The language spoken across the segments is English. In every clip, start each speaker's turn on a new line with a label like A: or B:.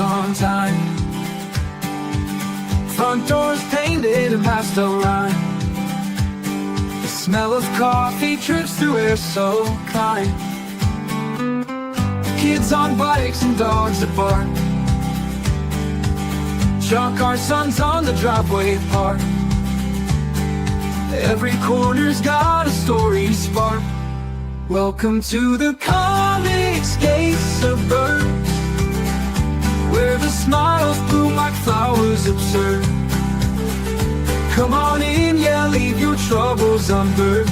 A: on time. Front doors painted in pastel rhyme. The smell of coffee drifts through air so kind. Kids on bikes and dogs that bark. Chalk our sons on the driveway park. Every corner's got a story spark. Welcome to the Comicsgate Suburbs, where the smiles bloom like flowers absurd. Come on in, yeah, leave your troubles unheard.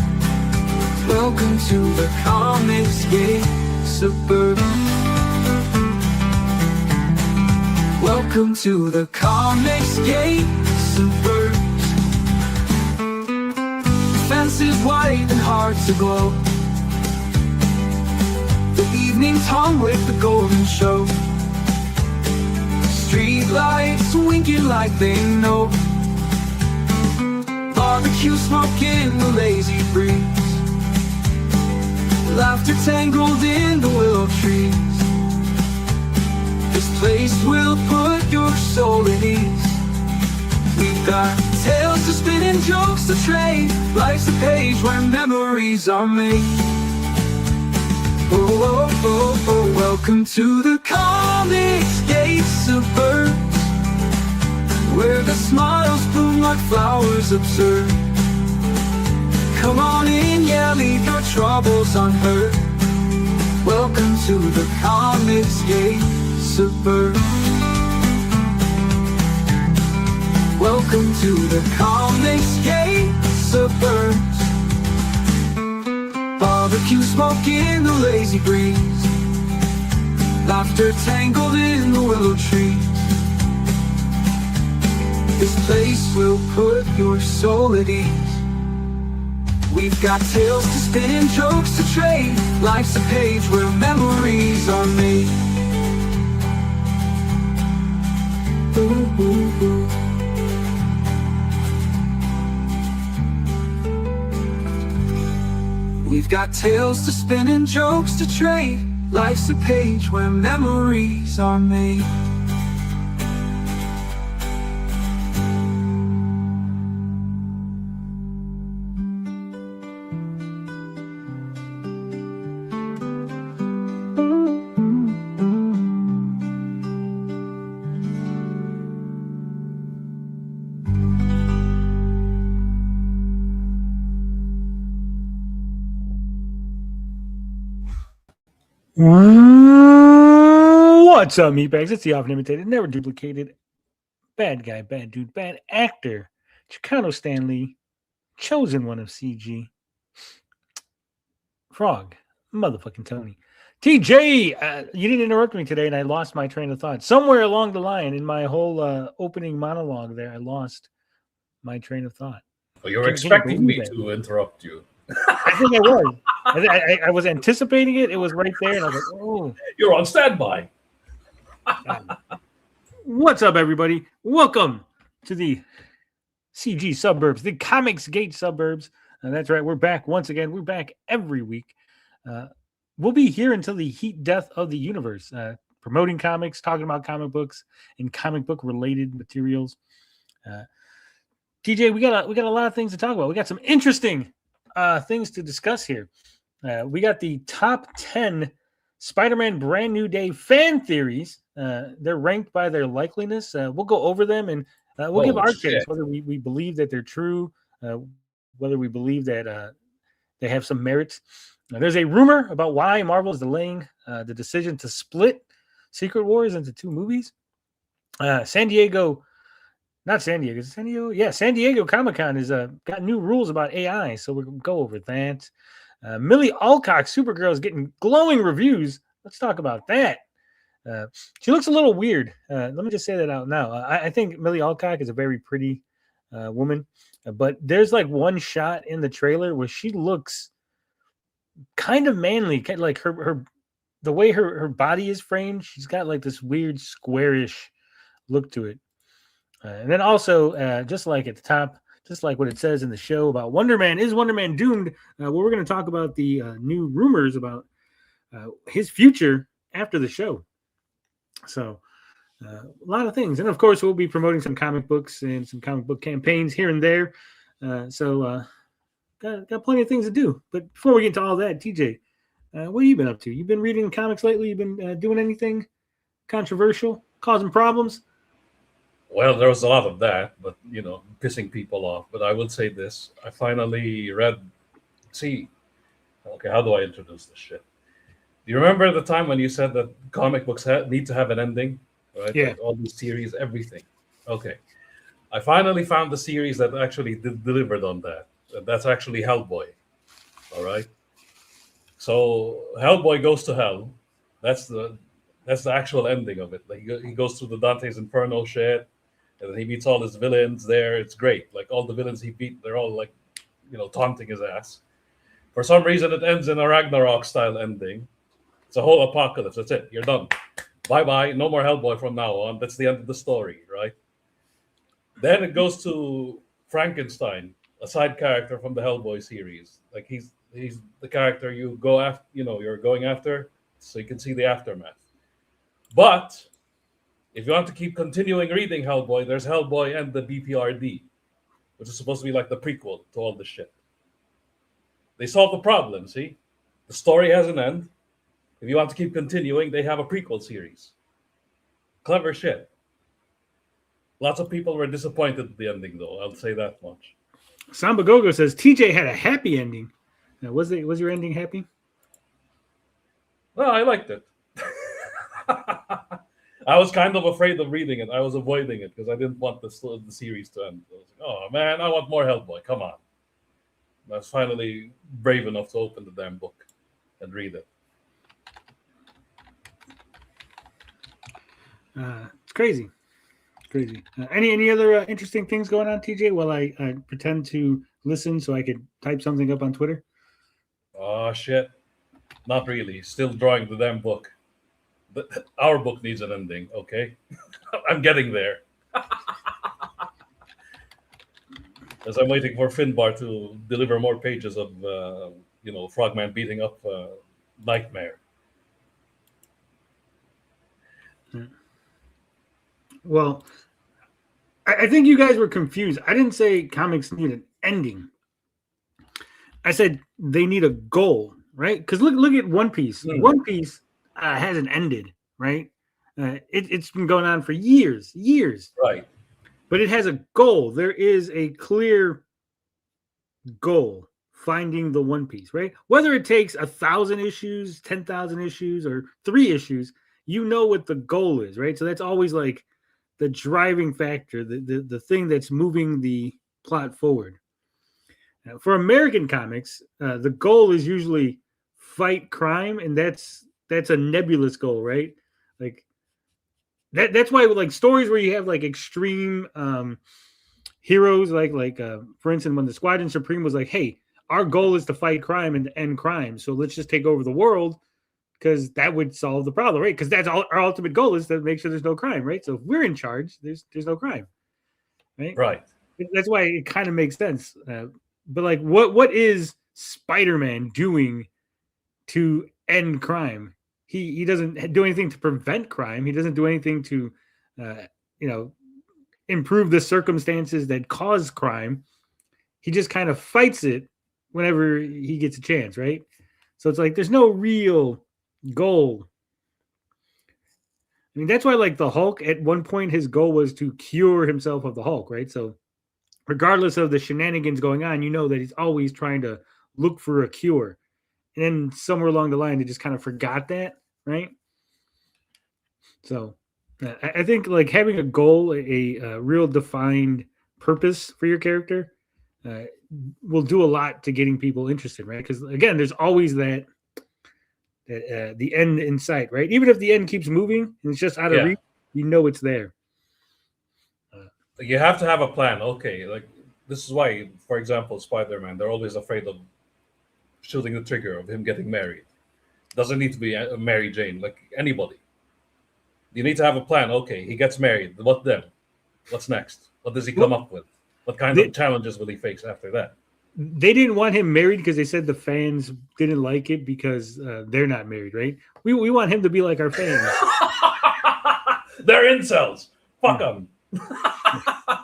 A: Welcome to the Comicsgate Suburbs. Welcome to the Comicsgate Suburbs. Fence is white and hard to glow. The evening's hung with the golden show. Street lights winking like they know. Barbecue smoke in the lazy breeze. Laughter tangled in the willow trees. This place will put your soul at ease. We've got tales to spin and jokes to trade. Life's a page where memories are made. Oh, oh, oh, oh, welcome to the Comicsgate Suburbs, where the smiles bloom like flowers absurd. Come on in, yeah, leave your troubles unheard. Welcome to the Comicsgate Suburbs. Welcome to the Comicsgate Suburbs. Barbecue smoke in the lazy breeze. Laughter tangled in the willow trees. This place will put your soul at ease. We've got tales to spin and jokes to trade. Life's a page where memories are made. Ooh, ooh, ooh. We've got tales to spin and jokes to trade. Life's a page where memories are made.
B: What's up, meatbags? It's the often imitated, never duplicated, bad guy, bad dude, bad actor, Chicano Stanley, chosen one of CG, Frog, motherfucking Tony. TJ, you didn't interrupt me today, and I lost my train of thought. Somewhere along the line in my whole opening monologue there, I lost my train of thought.
C: Well, you were expecting me to interrupt you.
B: I think I was. I was anticipating it. It was right there, and I was like, oh.
C: You're on standby.
B: What's up, everybody? Welcome to the CG Suburbs, the Comicsgate Suburbs. That's right. We're back once again. We're back every week. We'll be here until the heat death of the universe, promoting comics, talking about comic books and comic book related materials. TJ, we got a lot of things to talk about. We got some interesting things to discuss here. We got the top 10 Spider-Man Brand New Day fan theories. They're ranked by their likeliness. We'll go over them, and we'll give our case, whether we believe that they're true, whether we believe that they have some merit. There's a rumor about why Marvel is delaying the decision to split Secret Wars into two movies. San Diego Comic-Con has got new rules about AI, so we're going to go over that. Millie Alcock, Supergirl, is getting glowing reviews. Let's talk about that. She looks a little weird. Let me just say that out now. I think Millie Alcock is a very pretty woman, but there's like one shot in the trailer where she looks kind of manly, kind of like the way her body is framed. She's got like this weird squarish look to it. And then also, just like at the top, just like what it says in the show about Wonder Man, is Wonder Man doomed? Well, we're going to talk about the new rumors about his future after the show. So A lot of things. And of course, we'll be promoting some comic books and some comic book campaigns here and there. So got plenty of things to do. But before we get to all that, TJ, what have you been up to? You've been reading comics lately? You've been doing anything controversial, causing problems?
C: Well, there was a lot of that, but pissing people off. But I will say this: I finally read. See, okay, how do I introduce this shit? Do you remember the time when you said that comic books need to have an ending? Right?
B: Yeah.
C: Like all these series, everything. Okay. I finally found the series that actually delivered on that. And that's actually Hellboy. All right. So Hellboy goes to hell. That's the actual ending of it. Like he goes through the Dante's Inferno shit, and then he meets all his villains there. It's great. Like all the villains he beat, they're all like, taunting his ass. For some reason, it ends in a Ragnarok style ending. It's a whole apocalypse. That's it. You're done. Bye-bye. No more Hellboy from now on. That's the end of the story, right? Then it goes to Frankenstein, a side character from the Hellboy series. Like he's the character you go after, you're going after, so you can see the aftermath. But if you want to keep continuing reading Hellboy, there's Hellboy and the BPRD, which is supposed to be like the prequel to all this shit. They solve the problem, see? The story has an end. If you want to keep continuing, they have a prequel series. Clever shit. Lots of people were disappointed at the ending, though. I'll say that much.
B: Samba Gogo says TJ had a happy ending. Now, was your ending happy?
C: Well, I liked it. I was kind of afraid of reading it. I was avoiding it because I didn't want the series to end. I was like, oh, man, I want more Hellboy. Come on. I was finally brave enough to open the damn book and read it.
B: It's crazy. Any other interesting things going on, TJ, while I pretend to listen so I could type something up on Twitter?
C: Oh, shit. Not really. Still drawing the damn book. Our book needs an ending, okay? I'm getting there. As I'm waiting for Finbar to deliver more pages of, Frogman beating up Nightmare.
B: Well, I think you guys were confused. I didn't say comics need an ending. I said they need a goal, right? Because look at One Piece.
C: Mm.
B: One Piece hasn't ended, right? It's been going on for years.
C: Right.
B: But it has a goal. There is a clear goal, finding the One Piece, right? Whether it takes 1,000 issues, 10,000 issues, or 3 issues, you know what the goal is, right? So that's always like the driving factor, the thing that's moving the plot forward. For American comics, the goal is usually fight crime, and that's a nebulous goal, right? Like that's why like stories where you have like extreme heroes, like for instance, when the Squadron Supreme was like, hey, our goal is to fight crime and to end crime, so let's just take over the world, because that would solve the problem, right? Because that's our ultimate goal is to make sure there's no crime, right? So if we're in charge, there's no crime, right?
C: Right.
B: That's why it kind of makes sense. But like, what is Spider-Man doing to end crime? He doesn't do anything to prevent crime. He doesn't do anything to, improve the circumstances that cause crime. He just kind of fights it whenever he gets a chance, right? So it's like there's no real goal. I mean, that's why like the Hulk, at one point his goal was to cure himself of the Hulk, right? So regardless of the shenanigans going on, you know that he's always trying to look for a cure. And then somewhere along the line, they just kind of forgot that, right? So I think like having a goal, a real defined purpose for your character will do a lot to getting people interested, right? Because again, there's always that the end in sight, right? Even if the end keeps moving and it's just out of reach, you know it's there.
C: You have to have a plan. Okay, like this is why, for example, Spider-Man, they're always afraid of shooting the trigger of him getting married. Doesn't need to be a Mary Jane, like anybody. You need to have a plan. Okay, he gets married. What then? What's next? What does he come up with? What kind of challenges will he face after that?
B: They didn't want him married because they said the fans didn't like it because they're not married, right? We want him to be like our fans.
C: They're incels. Fuck them.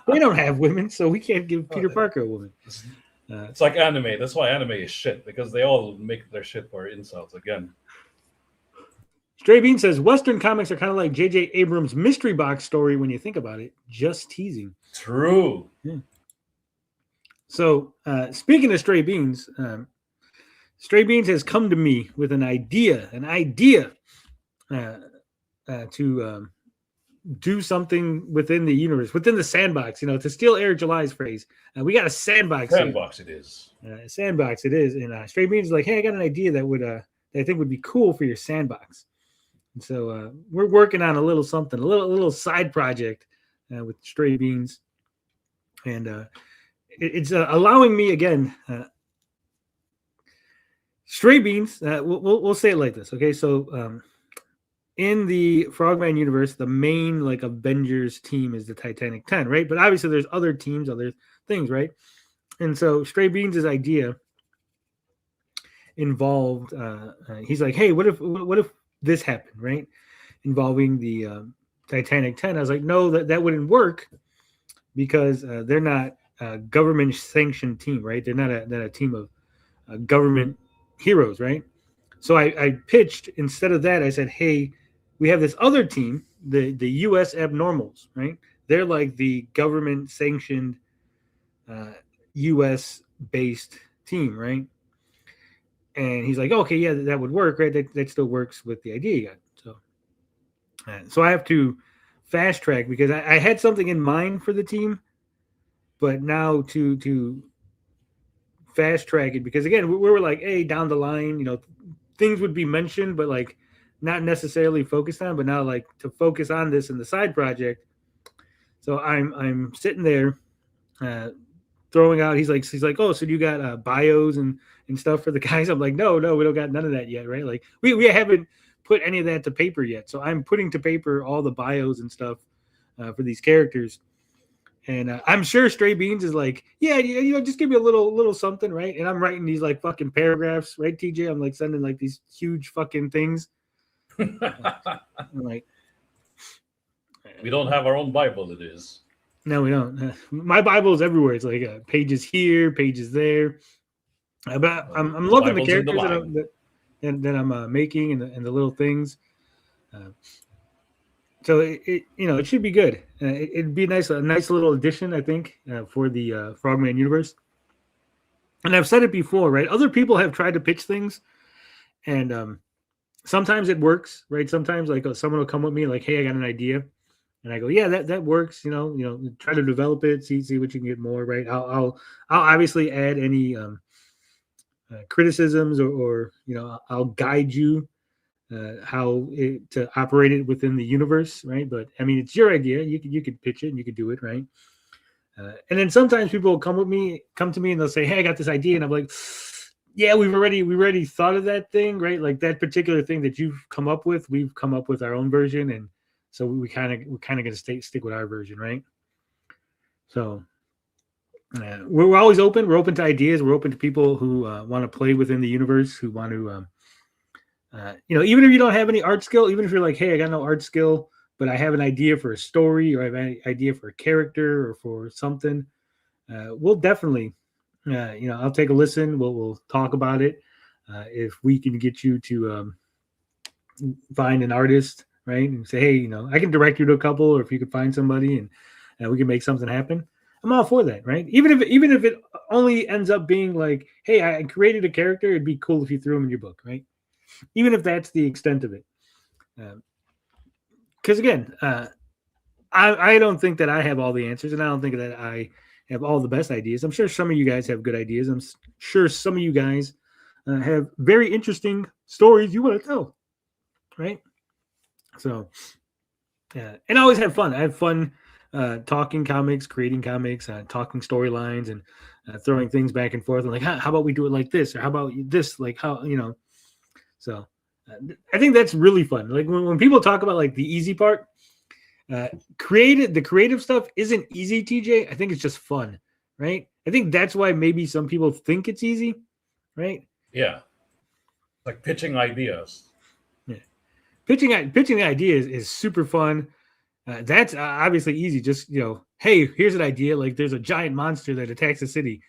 B: They don't have women, so we can't give Peter Parker a woman.
C: It's like anime. That's why anime is shit, because they all make their shit for incels again.
B: Stray Bean says Western comics are kind of like J.J. Abrams' mystery box story when you think about it. Just teasing.
C: True.
B: Yeah. So speaking of Stray Beans, Stray Beans has come to me with an idea to do something within the universe, within the sandbox. You know, to steal Eric July's phrase, we got a sandbox.
C: Sandbox it is.
B: Sandbox it is. And Stray Beans is like, hey, I got an idea that would that I think would be cool for your sandbox. And so we're working on a little something, a little side project with Stray Beans, and it's allowing me again. Stray Beans. We'll say it like this, okay? So in the Frogman universe, the main like Avengers team is the Titanic 10, right? But obviously, there's other teams, other things, right? And so Stray Beans' idea involved. He's like, hey, what if this happened, right? Involving the Titanic 10. I was like, no, that wouldn't work because they're not a government sanctioned team, right? They're not a team of government heroes, right? So I pitched, instead of that, I said, hey, we have this other team, the US Abnormals, right? They're like the government sanctioned US based team, right? And he's like, okay, yeah, that would work, right? That still works with the idea you got. So I have to fast track because I had something in mind for the team, but now to fast track it, because again, we were like, hey, down the line, you know, things would be mentioned, but like not necessarily focused on, but now like to focus on this in the side project. So I'm sitting there throwing out, he's like, oh, so you got bios and stuff for the guys? I'm like, no, we don't got none of that yet, right? Like we haven't put any of that to paper yet. So I'm putting to paper all the bios and stuff for these characters. And I'm sure Stray Beans is like, yeah, you know, just give me a little something, right? And I'm writing these like fucking paragraphs, right, TJ? I'm like sending like these huge fucking things. I'm like,
C: we don't have our own Bible, it is.
B: No, we don't. My Bible is everywhere. It's like pages here, pages there. But I'm looking at the characters that I'm making and the little things. So it should be good. It'd be a nice little addition, I think, for the Frogman universe. And I've said it before, right? Other people have tried to pitch things, and sometimes it works, right? Sometimes like someone will come with me like, "Hey, I got an idea," and I go, "Yeah, that works." You know, try to develop it, see what you can get more, right? I'll obviously add any criticisms or I'll guide you. How to operate it within the universe, right? But I mean, it's your idea. You could pitch it and you could do it, right? And then sometimes people will come to me and they'll say, "Hey, I got this idea," and I'm like, "Yeah, we already thought of that thing, right? Like that particular thing that you've come up with, we've come up with our own version, and so we're kind of going to stick with our version, right?" So we're always open. We're open to ideas. We're open to people who want to play within the universe, who want to. Even if you don't have any art skill, even if you're like, hey, I got no art skill, but I have an idea for a story or I have an idea for a character or for something, we'll definitely, I'll take a listen. We'll talk about it. If we can get you to find an artist, right, and say, hey, I can direct you to a couple, or if you could find somebody and we can make something happen, I'm all for that, right? Even if it only ends up being like, hey, I created a character, it'd be cool if you threw him in your book, right? Even if that's the extent of it. Because again, I don't think that I have all the answers, and I don't think that I have all the best ideas. I'm sure some of you guys have good ideas. I'm sure some of you guys have very interesting stories you want to tell, right? So, and I always have fun. I have fun talking comics, creating comics, talking storylines, and throwing things back and forth. And like, how about we do it like this? Or how about this? Like, how, So I think that's really fun. Like when people talk about like the easy part, the creative stuff isn't easy, TJ. I think it's just fun, right? I think that's why maybe some people think it's easy, right?
C: Yeah. Like pitching ideas.
B: Yeah. Pitching the ideas is super fun. That's obviously easy. Just, hey, here's an idea. Like there's a giant monster that attacks the city.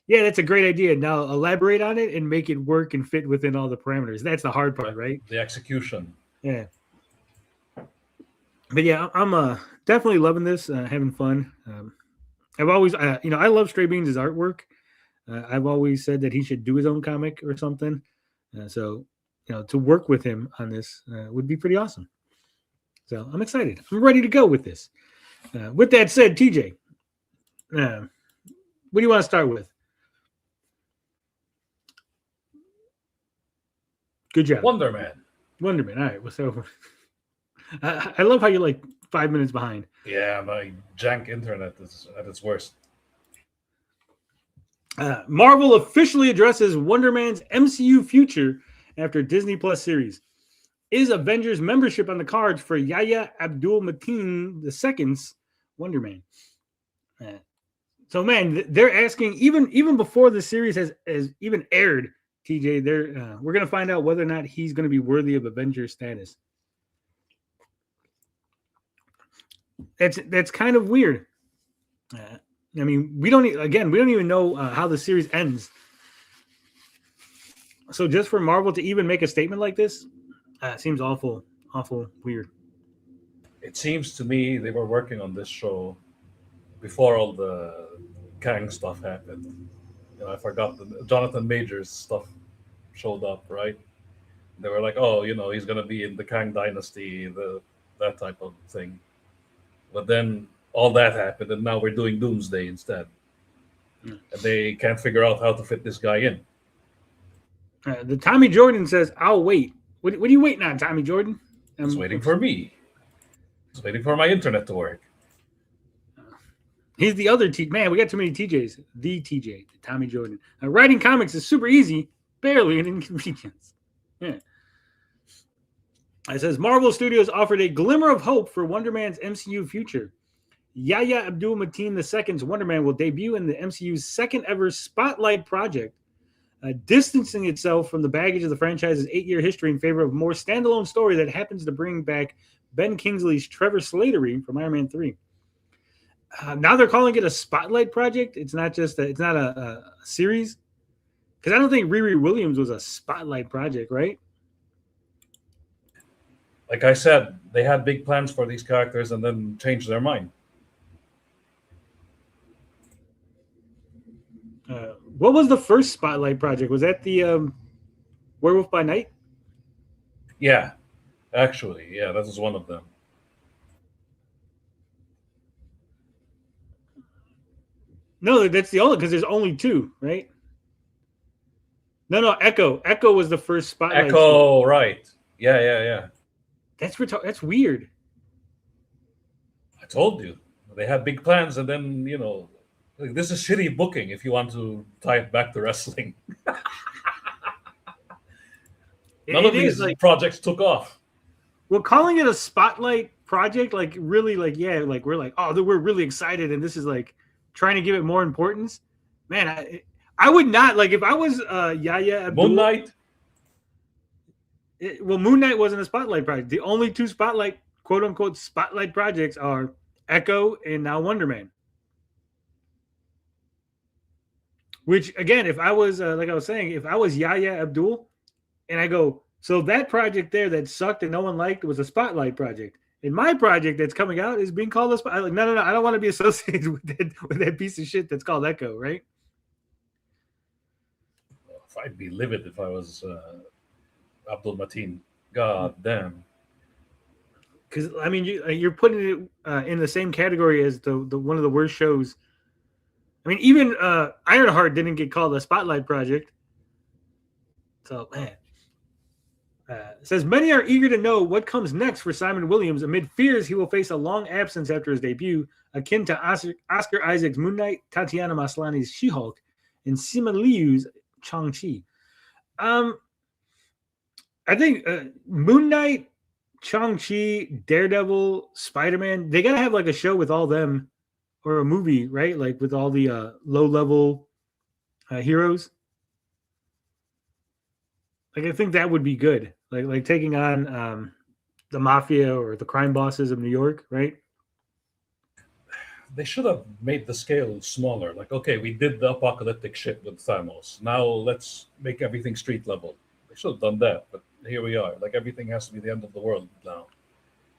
B: Yeah, that's a great idea. Now elaborate on it and make it work and fit within all the parameters. That's the hard part, right?
C: The execution.
B: Yeah. But yeah, I'm definitely loving this, having fun. I've always, I love Stray Beans' artwork. I've always said that he should do his own comic or something. So, to work with him on this would be pretty awesome. So I'm excited. I'm ready to go with this. With that said, TJ, what do you want to start with? Good job.
C: Wonder Man.
B: All right. So I love how you're like 5 minutes behind.
C: Yeah, my jank internet is at its worst.
B: Marvel officially addresses Wonder Man's MCU future after Disney Plus series. Is Avengers membership on the cards for Yahya Abdul-Mateen II's Wonder Man? So, man, they're asking even before the series has even aired. TJ, we're going to find out whether or not he's going to be worthy of Avengers status. That's kind of weird. I mean, we don't even know how the series ends. So just for Marvel to even make a statement like this seems awful weird.
C: It seems to me they were working on this show before all the Kang stuff happened. I forgot the Jonathan Majors stuff showed up, right? They were like, oh, he's going to be in the Kang dynasty, that type of thing. But then all that happened, and now we're doing Doomsday instead. And they can't figure out how to fit this guy in.
B: The Tommy Jordan says, I'll wait. What are you waiting on, Tommy Jordan?
C: He's waiting for me. He's waiting for my internet to work.
B: He's the other man. We got too many TJs. The TJ, Tommy Jordan. Writing comics is super easy, barely an inconvenience. Yeah. It says Marvel Studios offered a glimmer of hope for Wonder Man's MCU future. Yahya Abdul-Mateen II's Wonder Man will debut in the MCU's second ever Spotlight project, distancing itself from the baggage of the franchise's 8-year history in favor of a more standalone story that happens to bring back Ben Kingsley's Trevor Slattery from Iron Man 3. Now they're calling it a Spotlight project. It's not a series. Because I don't think Riri Williams was a Spotlight project, right?
C: Like I said, they had big plans for these characters and then changed their mind.
B: What was the first Spotlight project? Was that the Werewolf by Night?
C: Yeah, actually, that was one of them.
B: No, that's the only, because there's only two, right? No, Echo. Echo was the first Spotlight.
C: Echo, right. Yeah.
B: That's weird.
C: I told you. They had big plans, and then, this is shitty booking if you want to tie it back to wrestling. None of these projects took off.
B: Well, calling it a Spotlight project, really, we're like, oh, we're really excited, and this is trying to give it more importance. Man, I would not, if I was Yahya Abdul.
C: Moon Knight?
B: Moon Knight wasn't a Spotlight project. The only two Spotlight, quote-unquote, Spotlight projects are Echo and now Wonder Man. Which, again, if I was, like I was saying, if I was Yahya Abdul, and I go, so that project there that sucked and no one liked was a Spotlight project. And my project that's coming out is being called a Spotlight. No, I don't want to be associated with that piece of shit that's called Echo, right?
C: I'd be livid if I was Abdul-Mateen. God damn.
B: Because, I mean, you're putting it in the same category as the one of the worst shows. I mean, even Ironheart didn't get called a Spotlight project. So, man. It says, many are eager to know what comes next for Simon Williams amid fears he will face a long absence after his debut, akin to Oscar Isaac's Moon Knight, Tatiana Maslany's She-Hulk, and Sima Liu's Shang-Chi. I think Moon Knight, Shang-Chi, Daredevil, Spider-Man, they got to have a show with all them, or a movie, right? With all the low-level heroes. I think that would be good. Like taking on the mafia or the crime bosses of New York, right?
C: They should have made the scale smaller. Like, okay, we did the apocalyptic shit with Thanos. Now let's make everything street level. They should have done that, but here we are. Like, everything has to be the end of the world now.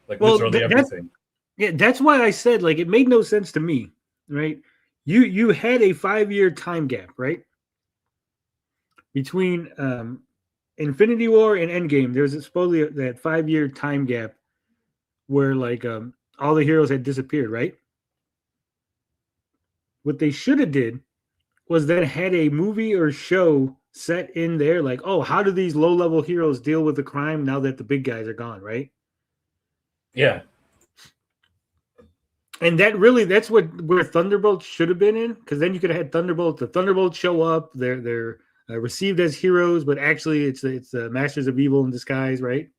C: Like, literally everything.
B: Yeah, that's why I said, like, it made no sense to me, right? You had a 5-year time gap, right? Between Infinity War and Endgame, there's supposedly that 5-year time gap where like all the heroes had disappeared, right? What they should have did was then had a movie or show set in there, like, oh, how do these low-level heroes deal with the crime now that the big guys are gone, right?
C: Yeah.
B: And that's where Thunderbolts should have been in, because then you could have had Thunderbolts. The Thunderbolts show up, they're received as heroes, but actually it's the Masters of Evil in disguise, right?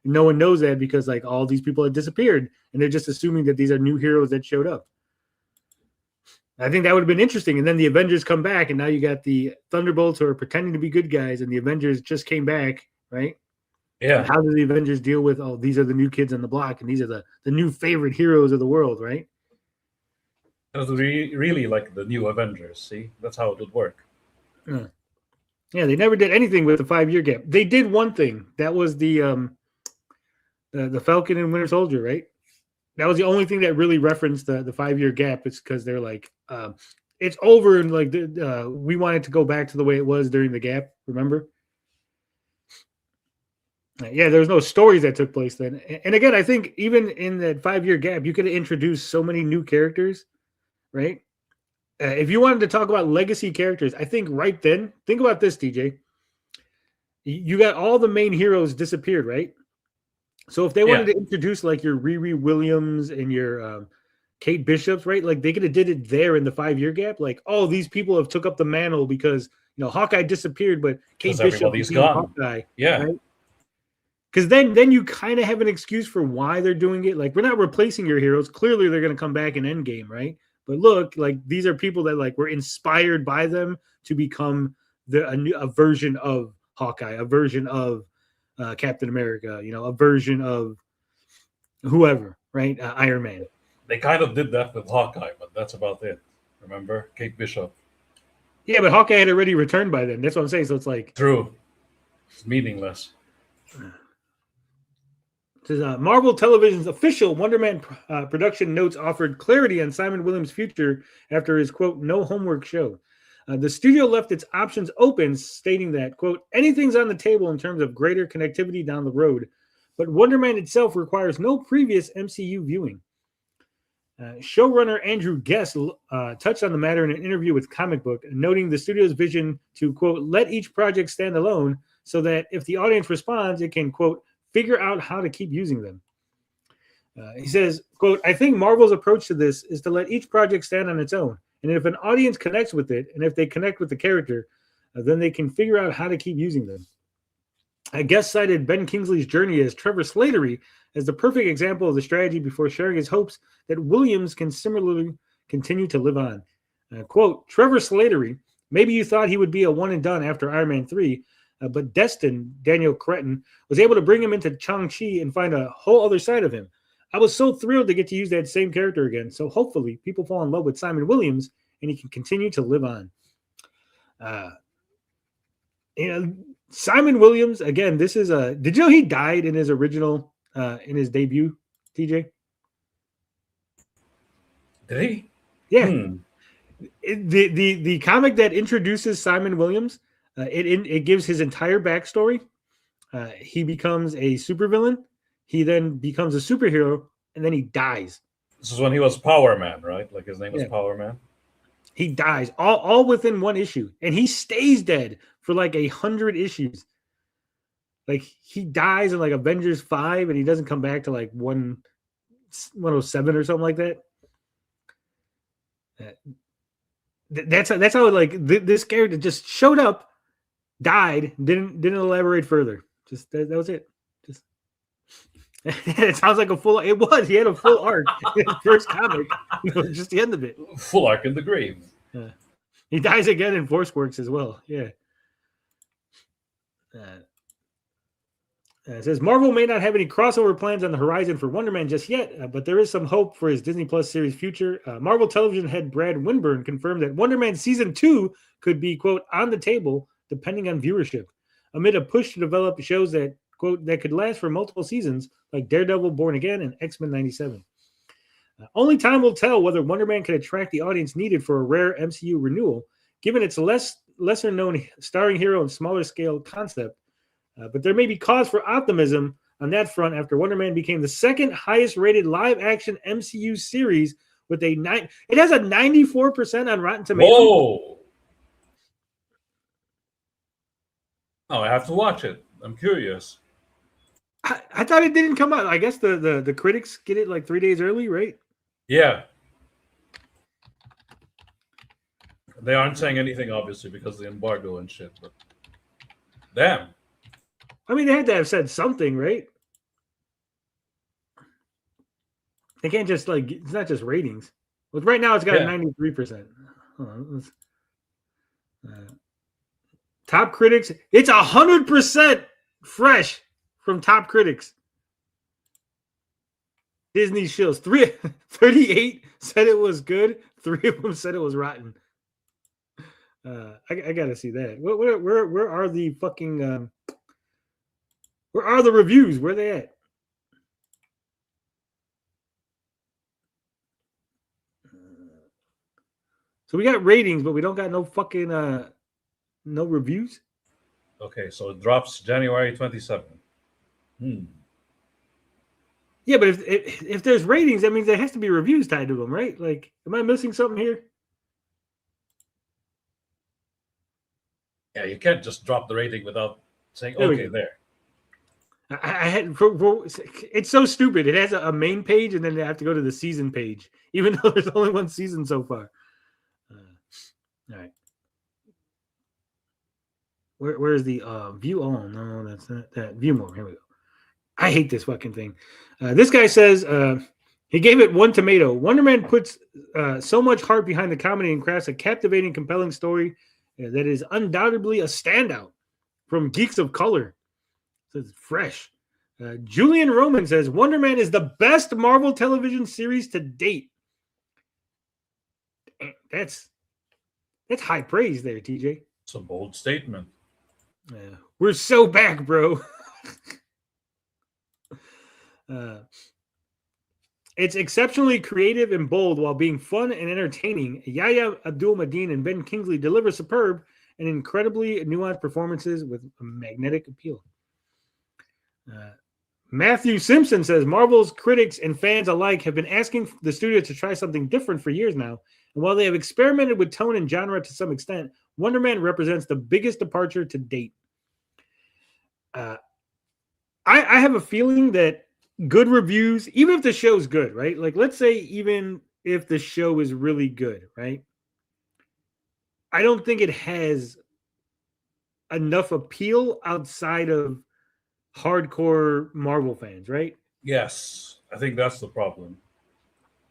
B: And no one knows that because like all these people had disappeared, and they're just assuming that these are new heroes that showed up. I think that would have been interesting. And then the Avengers come back, and now you got the Thunderbolts who are pretending to be good guys, and the Avengers just came back, right?
C: Yeah.
B: And how do the Avengers deal with, oh, these are the new kids on the block, and these are the new favorite heroes of the world, right?
C: It was really like the new Avengers. See, that's how it would work.
B: Yeah, they never did anything with the 5-year gap. They did one thing. That was the Falcon and Winter Soldier, right? That was the only thing that really referenced the 5-year gap. It's because they're like, it's over, and like we wanted to go back to the way it was during the gap. Remember? Yeah, there was no stories that took place then. And again, I think even in that 5-year gap, you could have introduced so many new characters, right? If you wanted to talk about legacy characters, I think right then, think about this, DJ. You got all the main heroes disappeared, right? So if they wanted to introduce like your Riri Williams and your Kate Bishops, right? Like they could have did it there in the 5-year gap. Like, oh, these people have took up the mantle because Hawkeye disappeared, but Kate Bishop is
C: gone.
B: Hawkeye.
C: Yeah.
B: Right? Because then you kind of have an excuse for why they're doing it. Like, we're not replacing your heroes. Clearly, they're going to come back in Endgame, right? But look, like these are people that like were inspired by them to become a version of Hawkeye, a version of Captain America, a version of whoever, right? Iron Man.
C: They kind of did that with Hawkeye, but that's about it. Remember? Kate Bishop.
B: Yeah, but Hawkeye had already returned by then. That's what I'm saying. So it's like...
C: True. It's meaningless.
B: This is Marvel Television's official Wonder Man production notes offered clarity on Simon Williams' future after his, quote, no homework show. The studio left its options open, stating that, quote, anything's on the table in terms of greater connectivity down the road, but Wonder Man itself requires no previous MCU viewing. Showrunner Andrew Guest touched on the matter in an interview with Comic Book, noting the studio's vision to, quote, let each project stand alone so that if the audience responds, it can, quote, figure out how to keep using them. He says, quote, I think Marvel's approach to this is to let each project stand on its own. And if an audience connects with it, and if they connect with the character, then they can figure out how to keep using them. I guess cited Ben Kingsley's journey as Trevor Slattery as the perfect example of the strategy before sharing his hopes that Williams can similarly continue to live on. Quote, Trevor Slattery, maybe you thought he would be a one and done after Iron Man 3, but Destin, Daniel Cretton, was able to bring him into Shang-Chi and find a whole other side of him. I was so thrilled to get to use that same character again. So hopefully people fall in love with Simon Williams and he can continue to live on. Simon Williams, again, this is did you know he died in his original, in his debut, TJ?
C: Did he?
B: Yeah. The comic that introduces Simon Williams, it gives his entire backstory. He becomes a supervillain. He then becomes a superhero, and then he dies.
C: This is when he was Power Man, right? Like his name was Power Man.
B: He dies all within one issue, and he stays dead for like 100 issues. Like he dies in like Avengers 5, and he doesn't come back to like 107 or something like that. That's how like this character just showed up, died, didn't elaborate further. Just that was it. Just it sounds like a full. It was. He had a full arc in his first comic. Just the end of it.
C: Full arc in the grave.
B: He dies again in Force Works as well. Yeah. It says Marvel may not have any crossover plans on the horizon for Wonder Man just yet, but there is some hope for his Disney Plus series future. Marvel Television head Brad Winburn confirmed that Wonder Man Season 2 could be, quote, on the table depending on viewership, amid a push to develop shows that, quote, that could last for multiple seasons, like Daredevil, Born Again, and X-Men 97. Only time will tell whether Wonder Man can attract the audience needed for a rare MCU renewal, given its lesser-known starring hero and smaller-scale concept. But there may be cause for optimism on that front after Wonder Man became the second highest-rated live-action MCU series with a It has a 94% on Rotten Tomatoes.
C: Whoa! Oh, I have to watch it. I'm curious.
B: I thought it didn't come out. I guess the critics get it like 3 days early, right?
C: Yeah. They aren't saying anything, obviously, because of the embargo and shit. But damn.
B: I mean, they had to have said something, right? They can't just like, it's not just ratings. Well, right now it's got a 93%. Hold on, top critics, it's 100% fresh from top critics. Disney shills. 38 said it was good. 3 of them said it was rotten. I gotta see that. Where are the fucking where are the reviews? Where are they at? So we got ratings, but we don't got no fucking no reviews.
C: Okay, so it drops January 27th.
B: Yeah, but if there's ratings, that means there has to be reviews tied to them, right? Like, am I missing something here?
C: Yeah, you can't just drop the rating without saying, okay, there.
B: I had it's so stupid. It has a main page, and then they have to go to the season page, even though there's only one season so far. All right. Where's the view? Oh no, that's not that. View more. Here we go. I hate this fucking thing. This guy says he gave it 1 tomato. Wonder Man puts so much heart behind the comedy and crafts a captivating, compelling story that is undoubtedly a standout. From Geeks of Color. Says fresh. Julian Roman says Wonder Man is the best Marvel television series to date. That's high praise there, TJ.
C: It's a bold statement.
B: We're so back, bro. It's exceptionally creative and bold while being fun and entertaining. Yahya Abdul-Mateen and Ben Kingsley deliver superb and incredibly nuanced performances with a magnetic appeal. Matthew Simpson says Marvel's critics and fans alike have been asking the studio to try something different for years now. And while they have experimented with tone and genre to some extent, Wonder Man represents the biggest departure to date. I have a feeling that good reviews, even if the show's good, right? Like, let's say even if the show is really good, right? I don't think it has enough appeal outside of hardcore Marvel fans, right?
C: Yes, I think that's the problem.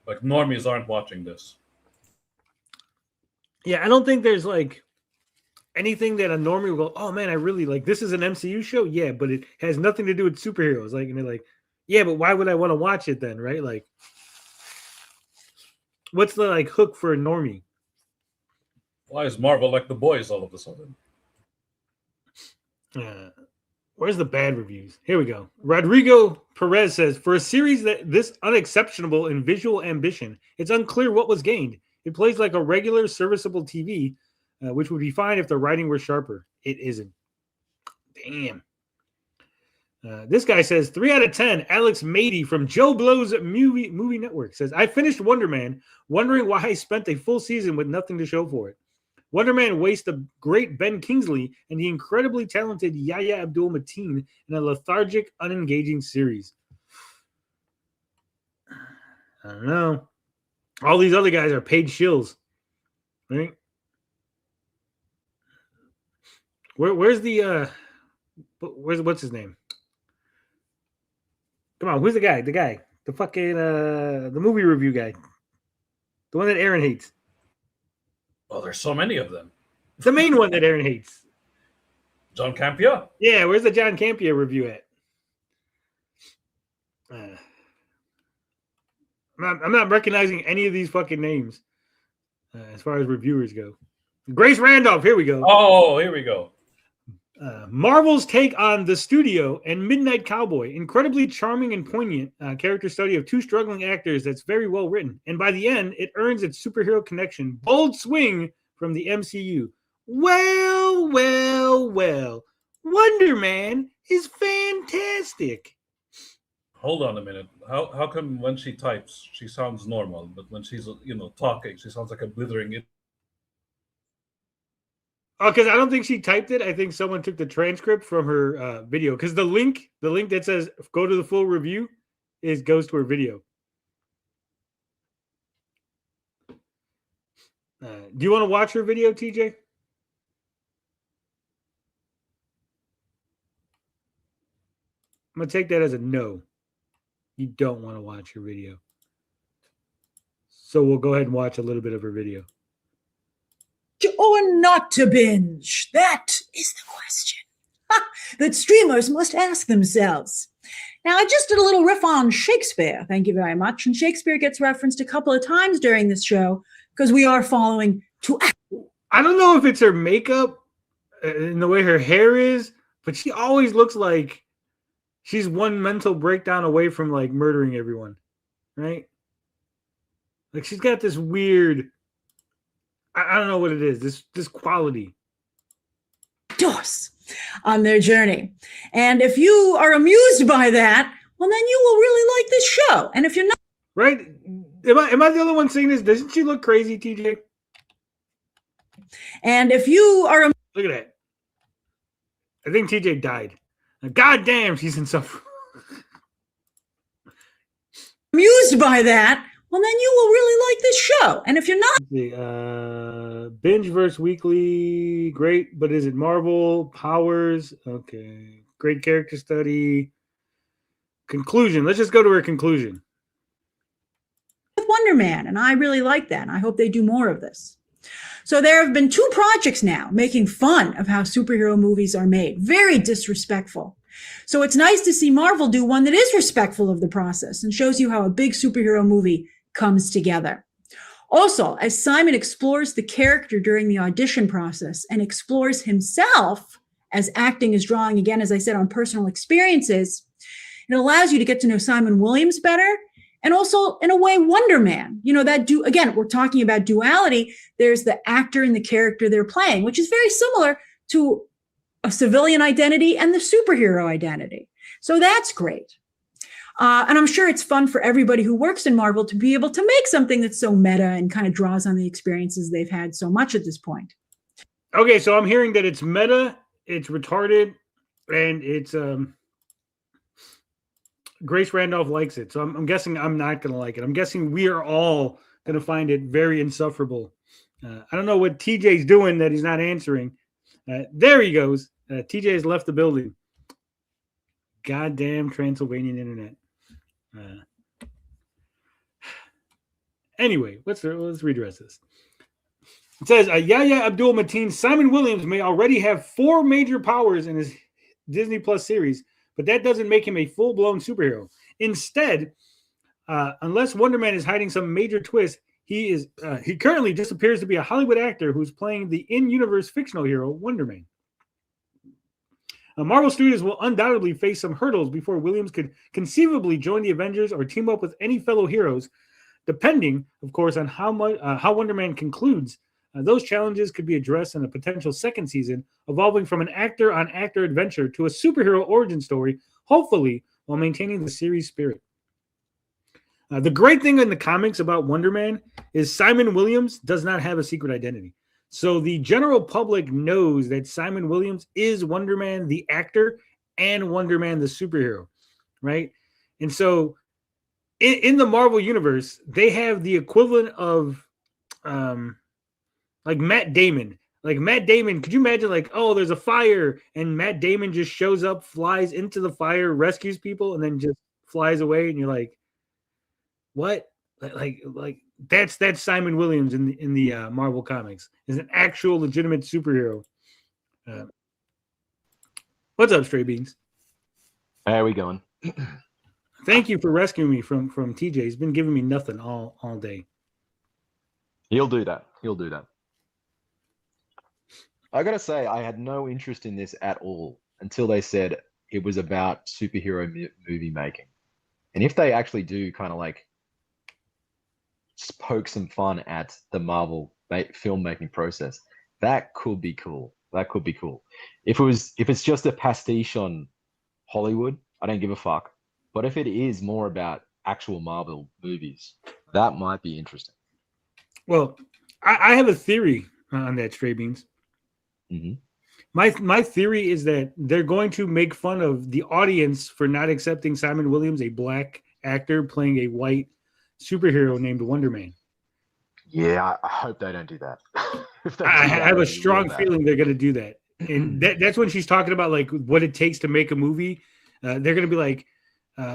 C: Like, normies aren't watching this.
B: Yeah, I don't think there's like anything that a normie will go, oh man, I really like this is an MCU show. Yeah, but it has nothing to do with superheroes. Like, and they're like, yeah, but why would I want to watch it then, right? Like, what's the like hook for a normie?
C: Why is Marvel like The Boys all of a sudden?
B: Where's the bad reviews? Here we go. Rodrigo Perez says, for a series that this unexceptionable in visual ambition, it's unclear what was gained. It plays like a regular serviceable TV, which would be fine if the writing were sharper. It isn't. Damn. This guy says 3 out of 10. Alex Mady from Joe Blow's movie Network says, I finished Wonder Man, wondering why I spent a full season with nothing to show for it. Wonder Man wastes the great Ben Kingsley and the incredibly talented Yahya Abdul-Mateen in a lethargic, unengaging series. I don't know. All these other guys are paid shills, right? Where's the what's his name? Come on, who's the guy? The fucking the movie review guy, the one that Aaron hates.
C: Oh, there's so many of them.
B: The main one that Aaron hates.
C: John Campia?
B: Yeah, where's the John Campia review at? I'm not recognizing any of these fucking names as far as reviewers go. Grace Randolph, here we go.
C: Oh, here we go.
B: Marvel's take on The Studio and Midnight Cowboy. Incredibly charming and poignant character study of two struggling actors that's very well written. And by the end, it earns its superhero connection. Bold swing from the MCU. Well. Wonder Man is fantastic.
C: Hold on a minute. How come when she types, she sounds normal, but when she's talking, she sounds like a blithering it?
B: Oh, because I don't think she typed it. I think someone took the transcript from her video. Because the link that says go to the full review goes to her video. Do you want to watch her video, TJ? I'm going to take that as a no. You don't want to watch her video. So we'll go ahead and watch a little bit of her video.
D: Or not to binge? That is the question that streamers must ask themselves. Now, I just did a little riff on Shakespeare. Thank you very much. And Shakespeare gets referenced a couple of times during this show because we are following to act.
B: I don't know if it's her makeup and the way her hair is, but she always looks like she's one mental breakdown away from like murdering everyone, right? Like she's got this weird, I don't know what it is, this quality.
D: On their journey. And if you are amused by that, well, then you will really like this show. And if you're not,
B: right? Am I the only one saying this? Doesn't she look crazy, TJ?
D: And if you are,
B: look at that. I think TJ died. God damn, she's insufferable.
D: Amused by that, well, then you will really like this show. And if you're not,
B: binge versus weekly, great, but is it Marvel? Powers, okay. Great character study. Conclusion. Let's just go to her conclusion.
D: with Wonder Man, and I really like that. And I hope they do more of this. So there have been 2 projects now making fun of how superhero movies are made. Very disrespectful. So it's nice to see Marvel do one that is respectful of the process and shows you how a big superhero movie comes together. Also, as Simon explores the character during the audition process and explores himself as acting is drawing, again, as I said, on personal experiences, it allows you to get to know Simon Williams better. And also, in a way, Wonder Man. You know, again, we're talking about duality. There's the actor and the character they're playing, which is very similar to a civilian identity and the superhero identity. So that's great. And I'm sure it's fun for everybody who works in Marvel to be able to make something that's so meta and kind of draws on the experiences they've had so much at this point.
B: Okay, so I'm hearing that it's meta, it's retarded, and it's Grace Randolph likes it. So I'm guessing I'm not going to like it. I'm guessing we are all going to find it very insufferable. I don't know what TJ's doing that he's not answering. There he goes. TJ has left the building. Goddamn Transylvanian internet. Anyway, let's redress this. It says, Yahya Abdul-Mateen, Simon Williams may already have 4 major powers in his Disney Plus series, but that doesn't make him a full-blown superhero. Instead, unless Wonder Man is hiding some major twist, he currently just appears to be a Hollywood actor who's playing the in-universe fictional hero, Wonder Man. Marvel Studios will undoubtedly face some hurdles before Williams could conceivably join the Avengers or team up with any fellow heroes, depending, of course, on how Wonder Man concludes. Those challenges could be addressed in a potential second season, evolving from an actor-on-actor adventure to a superhero origin story, hopefully while maintaining the series spirit. The great thing in the comics about Wonder Man is Simon Williams does not have a secret identity. So the general public knows that Simon Williams is Wonder Man, the actor, and Wonder Man, the superhero, right? And so in the Marvel universe, they have the equivalent of like Matt Damon. Like Matt Damon, could you imagine like, oh, there's a fire and Matt Damon just shows up, flies into the fire, rescues people, and then just flies away, and you're like, what? Like that's Simon Williams in the Marvel comics, is an actual legitimate superhero. What's up, Stray Beans?
E: How are we going?
B: Thank you for rescuing me from TJ. He's been giving me nothing all day.
E: He'll do that. I gotta say, I had no interest in this at all until they said it was about superhero movie making. And if they actually do kind of like poke some fun at the Marvel filmmaking process, that could be cool. If it's just a pastiche on Hollywood, I don't give a fuck. But if it is more about actual Marvel movies, that might be interesting.
B: Well, I have a theory on that, Stray Beans.
E: Mm-hmm.
B: My theory is that they're going to make fun of the audience for not accepting Simon Williams, a black actor playing a white superhero named Wonder Man.
E: Yeah, I hope they don't do that.
B: I have a strong feeling they're going to do that. And that's when she's talking about like what it takes to make a movie. They're going to be like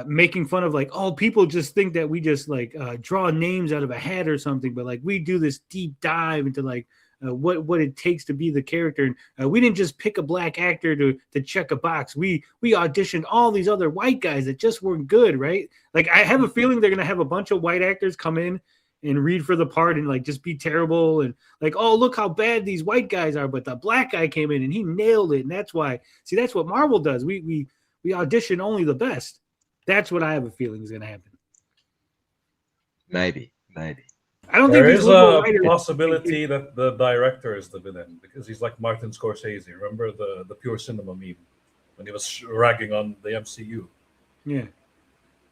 B: making fun of like, oh, people just think that we just like draw names out of a hat or something. But like we do this deep dive into like what it takes to be the character. And we didn't just pick a black actor to check a box. We auditioned all these other white guys that just weren't good, right? Like I have a feeling they're going to have a bunch of white actors come in and read for the part and like just be terrible and like, oh, look how bad these white guys are, but the black guy came in and he nailed it. And that's why, see, that's what Marvel does. We audition only the best. That's what I have a feeling is going to happen.
E: Maybe.
B: I don't
C: There
B: think
C: is a possibility that the director is the villain because he's like Martin Scorsese. Remember the pure cinema meme when he was ragging on the MCU?
B: Yeah,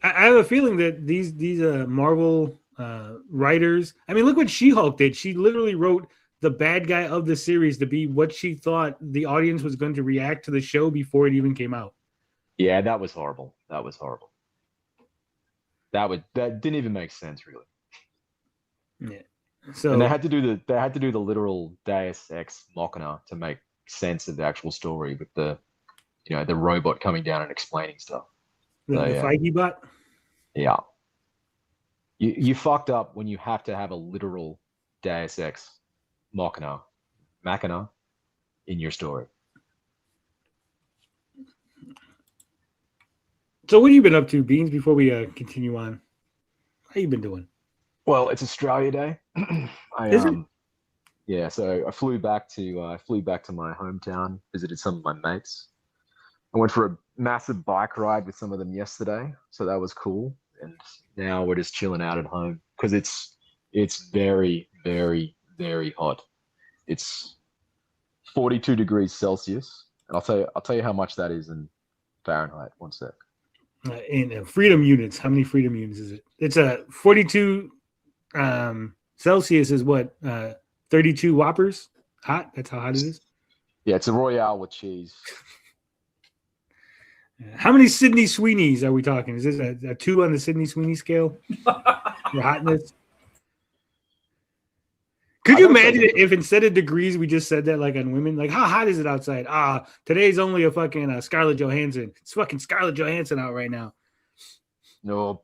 B: I have a feeling that these Marvel writers. I mean, look what She-Hulk did. She literally wrote the bad guy of the series to be what she thought the audience was going to react to the show before it even came out.
E: Yeah, that was horrible. That didn't even make sense, really.
B: Yeah. So
E: and they had to do the literal Deus Ex Machina to make sense of the actual story with the robot coming down and explaining stuff.
B: The Feige bot.
E: Yeah. You fucked up when you have to have a literal Deus Ex Machina in your story.
B: So what have you been up to, Beans, before we continue on? How you been doing?
E: Well, it's Australia Day.
B: Is it?
E: Yeah, so I flew back to my hometown, visited some of my mates. I went for a massive bike ride with some of them yesterday, so that was cool. And now we're just chilling out at home because it's very, very, very hot. It's 42 degrees Celsius, and I'll tell you how much that is in Fahrenheit. One sec.
B: In freedom units, how many freedom units is it? It's a 42 Celsius is what 32 whoppers hot. That's how hot it is.
E: Yeah, it's a Royale with cheese.
B: How many Sydney Sweeneys are we talking? Is this a 2 on the Sydney Sweeney scale for hotness? Could you imagine if instead of degrees we just said that like on women? Like, how hot is it outside? Today's only a fucking Scarlett Johansson. It's fucking Scarlett Johansson out right now.
E: No,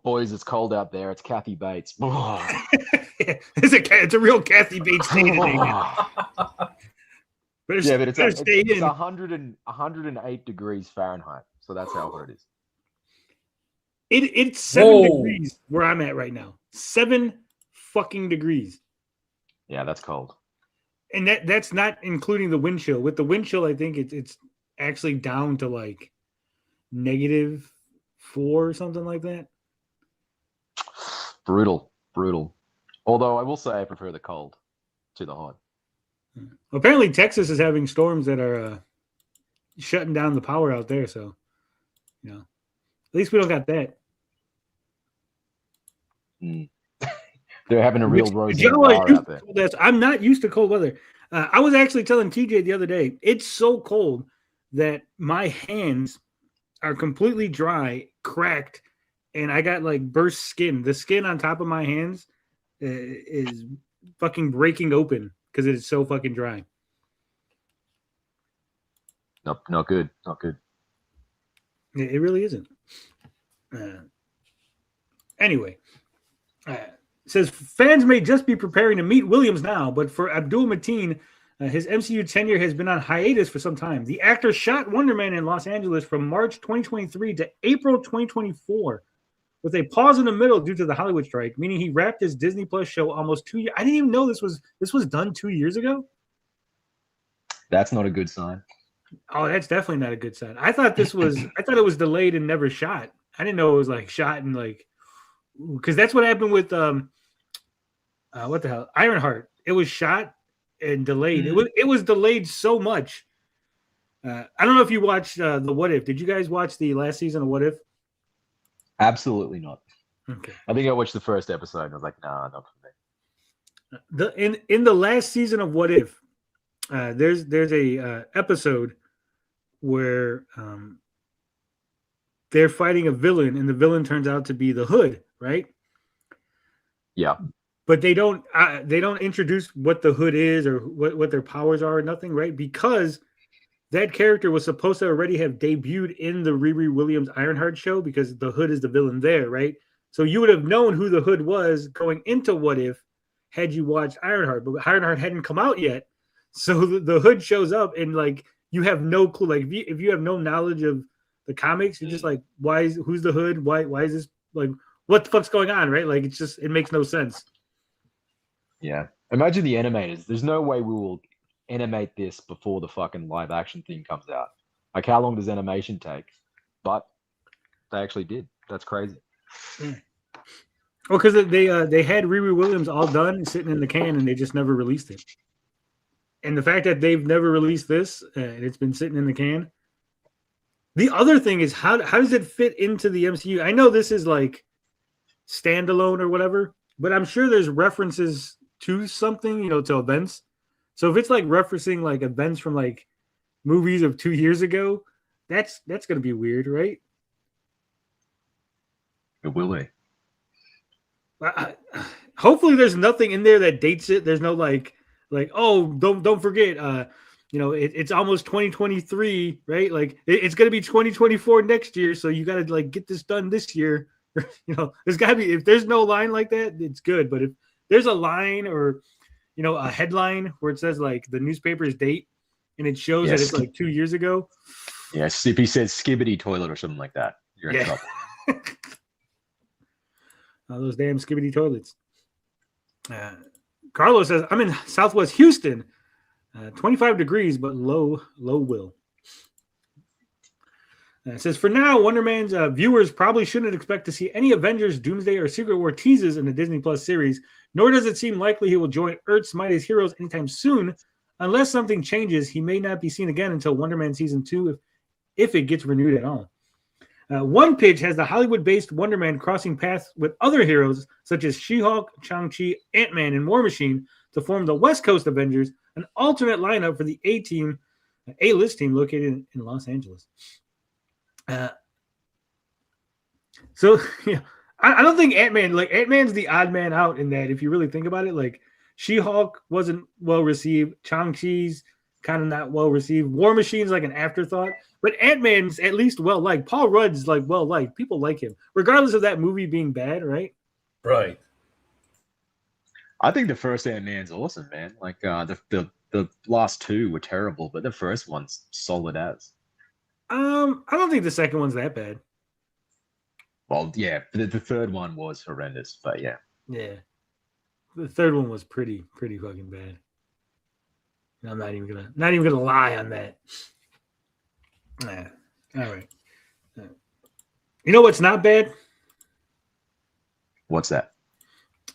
E: boys, it's cold out there. It's Kathy Bates.
B: It's a real Kathy Bates day today.
E: But it's 108 degrees Fahrenheit. So that's how hot it is.
B: It's 7 degrees where I'm at right now. 7 fucking degrees.
E: Yeah, that's cold.
B: And that's not including the wind chill. With the wind chill, I think it's actually down to like -4 or something like that.
E: Brutal. Although I will say I prefer the cold to the hot.
B: Apparently, Texas is having storms that are shutting down the power out there. So, at least we don't got that.
E: They're having a real roast out there.
B: I'm not used to cold weather. I was actually telling TJ the other day, it's so cold that my hands are completely dry, cracked, and I got like burst skin. The skin on top of my hands is fucking breaking open because it is so fucking dry.
E: Nope, not good.
B: It really isn't. Anyway, it says fans may just be preparing to meet Williams now, but for Abdul Mateen, His MCU tenure has been on hiatus for some time. The actor shot Wonder Man in Los Angeles from March 2023 to April 2024, with a pause in the middle due to the Hollywood strike, meaning he wrapped his Disney Plus show almost 2 years. I didn't even know this was done 2 years ago.
E: That's not a good sign.
B: Oh, that's definitely not a good sign. I thought it was delayed and never shot. I didn't know it was like shot and like, because that's what happened with what the hell, Ironheart. It was shot and delayed. It was delayed so much. I don't know if you watched the What If. Did you guys watch the last season of What If?
E: Absolutely not.
B: Okay.
E: I think I watched the first episode and I was like, nah, not for me.
B: In the last season of What If, there's a episode where they're fighting a villain, and the villain turns out to be the Hood, right?
E: Yeah.
B: But they don't introduce what the Hood is or what their powers are or nothing, right? Because that character was supposed to already have debuted in the Riri Williams Ironheart show, because the Hood is the villain there, right? So you would have known who the Hood was going into What If had you watched Ironheart, but Ironheart hadn't come out yet. So the Hood shows up and like you have no clue. Like if you have no knowledge of the comics, you're just like, who's the Hood? Why is this, like, what the fuck's going on, right? Like it makes no sense.
E: Yeah. Imagine the animators. There's no way we will animate this before the fucking live action thing comes out. Like, how long does animation take? But they actually did. That's crazy.
B: Yeah. Well, because they had Riri Williams all done sitting in the can, and they just never released it. And the fact that they've never released this, and it's been sitting in the can. The other thing is, how does it fit into the MCU? I know this is like standalone or whatever, but I'm sure there's references to something, to events. So if it's like referencing like events from like movies of 2 years ago, that's going to be weird, right?
E: It will be.
B: Hopefully there's nothing in there that dates it. There's no like, oh, don't forget, it's almost 2023, right? Like it's going to be 2024 next year. So you got to like get this done this year. There's got to be, if there's no line like that, it's good. But if there's a line or, a headline where it says like the newspaper's date and it shows that it's like 2 years ago.
E: Yes. If he says skibbity toilet or something like that, you're in trouble.
B: Those damn skibbity toilets. Carlos says, I'm in Southwest Houston, 25 degrees, but low will. It says, for now, Wonder Man's viewers probably shouldn't expect to see any Avengers, Doomsday, or Secret War teases in the Disney Plus series, nor does it seem likely he will join Earth's Mightiest Heroes anytime soon. Unless something changes, he may not be seen again until Wonder Man Season 2, if it gets renewed at all. One pitch has the Hollywood-based Wonder Man crossing paths with other heroes, such as She-Hulk, Shang-Chi, Ant-Man, and War Machine, to form the West Coast Avengers, an alternate lineup for the A-list team located in Los Angeles. So yeah, I don't think Ant-Man's the odd man out in that. If you really think about it, like She-Hulk wasn't well received, Shang-Chi's kind of not well received, War Machine's like an afterthought, but Ant-Man's at least well liked. Paul Rudd's like well liked. People like him, regardless of that movie being bad, right?
C: Right.
E: I think the first Ant-Man's awesome, man. Like the last two were terrible, but the first one's solid as.
B: I don't think the second one's that bad.
E: Well, yeah, the third one was horrendous, but yeah.
B: Yeah. The third one was pretty fucking bad. I'm not even gonna lie on that. All right. You know what's not bad?
E: What's that?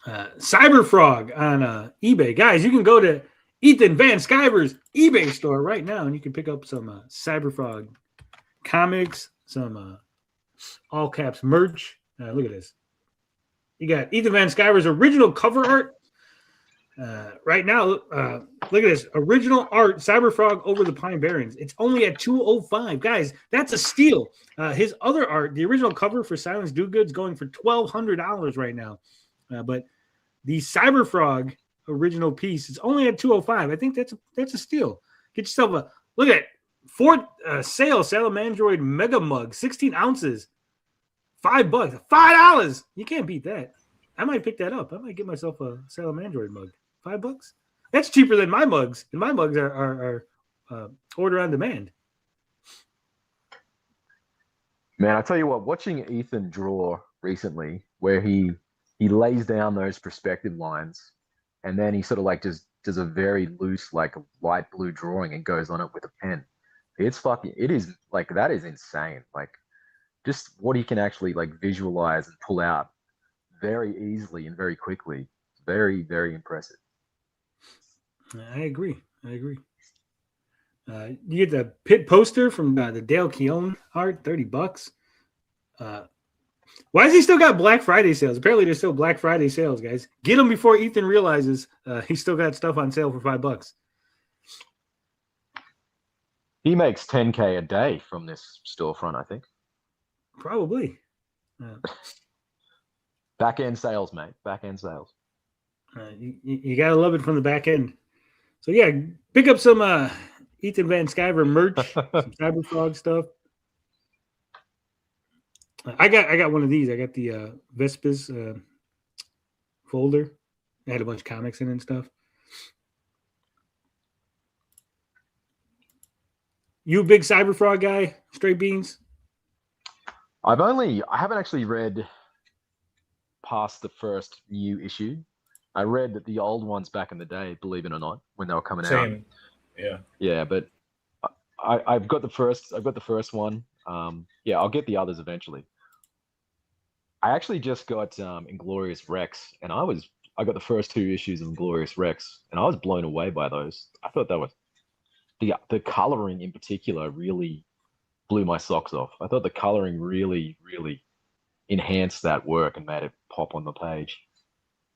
B: Cyberfrog on eBay. Guys, you can go to Ethan Van Sciver's eBay store right now and you can pick up some Cyberfrog comics, some all caps merch. Look at this. You got Ethan Van Sciver's original cover art. Right now, look at this original art, Cyberfrog over the Pine Barrens. It's only at $205, guys. That's a steal. His other art, the original cover for Silence Do Good's going for $1,200 right now. But the Cyberfrog original piece is only at $205. I think that's a steal. Get yourself a look at Fort Salamandroid Mega Mug, 16 ounces, $5, $5. You can't beat that. I might pick that up. I might get myself a Salamandroid mug. $5. That's cheaper than my mugs, and my mugs are order on demand.
E: Man, I tell you what, watching Ethan draw recently, where he lays down those perspective lines, and then he sort of like just does a very loose, like light blue drawing and goes on it with a pen. It is like, that is insane. Like, just what he can actually like visualize and pull out very easily and very quickly. Very, very impressive.
B: I agree. You get the pit poster from the Dale Keown art, $30. Why has he still got Black Friday sales? Apparently, there's still Black Friday sales, guys. Get them before Ethan realizes he's still got stuff on sale for $5.
E: He makes 10K a day from this storefront, I think.
B: Probably.
E: Back end sales, mate. Back end sales.
B: You gotta love it from the back end. So yeah, pick up some Ethan Van Sciver merch, some Cyberfrog stuff. I got one of these. I got the Vespis folder. It had a bunch of comics in it and stuff. You a big Cyberfrog guy? Straight beans?
E: I haven't actually read past the first new issue. I read the old ones back in the day, believe it or not, when they were coming out.
C: Same. Yeah.
E: Yeah, but I've got the first one. Yeah, I'll get the others eventually. I actually just got Inglorious Rex, and I got the first 2 issues of Inglorious Rex, and I was blown away by those. I thought that was the coloring in particular really blew my socks off. I thought the coloring really, really enhanced that work and made it pop on the page.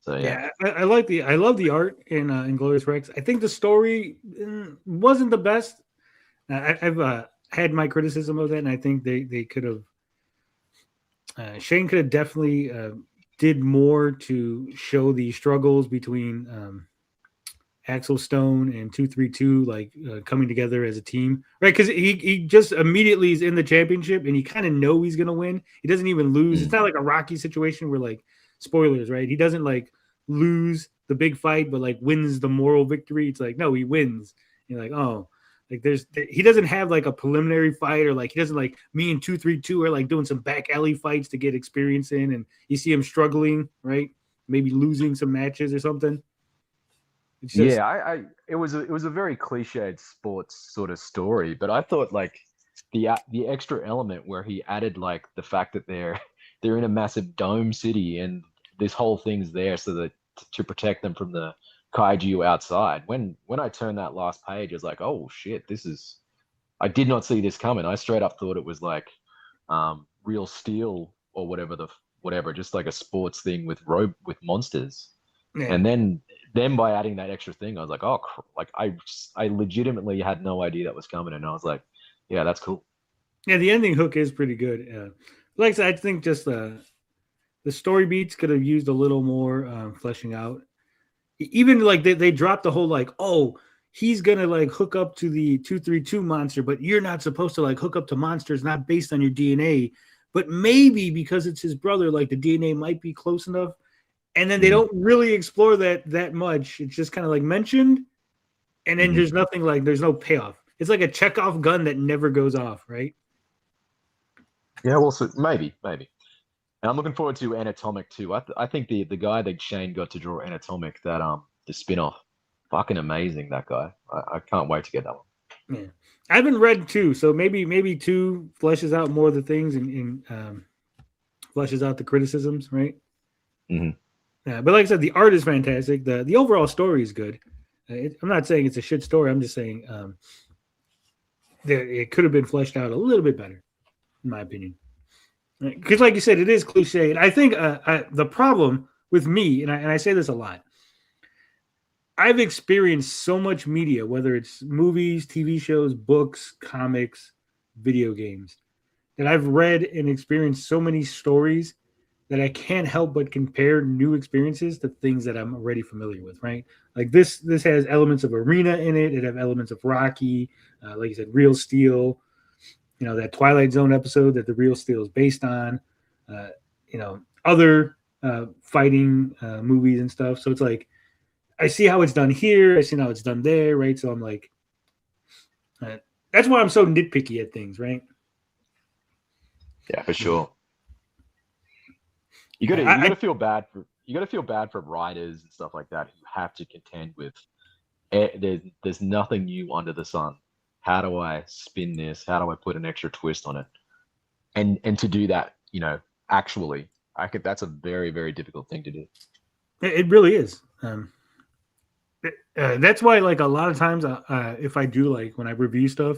E: So yeah,
B: I love the art in Inglorious Rex. I think the story wasn't the best. I've had my criticism of that, and I think they could have. Shane could have definitely did more to show the struggles between Axel Stone and 232, like coming together as a team, right? Because he just immediately is in the championship, and you kind of know he's gonna win. He doesn't even lose. It's not like a Rocky situation where, like, spoilers, right? He doesn't like lose the big fight, but like wins the moral victory. It's like, no, he wins. You're like, oh, like he doesn't have like a preliminary fight, or like he doesn't like me and 232 are like doing some back alley fights to get experience in, and you see him struggling, right? Maybe losing some matches or something. It's just,
E: yeah, it was a very cliched sports sort of story, but I thought like the extra element where he added like the fact that they're in a massive dome city and this whole thing's there so that to protect them from the kaiju outside. When I turned that last page, I was like, oh shit, I did not see this coming. I straight up thought it was like Real Steel or whatever, just like a sports thing with monsters. Yeah. And then by adding that extra thing, I was like, oh, like I legitimately had no idea that was coming, and I was like, yeah, that's cool.
B: Yeah, the ending hook is pretty good. Like I said, I think just the story beats could have used a little more fleshing out. Even like they dropped the whole like, oh, he's gonna like hook up to the 232 monster, but you're not supposed to like hook up to monsters not based on your DNA. But maybe because it's his brother, like the DNA might be close enough. And then they don't really explore that much. It's just kind of like mentioned, and then there's nothing, like there's no payoff. It's like a Chekhov gun that never goes off, right?
E: Yeah, well, so maybe. And I'm looking forward to Anatomic too. I think the guy that Shane got to draw Anatomic, that the spin-off, fucking amazing, that guy. I can't wait to get that one.
B: Yeah, I haven't read 2, so maybe 2 fleshes out more of the things and fleshes out the criticisms, right?
E: Mm-hmm.
B: Yeah, but like I said, the art is fantastic. The overall story is good. I'm not saying it's a shit story. I'm just saying it could have been fleshed out a little bit better, in my opinion. Because, like you said, it is cliche. And I think the problem with me, and I say this a lot, I've experienced so much media, whether it's movies, TV shows, books, comics, video games, that I've read and experienced so many stories that I can't help but compare new experiences to things that I'm already familiar with, right? Like this has elements of Arena in it. It have elements of Rocky, like you said, Real Steel, that Twilight Zone episode that the Real Steel is based on, other fighting movies and stuff. So it's like, I see how it's done here. I see how it's done there, right? So I'm like, that's why I'm so nitpicky at things, right?
E: Yeah, for sure. You gotta feel bad for writers and stuff like that who have to contend with there's nothing new under the sun. How do I spin this? How do I put an extra twist on it? And to do that, actually, that's a very, very difficult thing to do.
B: It really is. That's why, like, a lot of times, if I do, like, when I review stuff,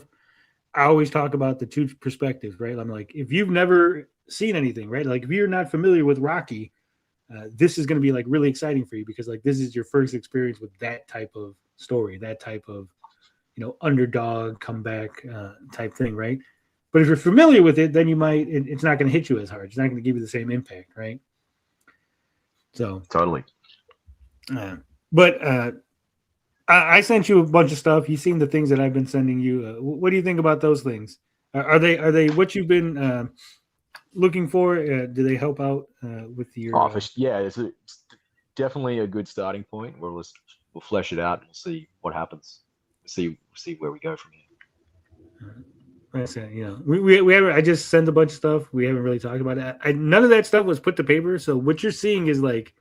B: I always talk about the two perspectives, right? I'm like, if you've never seen anything, right? Like, if you're not familiar with Rocky, this is going to be, like, really exciting for you because, like, this is your first experience with that type of story, that type of, underdog comeback type thing, right? But if you're familiar with it, then it's not going to hit you as hard. It's not going to give you the same impact, right? So
E: Totally.
B: But I sent you a bunch of stuff. You've seen the things that I've been sending you. What do you think about those things? Are they what you've been looking for? Do they help out with your?
E: It's definitely a good starting point. We'll flesh it out and we'll see what happens. See where we go from here.
B: I said, we haven't. I just sent a bunch of stuff. We haven't really talked about it. None of that stuff was put to paper. So what you're seeing is like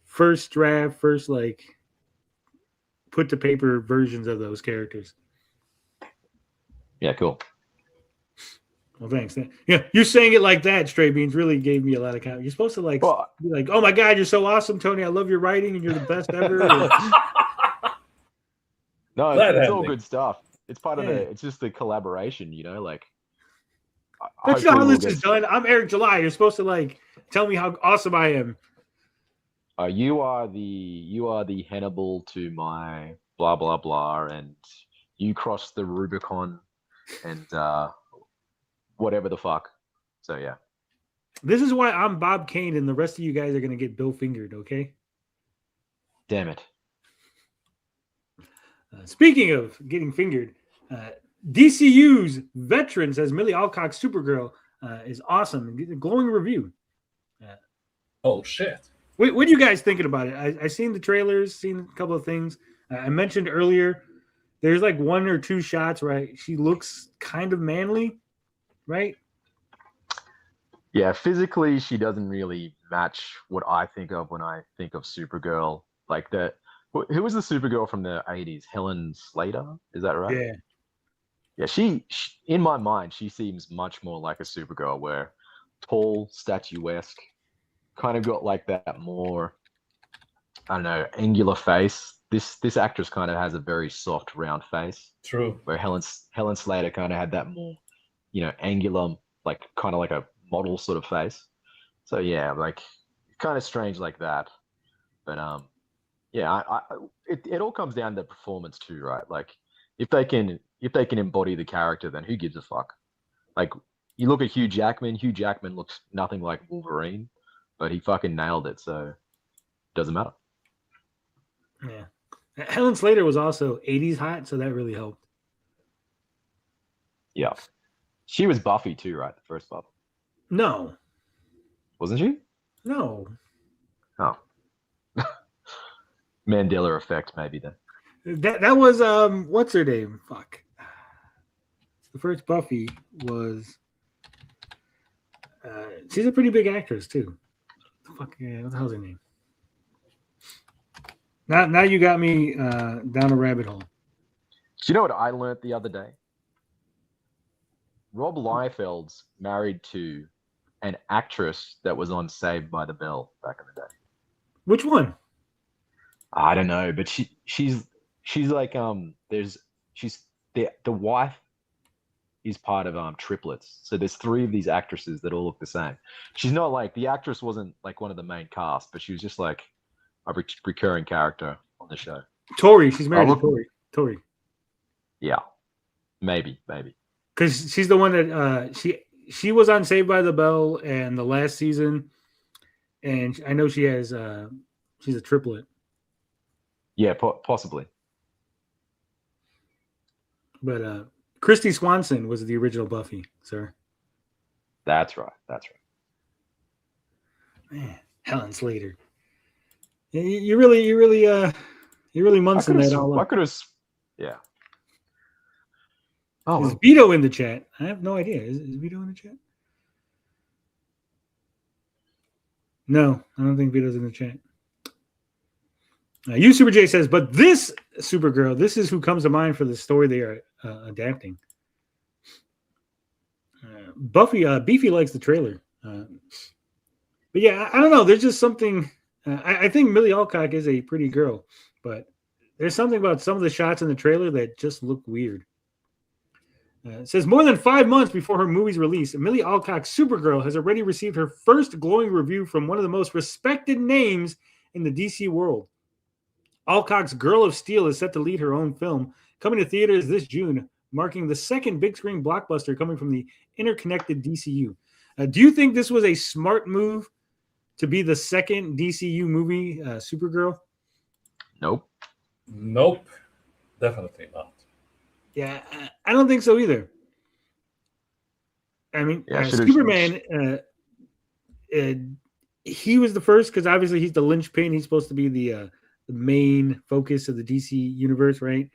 B: first draft, like put to paper versions of those characters.
E: Yeah, cool.
B: Well, thanks. Yeah, you saying it like that, Stray Beans, really gave me a lot of confidence. You're supposed to be like, oh my God, you're so awesome, Tony. I love your writing and you're the best ever.
E: No, it's all good stuff. It's part of it. It's just the collaboration, like.
B: That's not how this is done. I'm Eric July. You're supposed to like tell me how awesome I am.
E: You are the Hannibal to my blah blah blah, and you crossed the Rubicon, and whatever the fuck. So yeah.
B: This is why I'm Bob Kane, and the rest of you guys are gonna get Bill fingered. Okay.
E: Damn it.
B: Speaking of getting fingered, DCU's Veterans as Millie Alcock's Supergirl is awesome. Glowing review.
C: Oh shit.
B: What are you guys thinking about it? I seen the trailers, seen a couple of things. I mentioned earlier, there's like one or two shots where she looks kind of manly, right?
E: Yeah, physically she doesn't really match what I think of when I think of Supergirl. Like that. Who was the Supergirl from the 80s? Helen Slater? Is that right?
B: Yeah.
E: Yeah, she in my mind, she seems much more like a Supergirl, where tall, statuesque, kind of got like that more, I don't know, angular face. This actress kind of has a very soft, round face.
C: True.
E: Where Helen Slater kind of had that more, angular, like kind of like a model sort of face. So yeah, like kind of strange like that. But yeah, it all comes down to performance too, right? Like if they can embody the character, then who gives a fuck? Like you look at Hugh Jackman. Hugh Jackman looks nothing like Wolverine, but he fucking nailed it. So it doesn't matter.
B: Yeah, Helen Slater was also 80s hot, so that really helped.
E: Yeah, she was Buffy too, right? The first Buffy.
B: No,
E: wasn't she?
B: No.
E: Oh. Mandela effect, maybe then.
B: That was what's her name? Fuck. The first Buffy was. She's a pretty big actress too. What the hell's her name? Now you got me down a rabbit hole.
E: Do you know what I learned the other day? Rob Liefeld's married to an actress that was on Saved by the Bell back in the day.
B: Which one?
E: I don't know, but she's like she's the wife is part of triplets. So there's three of these actresses that all look the same. She's not like the actress wasn't like one of the main cast, but she was just like a recurring character on the show.
B: Tori, she's married to Tori.
E: Yeah, maybe.
B: Because she's the one that she was on Saved by the Bell and the last season, and I know she has she's a triplet.
E: Yeah, possibly.
B: But Christy Swanson was the original Buffy, sir.
E: That's right.
B: Man, Helen Slater. You really munching that all
E: I
B: up.
E: could have. Yeah. Oh,
B: Is
E: well.
B: Vito in the chat? I have no idea. Is Vito in the chat? No, I don't think Vito's in the chat. You Super J says, but this Supergirl, this is who comes to mind for the story they are adapting. Beefy likes the trailer. But yeah, I don't know. There's just something. I think Millie Alcock is a pretty girl, but there's something about some of the shots in the trailer that just look weird. It says more than 5 months before her movie's release, Millie Alcock's Supergirl has already received her first glowing review from one of the most respected names in the DC world. Alcock's Girl of Steel is set to lead her own film, coming to theaters this June, marking the second big screen blockbuster coming from the interconnected DCU. Do you think this was a smart move to be the second DCU movie, Supergirl?
E: Nope.
C: Nope. Definitely not.
B: Yeah, I don't think so either. I mean,
E: Yeah,
B: Superman, he was the first because obviously he's the linchpin. He's supposed to be the main focus of the DC universe, right?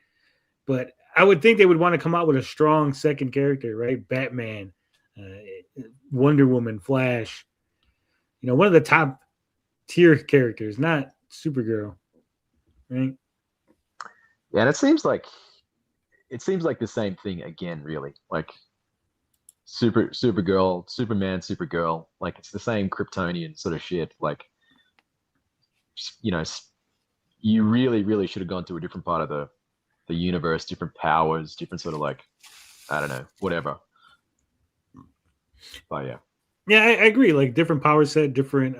B: But I would think they would want to come out with a strong second character, right? Batman, Wonder Woman, Flash. You know, one of the top tier characters, not Supergirl, right?
E: Yeah, and it seems like the same thing again, really. Like Supergirl, Superman, Supergirl. Like it's the same Kryptonian sort of shit. Like, you know, you really should have gone to a different part of the universe, different powers, different sort of like, I don't know, whatever. But yeah.
B: Yeah, I agree. Like different power set, different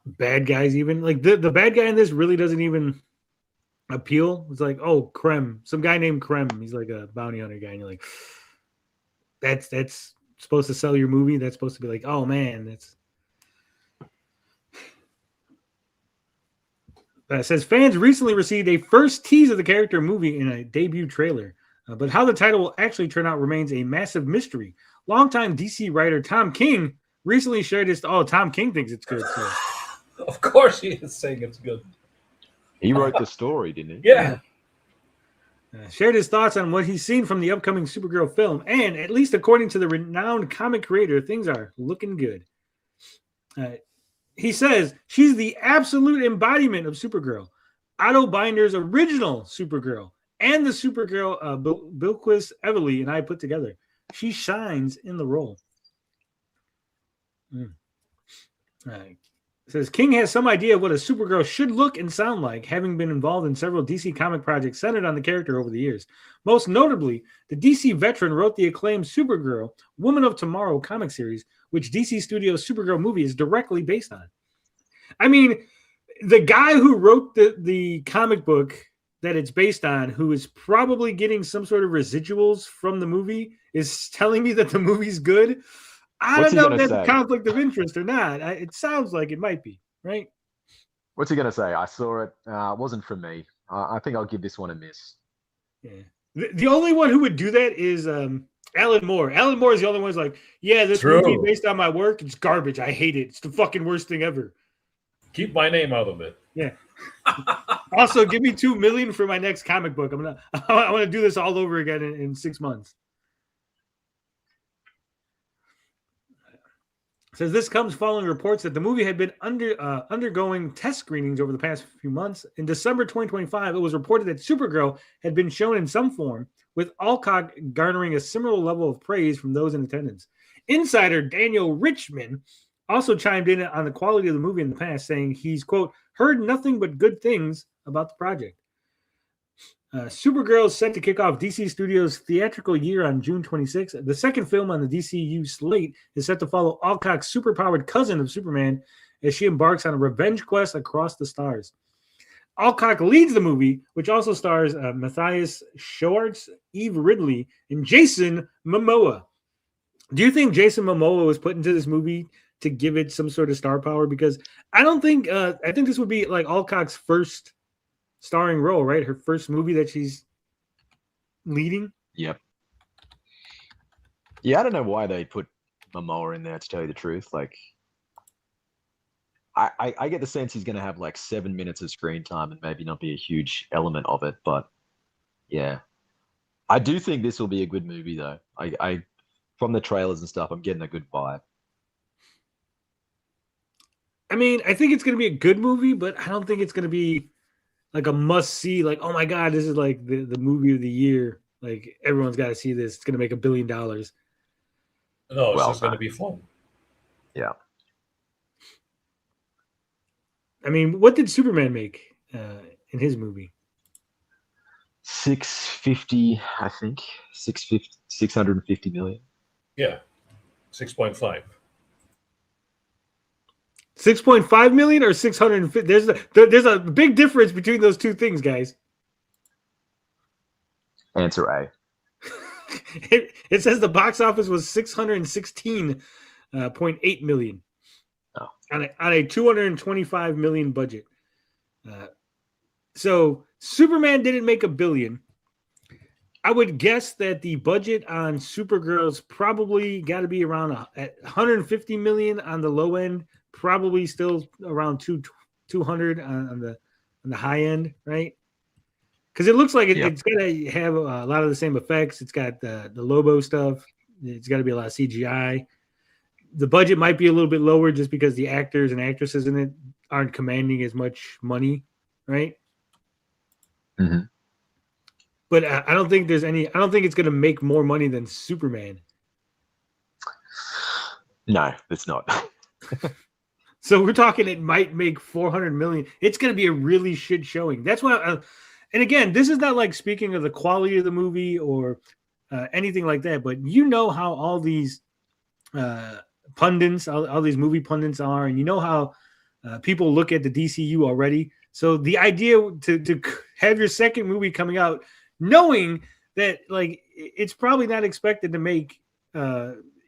B: bad guys. Even like the bad guy in this really doesn't even appeal. It's like, oh, Krem, some guy named Krem. He's like a bounty hunter guy, and you're like, that's supposed to sell your movie. That's supposed to be like, oh man, that's. It says fans recently received a first tease of the character movie in a debut trailer, but how the title will actually turn out remains a massive mystery. Longtime DC writer Tom King recently shared his. Oh, Tom King thinks it's good. So.
C: Of course, he is saying it's good.
E: He wrote the story, didn't he?
C: Yeah.
B: Shared his thoughts on what he's seen from the upcoming Supergirl film, and at least according to the renowned comic creator, things are looking good. He says she's the absolute embodiment of Supergirl, Otto Binder's original Supergirl, and the Supergirl Bilquis Evely and I put together. She shines in the role. Says King has some idea of what a Supergirl should look and sound like, having been involved in several DC comic projects centered on the character over the years. Most notably, the DC veteran wrote the acclaimed Supergirl, Woman of Tomorrow comic series, which DC Studios' Supergirl movie is directly based on. I mean, the guy who wrote the comic book that it's based on, who is probably getting some sort of residuals from the movie, is telling me that the movie's good. I don't know if that's a conflict of interest or not. It sounds like it might be, right?
E: What's he going to say? I saw it. It wasn't for me. I think I'll give this one a miss.
B: Yeah. The only one who would do that is Alan Moore. Alan Moore is the only one who's like, yeah, this movie based on my work, it's garbage. I hate it. It's the fucking worst thing ever.
C: Keep my name out of it.
B: Yeah. Also, give me $2 million for my next comic book. I want to do this all over again in 6 months. Says this comes following reports that the movie had been undergoing test screenings over the past few months. In December 2025, it was reported that Supergirl had been shown in some form, with Alcock garnering a similar level of praise from those in attendance. Insider Daniel Richman also chimed in on the quality of the movie in the past, saying he's, quote, heard nothing but good things about the project. Supergirl is set to kick off DC Studios' theatrical year on June 26th. The second film on the DCU slate is set to follow Alcock's superpowered cousin of Superman as she embarks on a revenge quest across the stars. Alcock leads the movie, which also stars Matthias Schoenaerts, Eve Ridley, and Jason Momoa. Do you think Jason Momoa was put into this movie to give it some sort of star power? Because I don't think I think this would be like Alcock's first starring role, right? Her first movie that she's leading.
E: Yep. Yeah, I don't know why they put Momoa in there, to tell you the truth. Like, I get the sense he's going to have like 7 minutes of screen time and maybe not be a huge element of it. But yeah, I do think this will be a good movie though. I from the trailers and stuff, I'm getting a good vibe.
B: I mean, I think it's going to be a good movie, but I don't think it's going to be like a must see. Like, oh my god, this is like the movie of the year. Like everyone's got to see this. It's going to make $1 billion.
C: No, it's
E: Well,
C: just going to be fun.
E: Yeah.
B: I mean, what did Superman make in his movie?
E: 650, I think. 650 million.
C: Yeah, 6.5.
B: 6.5 million or 650? There's a big difference between those two things, guys.
E: Answer A.
B: It says the box office was 616.8 million
E: Oh.
B: on a 225 million budget. So Superman didn't make $1 billion. I would guess that the budget on Supergirl's probably got to be around at 150 million on the low end, probably still around 200 on the high end, right? Because it looks like it's got to have a lot of the same effects. It's got the Lobo stuff. It's got to be a lot of CGI. The budget might be a little bit lower just because the actors and actresses in it aren't commanding as much money, right?
E: Mm-hmm.
B: But I don't think there's any. I don't think it's going to make more money than Superman.
E: No, it's not.
B: So we're talking it might make 400 million. It's going to be a really shit showing. That's why. And again, this is not like speaking of the quality of the movie or anything like that. But you know how all these pundits, all these movie pundits are, and you know how people look at the DCU already. So the idea to have your second movie coming out, knowing that like it's probably not expected to make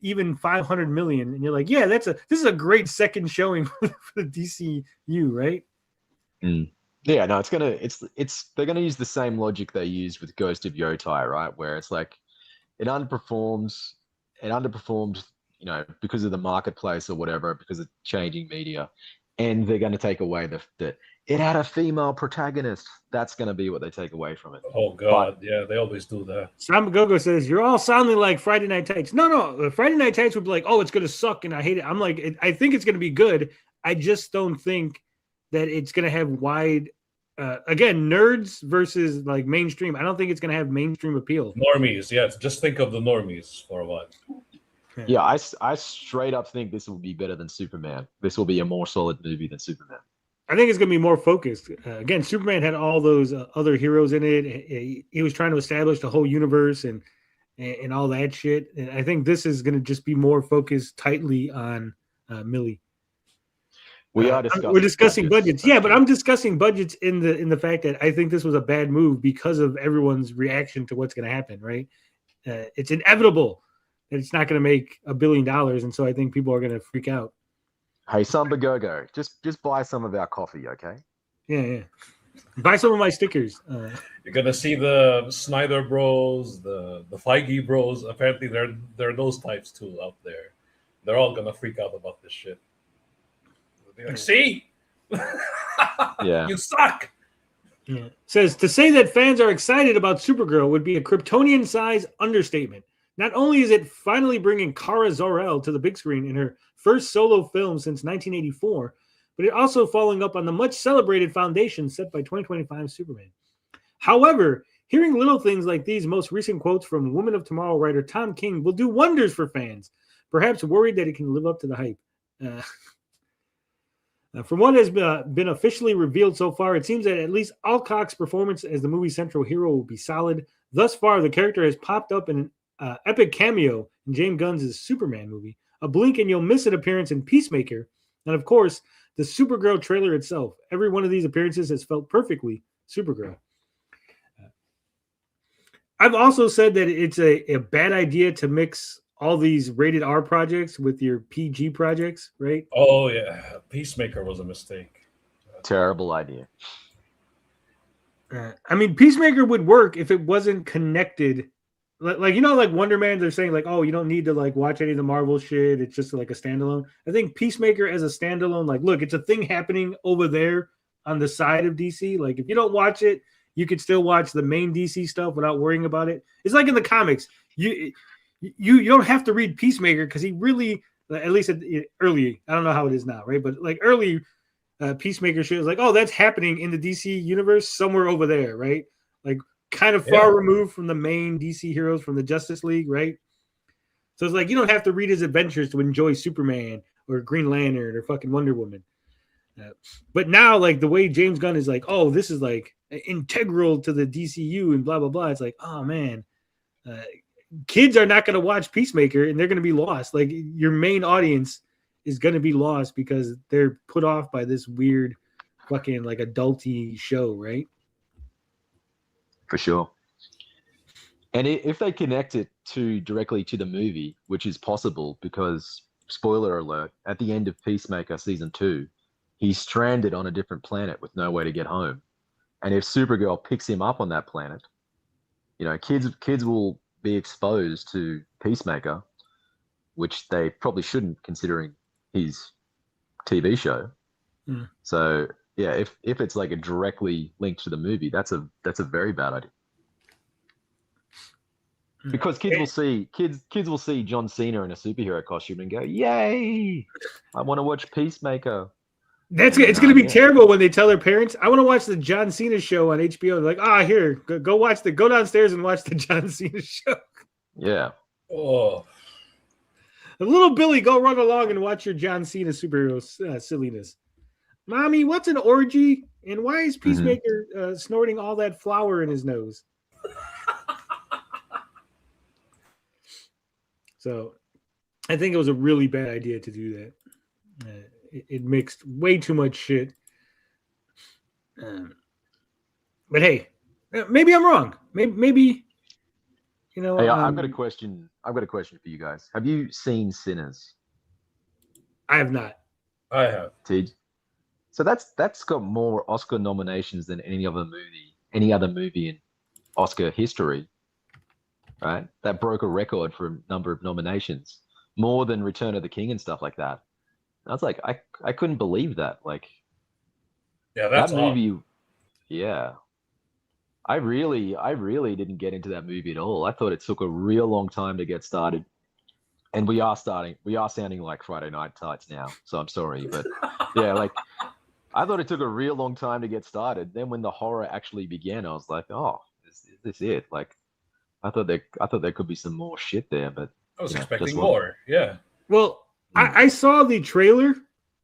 B: even 500 million, and you're like, yeah, this is a great second showing for the DCU, right?
E: Mm. Yeah, no, they're gonna use the same logic they used with Ghost of Yotai, right? Where it's like it underperformed, you know, because of the marketplace or whatever, because of changing media, and they're gonna take away the it had a female protagonist. That's gonna be what they take away from it.
C: Oh God, yeah, they always do that.
B: Sam Gogo says you're all sounding like Friday Night Tights. No, Friday Night Tights would be like, oh, it's gonna suck and I hate it. I'm like, I think it's gonna be good. I just don't think that it's gonna have wide. Again, nerds versus like mainstream. I don't think it's gonna have mainstream appeal.
C: Normies, yeah. Just think of the normies for a while.
E: Yeah, I straight up think this will be better than Superman. This will be a more solid movie than Superman.
B: I think it's going to be more focused. Again, Superman had all those other heroes in it. He was trying to establish the whole universe and all that shit. And I think this is going to just be more focused tightly on Millie.
E: We're
B: discussing budgets. Yeah, but I'm discussing budgets in the fact that I think this was a bad move because of everyone's reaction to what's going to happen, right? It's inevitable that it's not going to make $1 billion. And so I think people are going to freak out.
E: Hey, Samba Gogo, just buy some of our coffee, okay?
B: Yeah. Buy some of my stickers.
C: You're gonna see the Snyder Bros, the Feige Bros. Apparently, there are those types too out there. They're all gonna freak out about this shit. They'll be like, "See,
E: Yeah,
C: you suck."
B: Yeah. Says to say that fans are excited about Supergirl would be a Kryptonian-sized understatement. Not only is it finally bringing Kara Zor-El to the big screen in her first solo film since 1984, but it also following up on the much celebrated foundation set by 2025 Superman. However, hearing little things like these most recent quotes from Woman of Tomorrow writer Tom King will do wonders for fans, perhaps worried that it can live up to the hype. From what has been officially revealed so far, it seems that at least Alcock's performance as the movie's central hero will be solid. Thus far, the character has popped up in an epic cameo in James Gunn's Superman movie, a blink and you'll miss it appearance in Peacemaker, and of course, the Supergirl trailer itself. Every one of these appearances has felt perfectly Supergirl. I've also said that it's a bad idea to mix all these rated R projects with your PG projects, right?
C: Oh yeah, Peacemaker was a mistake.
E: terrible idea.
B: I mean, Peacemaker would work if it wasn't connected like you know, like Wonder Man, they're saying like, oh, you don't need to like watch any of the Marvel shit. It's just like a standalone. I think Peacemaker as a standalone, like, look, it's a thing happening over there on the side of DC. Like, if you don't watch it, you could still watch the main DC stuff without worrying about it. It's like in the comics, you don't have to read Peacemaker because he really, at least early, I don't know how it is now, right? But like early Peacemaker shit is like, oh, that's happening in the DC universe somewhere over there, right? Like, kind of far removed from the main DC heroes from the Justice League, right? So it's like you don't have to read his adventures to enjoy Superman or Green Lantern or fucking Wonder Woman. But now, like the way James Gunn is like, oh, this is like integral to the DCU and blah blah blah. It's like, oh man, kids are not going to watch Peacemaker and they're going to be lost. Like your main audience is going to be lost because they're put off by this weird fucking like adulty show, right?
E: For sure. And if they connect it directly to the movie, which is possible because, spoiler alert, at the end of Peacemaker season 2, he's stranded on a different planet with no way to get home. And if Supergirl picks him up on that planet, you know, kids will be exposed to Peacemaker, which they probably shouldn't considering his TV show.
B: Mm.
E: So yeah, if it's like a directly linked to the movie, that's a very bad idea. Because kids will see John Cena in a superhero costume and go, "Yay! I want to watch Peacemaker."
B: It's going to be terrible when they tell their parents, "I want to watch the John Cena show on HBO." They're like, here, go downstairs and watch the John Cena show.
E: Yeah.
C: Oh,
B: Little Billy, go run along and watch your John Cena superhero silliness. Mommy, what's an orgy? And why is Peacemaker snorting all that flour in his nose? So I think it was a really bad idea to do that. It mixed way too much shit. But hey, maybe I'm wrong. Maybe you know.
E: Hey, I've got a question. I've got a question for you guys. Have you seen Sinners?
B: I have not.
C: I have.
E: Did? So that's got more Oscar nominations than any other movie in Oscar history, right? That broke a record for a number of nominations, more than Return of the King and stuff like that. And I was like, I couldn't believe that. Like,
C: Yeah, that's
E: that movie. Yeah, I really didn't get into that movie at all. I thought it took a real long time to get started. And we are sounding like Friday Night Tights now, so I'm sorry, but yeah, like I thought it took a real long time to get started. Then when the horror actually began, I was like, oh, is this it? Like, I thought there could be some more shit there, but
C: I was
E: you know,
C: expecting
E: just
C: more. Yeah.
B: Well, I saw the trailer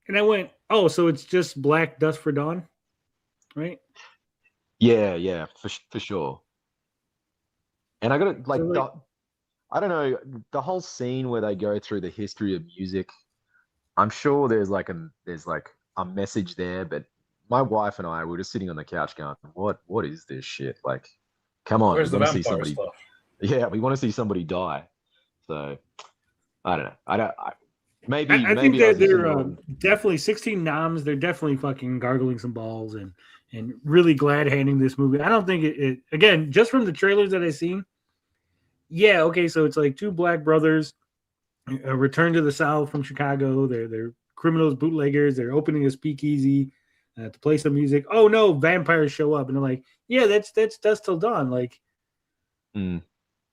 B: and I went, oh, so it's just Black Dust for Dawn, right?
E: Yeah, for sure. And I got to like,
B: So,
E: I don't know, the whole scene where they go through the history of music. I'm sure there's a message there, but my wife and I were just sitting on the couch going, what is this shit? Like, come on,
C: Where's the
E: we want to see
C: vampire
E: somebody.
C: stuff?
E: Yeah, we want to see somebody die. So I don't know. I think
B: they're definitely 16 noms. They're definitely fucking gargling some balls and really glad handing this movie. I don't think it again, just from the trailers that I've seen. Yeah, okay, so it's like two black brothers return to the South from Chicago. They're criminals, bootleggers. They're opening a speakeasy to play some music. Oh no, vampires show up, and they're like, yeah, that's Dusk Till Dawn. Like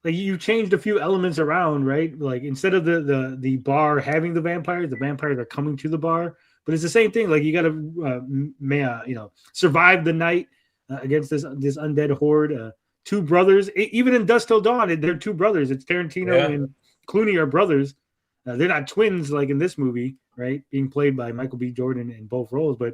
B: you changed a few elements around, right? Like instead of the bar having the vampires are coming to the bar. But it's the same thing. Like you got to, survive the night against this undead horde. Two brothers, even in Dusk Till Dawn, they're two brothers. It's Tarantino and Clooney are brothers. They're not twins like in this movie, right? Being played by Michael B. Jordan in both roles. But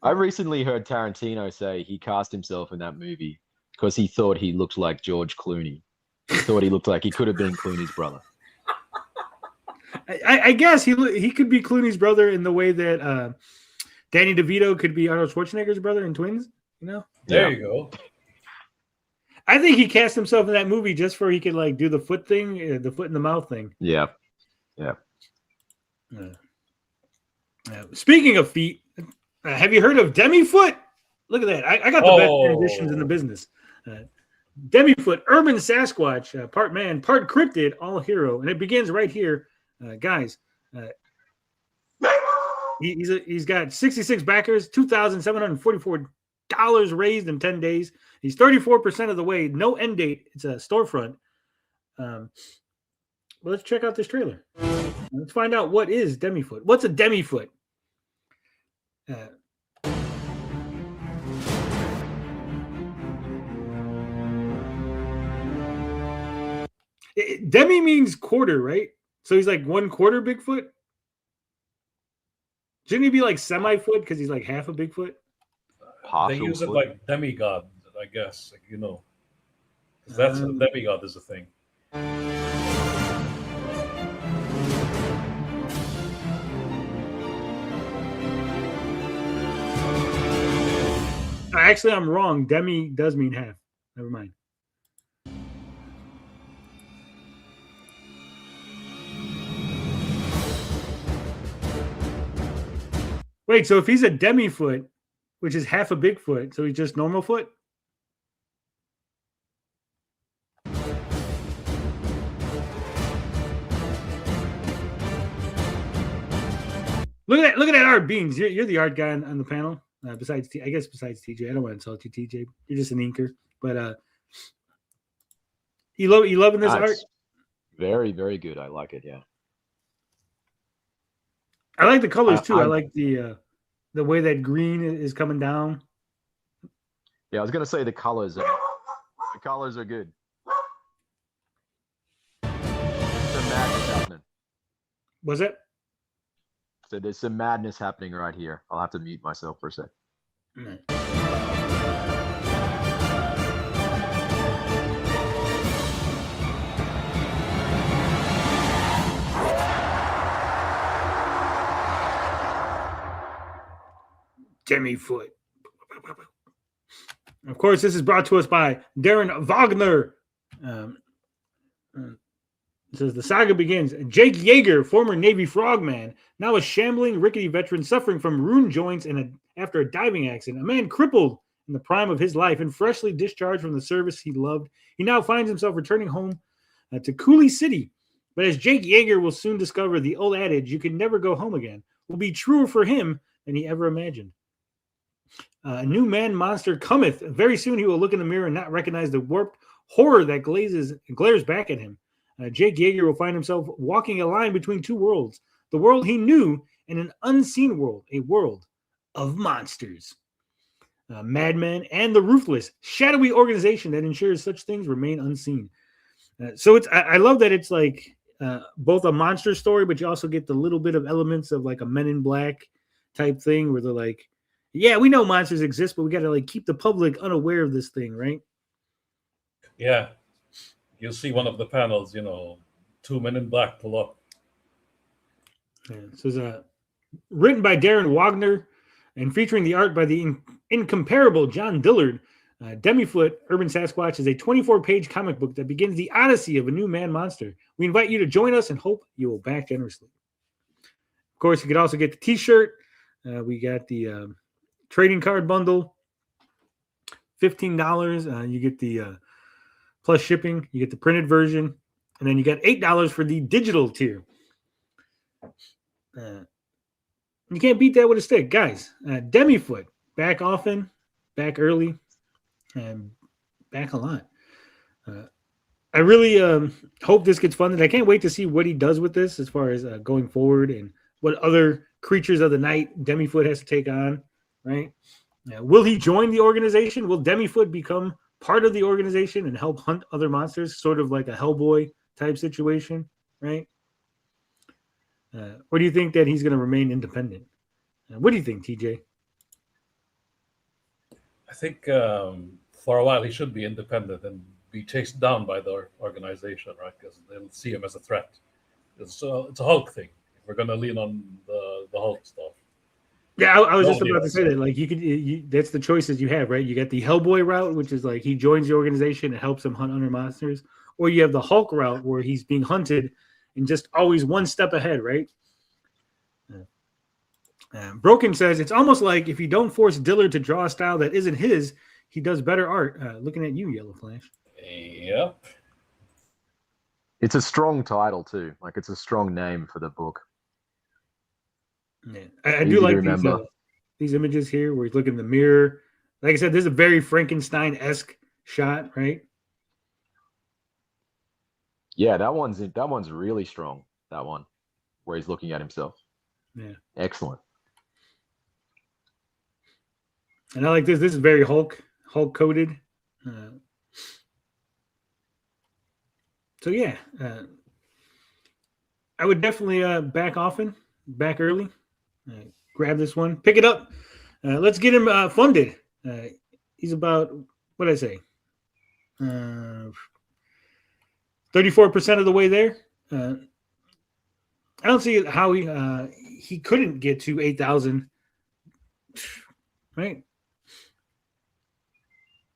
E: I recently heard Tarantino say he cast himself in that movie because he thought he looked like George Clooney. He thought he looked like he could have been Clooney's brother.
B: I guess he could be Clooney's brother in the way that Danny DeVito could be Arnold Schwarzenegger's brother in Twins. You know,
C: There you go.
B: I think he cast himself in that movie just for he could like do the foot thing, the foot in the mouth thing.
E: Yeah.
B: Speaking of feet, have you heard of Demi Foot? Look at that! I got the best transitions in the business. Demifoot, Urban Sasquatch, part man, part cryptid, all hero. And it begins right here, guys. He's got 66 backers, $2,744 raised in 10 days. He's 34% of the way. No end date. It's a storefront. Well, let's check out this trailer. Let's find out what is Demifoot. What's a Demifoot? Demi means quarter, right? So he's like 1/4 Bigfoot. Shouldn't he be like semi-foot because he's like half a Bigfoot?
C: They use it like demigod, I guess. Like, you know, 'cause that's a demigod is a thing.
B: Actually, I'm wrong. Demi does mean half. Never mind. Wait, so if he's a Demifoot, which is half a Bigfoot, so he's just normal foot? Look at that art, Beans. You're the art guy on the panel. Besides TJ. I don't want to insult you, TJ. You're just an inker. But you loving this art?
E: Very, very good. I like it. Yeah.
B: I like the colors too. I like the way that green is coming down.
E: Yeah, I was gonna say the colors. The colors are good. Some madness happening.
B: Was it?
E: So there's some madness happening right here. I'll have to mute myself for a sec.
B: Demifoot. Of course, this is brought to us by Darren Wagner. It says the saga begins. Jake Yeager, former Navy frogman, now a shambling, rickety veteran suffering from ruined joints after a diving accident. A man crippled in the prime of his life and freshly discharged from the service he loved. He now finds himself returning home to Cooley City. But as Jake Yeager will soon discover, the old adage, "You can never go home again," will be truer for him than he ever imagined. A new man monster cometh. Very soon he will look in the mirror and not recognize the warped horror that glares back at him. Jake Yeager will find himself walking a line between two worlds, the world he knew and an unseen world, a world of monsters. Madmen and the ruthless, shadowy organization that ensures such things remain unseen. So I love that it's like both a monster story, but you also get the little bit of elements of like a Men in Black type thing where they're like, yeah, we know monsters exist, but we got to like keep the public unaware of this thing, right?
C: Yeah. You'll see one of the panels, you know, 2 Men in Black pull up.
B: Yeah, so it's written by Darren Wagner and featuring the art by the incomparable John Dillard. Demifoot, Urban Sasquatch is a 24-page comic book that begins the odyssey of a new man monster. We invite you to join us and hope you will back generously. Of course, you could also get the t-shirt. We got the trading card bundle, $15. You get the plus shipping, you get the printed version, and then you got $8 for the digital tier. You can't beat that with a stick, guys. Demifoot, back often, back early, and back a lot. I really hope this gets funded. I can't wait to see what he does with this as far as going forward and what other creatures of the night Demifoot has to take on, right? Will he join the organization? Will Demifoot become part of the organization and help hunt other monsters, sort of like a Hellboy type situation, right? Or do you think that he's going to remain independent? What do you think, TJ?
C: I think for a while he should be independent and be chased down by the organization, right? Because they'll see him as a threat. It's a Hulk thing. If we're going to lean on the Hulk stuff.
B: Yeah, I was just about to say that. Like, that's the choices you have, right? You got the Hellboy route, which is like he joins the organization and helps him hunt other monsters, or you have the Hulk route where he's being hunted and just always one step ahead, right? Broken says it's almost like if you don't force Dillard to draw a style that isn't his, he does better art. Looking at you, Yellow Flash.
C: Yep.
E: It's a strong title too. Like it's a strong name for the book.
B: Yeah. I
E: Easy
B: do
E: to
B: like
E: remember.
B: these images here where he's looking in the mirror. Like I said, this is a very Frankenstein-esque shot, right?
E: Yeah, that one's really strong. That one where he's looking at himself.
B: Yeah.
E: Excellent.
B: And I like this. This is very Hulk coded. So yeah, I would definitely back early, grab this one, pick it up. Let's get him funded. He's about what did I say, 34% of the way there. I don't see how he couldn't get to 8,000. Right?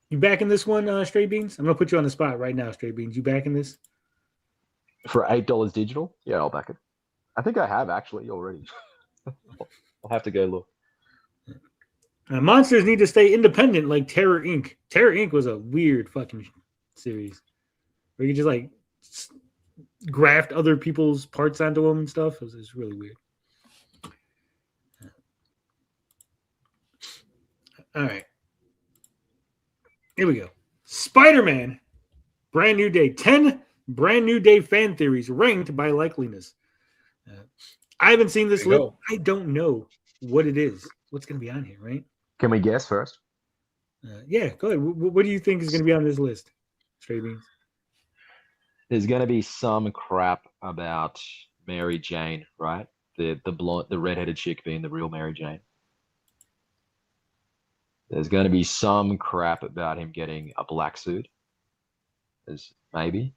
B: You backing this one, Stray Beans? I'm gonna put you on the spot right now, Stray Beans. You backing this?
E: For $8 digital? Yeah, I'll back it. I think I have actually already. I'll have to go look.
B: Monsters need to stay independent, like Terror Inc. Terror Inc. was a weird fucking series where you just like graft other people's parts onto them and stuff. It was really weird. All right. Here we go. Spider-Man, brand new day. 10 brand new day fan theories ranked by likeliness. I haven't seen this list. I don't know what it is. What's going to be on here, right?
E: Can we guess first?
B: Yeah, go ahead. What do you think is going to be on this list, Stray Beans?
E: There's going to be some crap about Mary Jane, right? The blonde, the redheaded chick being the real Mary Jane. There's going to be some crap about him getting a black suit. Maybe.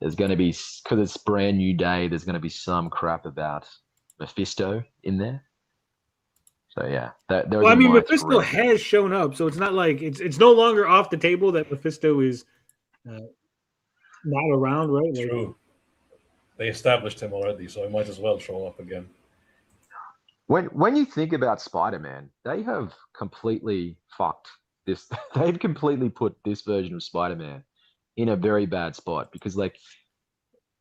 E: There's going to be, because it's brand new day, there's going to be some crap about Mephisto in there. So yeah,
B: well, I mean, Mephisto has shown up, so it's not like it's no longer off the table that Mephisto is not around, right? Like,
C: true. They established him already, so he might as well show up again.
E: When you think about Spider-Man, they have completely fucked this. They've completely put this version of Spider-Man in a very bad spot because, like,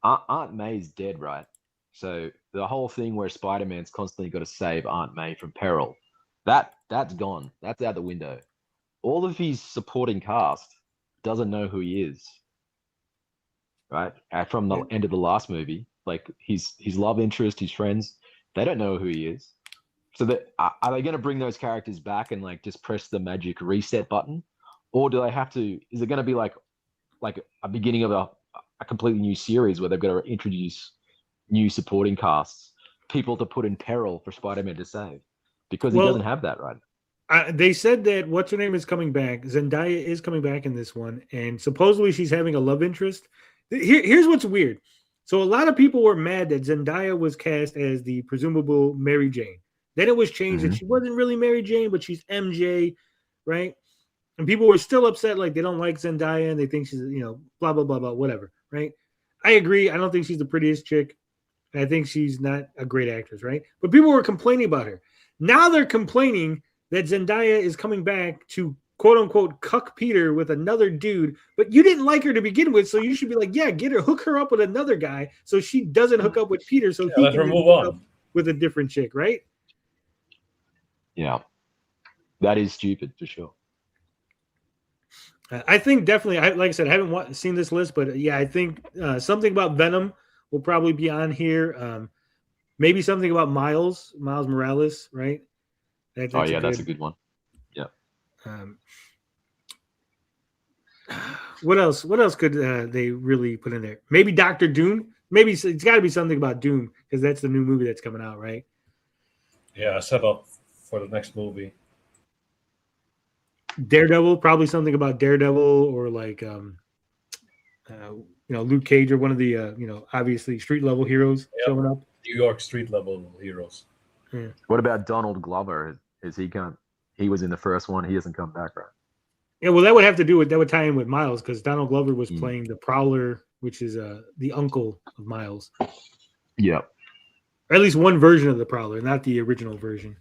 E: Aunt May's dead, right? So the whole thing where Spider-Man's constantly got to save Aunt May from peril, that's gone. That's out the window. All of his supporting cast doesn't know who he is, right? From the end of the last movie, like his love interest, his friends, they don't know who he is. So are they going to bring those characters back and like just press the magic reset button, or do they have to? Is it going to be like a beginning of a completely new series where they've got to introduce new supporting casts, people to put in peril for Spider-Man to save, because he doesn't have that, right?
B: They said that what's her name is coming back. Zendaya is coming back in this one, and supposedly she's having a love interest. Here's what's weird. So a lot of people were mad that Zendaya was cast as the presumable Mary Jane. Then it was changed that she wasn't really Mary Jane, but she's MJ, right? And people were still upset, like they don't like Zendaya and they think she's, blah, blah, blah, blah, whatever, right? I agree. I don't think she's the prettiest chick. I think she's not a great actress, right? But people were complaining about her. Now they're complaining that Zendaya is coming back to quote unquote cuck Peter with another dude, but you didn't like her to begin with, so you should be like, yeah, hook her up with another guy so she doesn't hook up with Peter, so he can move on up with a different chick, right?
E: Yeah, that is stupid for sure.
B: I think definitely, like I said, I haven't seen this list, but yeah, I think something about Venom will probably be on here. Maybe something about Miles Morales, right? That's a
E: good one. Yeah.
B: What else? What else could they really put in there? Maybe Dr. Doom. Maybe it's got to be something about Doom because that's the new movie that's coming out, right?
C: Yeah, set up for the next movie.
B: Daredevil, probably something about Daredevil or like Luke Cage or one of the obviously street level heroes showing up.
C: New York street level heroes.
B: Yeah.
E: What about Donald Glover? He was in the first one. He hasn't come back, right?
B: Yeah, well, that would tie in with Miles because Donald Glover was playing the Prowler, which is the uncle of Miles.
E: Yeah.
B: Or at least one version of the Prowler, not the original version.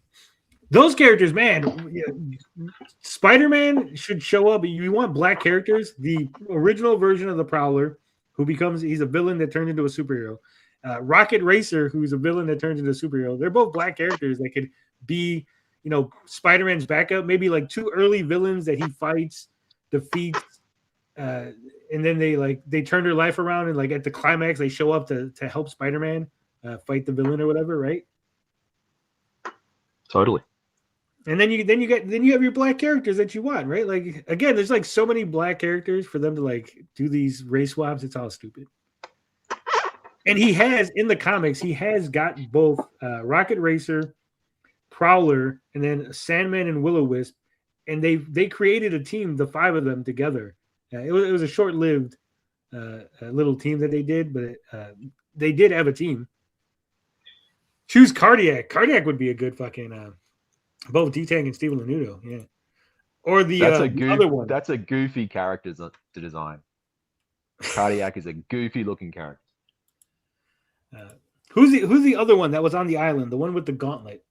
B: Those characters, man. Spider-Man should show up. You want black characters. The original version of the Prowler, he's a villain that turns into a superhero. Rocket Racer, who's a villain that turns into a superhero. They're both black characters that could be, Spider-Man's backup. Maybe like two early villains that he fights, defeats, and then they turn their life around, and like at the climax they show up to help Spider-Man fight the villain or whatever, right?
E: Totally.
B: And then you have your black characters that you want, right? Like again, there's like so many black characters for them to like do these race swaps. It's all stupid. And he has in the comics, he has got both Rocket Racer, Prowler, and then Sandman and Will-O-Wisp, and they created a team, the five of them together. It was a short-lived little team that they did, but they did have a team. Choose Cardiac. Cardiac would be a good fucking. Both D-Tank and Steven Lanudo, yeah. Or the other one.
E: That's a goofy character to design. Cardiac is a goofy looking character.
B: Who's the other one that was on the island? The one with the gauntlet.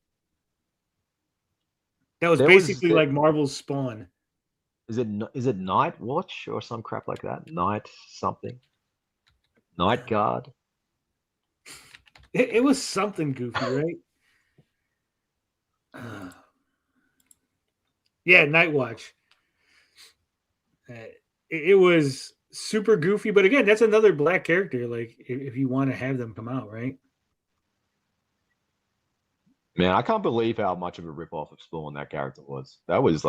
B: That was basically like Marvel's Spawn.
E: Is it Night Watch or some crap like that? Night something. Night Guard.
B: It was something goofy, right? Yeah, Night Watch. It was super goofy, but again, that's another black character. Like, if you want to have them come out, right?
E: Man, I can't believe how much of a ripoff of Spawn that character was. That was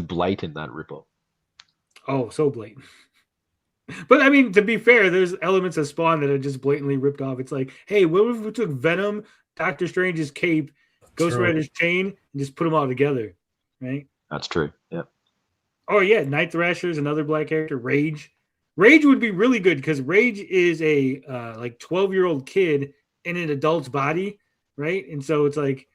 E: blatant, that ripoff.
B: Oh, so blatant. But I mean, to be fair, there's elements of Spawn that are just blatantly ripped off. It's like, hey, what if we took Venom, Doctor Strange's cape, Ghost Rider's chain, and just put them all together, right?
E: That's true. Yeah.
B: Oh yeah, Night Thrasher is another black character. Rage would be really good because Rage is a 12-year-old kid in an adult's body, right? And so it's like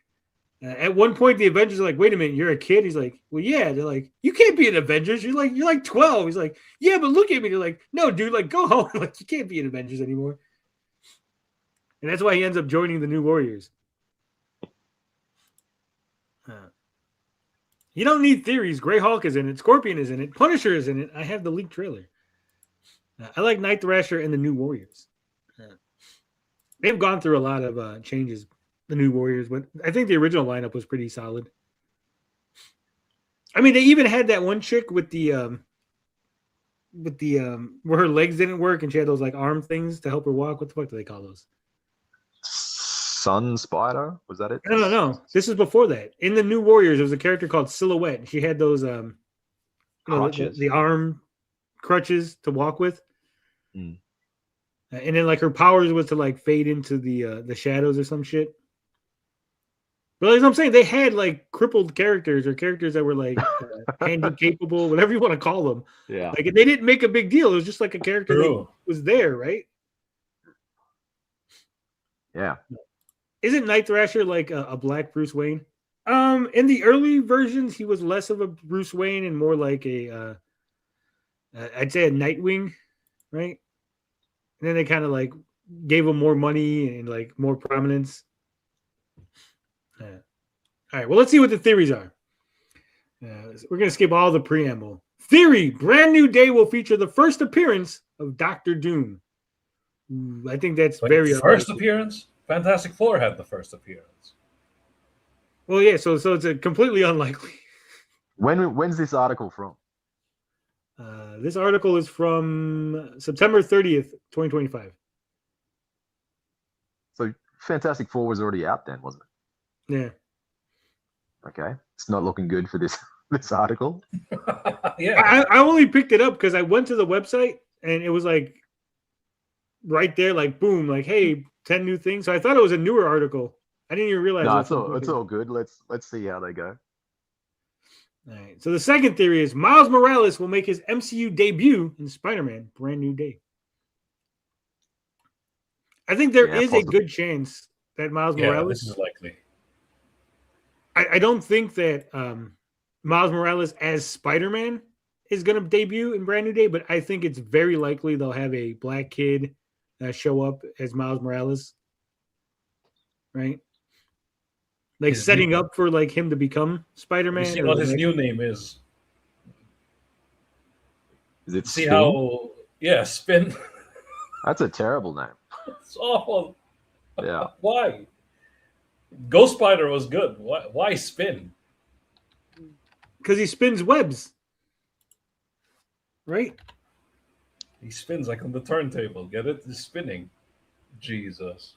B: at one point the Avengers are like, "Wait a minute, you're a kid?" He's like, "Well, yeah." They're like, "You can't be an Avengers. You're like 12." He's like, "Yeah, but look at me." They're like, "No, dude, like go home. Like you can't be an Avengers anymore." And that's why he ends up joining the New Warriors. You don't need theories. Grey Hulk is in it. Scorpion is in it. Punisher is in it. I have the leaked trailer. I like Night Thrasher and the New Warriors. They've gone through a lot of changes, the New Warriors, but I think the original lineup was pretty solid. I mean, they even had that one chick with the where her legs didn't work and she had those like arm things to help her walk. What the fuck do they call those?
E: Sun Spider? Was that it?
B: No. This is before that. In the New Warriors, there was a character called Silhouette, and she had those the arm crutches to walk with. And then like her powers was to like fade into the shadows or some shit. But as I'm saying, they had like crippled characters or characters that were like handy capable, whatever you want to call them.
E: Yeah.
B: Like they didn't make a big deal. It was just like a character that was there, right?
E: Yeah.
B: Isn't Night Thrasher like a black Bruce Wayne? In the early versions, he was less of a Bruce Wayne and more like a, I'd say a Nightwing, right? And then they kind of like gave him more money and like more prominence. All right, well, let's see what the theories are. We're going to skip all the preamble. Theory, Brand New Day will feature the first appearance of Doctor Doom. I think that's very
C: first appearance? Fantastic Four had the first appearance.
B: Well, yeah, so it's a completely unlikely.
E: When's this article from?
B: This article is from September 30th, 2025.
E: So Fantastic Four was already out then, wasn't it?
B: Yeah.
E: Okay. It's not looking good for this article.
C: Yeah.
B: I only picked it up because I went to the website and it was like right there, like boom, like hey, 10 new things. So I thought it was a newer article. I didn't even realize.
E: No, it's all good. Let's see how they go.
B: All right. So the second theory is Miles Morales will make his MCU debut in Spider-Man: Brand New Day. I think there is a good chance that Miles Morales.
C: This is likely.
B: I don't think that Miles Morales as Spider-Man is going to debut in Brand New Day, but I think it's very likely they'll have a black kid show up as Miles Morales, right? like
C: His
B: setting
C: new-
B: up for like him to become
C: You
B: Spider-Man.
C: see
B: or
C: what
B: the
C: his
B: next-
C: new name is.
E: Is it
C: See
E: Spin?
C: how? Yeah, Spin.
E: That's a terrible name.
C: It's awful.
E: Yeah.
C: Why? Ghost Spider was good. Why Spin?
B: because he spins webs, right?
C: He spins like on the turntable. Get it? He's spinning. Jesus.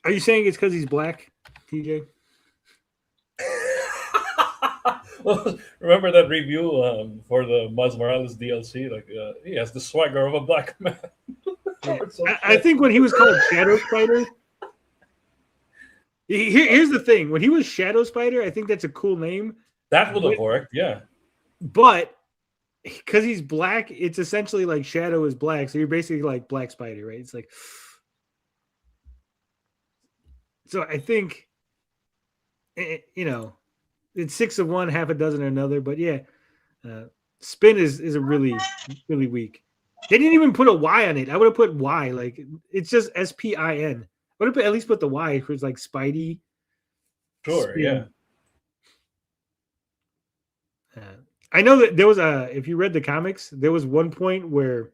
B: Are you saying it's because he's black, TJ?
C: Well, remember that review for the Miles Morales DLC? Like, he has the swagger of a black man.
B: Yeah.
C: Or some
B: I
C: shit.
B: think when he was called Shadow Spider, here's the thing: when he was Shadow Spider, I think that's a cool name,
C: That would have worked. Yeah.
B: but because he's black, it's essentially like Shadow is black, so you're basically like Black Spider, right? It's like, so I think, you know, it's 6 of one, half a dozen of another, but yeah, Spin is a really weak. They didn't even put a Y on it. I would have put Y, like it's just SPIN. I would have at least put the Y for it's like Spidey.
C: Sure.
B: Spin.
C: Yeah.
B: I know that there was if you read the comics, there was one point where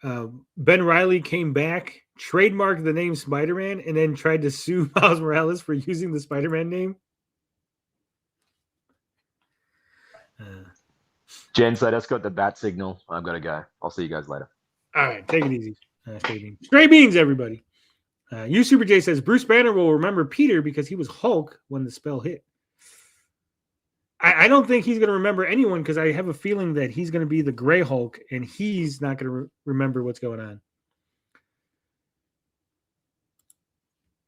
B: Ben Reilly came back, trademarked the name Spider-Man, and then tried to sue Miles Morales for using the Spider-Man name.
E: Jen said, "Let's go the bat signal. I've got to go. I'll see you guys later."
B: All right, take it easy. Stray beans, everybody. You Super J says Bruce Banner will remember Peter because he was Hulk when the spell hit. I don't think he's going to remember anyone because I have a feeling that he's going to be the Gray Hulk and he's not going to remember what's going on.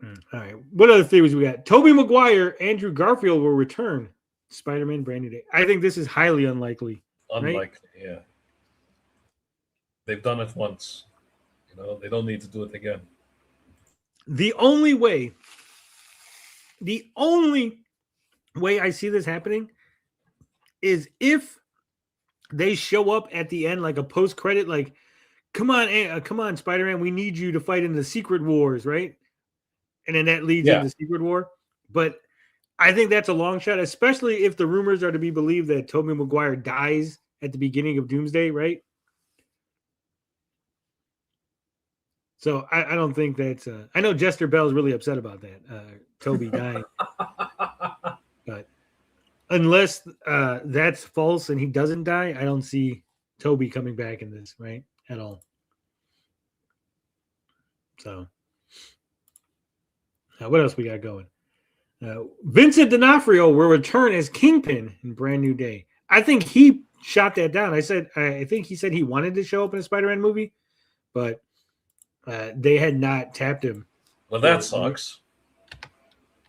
B: All right. What other theories we got? Tobey Maguire, Andrew Garfield will return. Spider-Man Brand New Day. I think this is highly unlikely.
C: Unlikely. Yeah. They've done it once. You know, they don't need to do it again.
B: The only way I see this happening is if they show up at the end like a post-credit, like, come on, Spider-Man, we need you to fight in the Secret Wars, right? And then that leads into Secret War. But I think that's a long shot, especially if the rumors are to be believed that Tobey Maguire dies at the beginning of Doomsday, right? So I don't think that's. I know Jester Bell's really upset about that, Toby dying. But unless that's false and he doesn't die, I don't see Toby coming back in this, right? At all. So what else we got going? Vincent D'Onofrio will return as Kingpin in Brand New Day. I think he shot that down. I think he said he wanted to show up in a Spider-Man movie, but they had not tapped him.
C: Well, that sucks.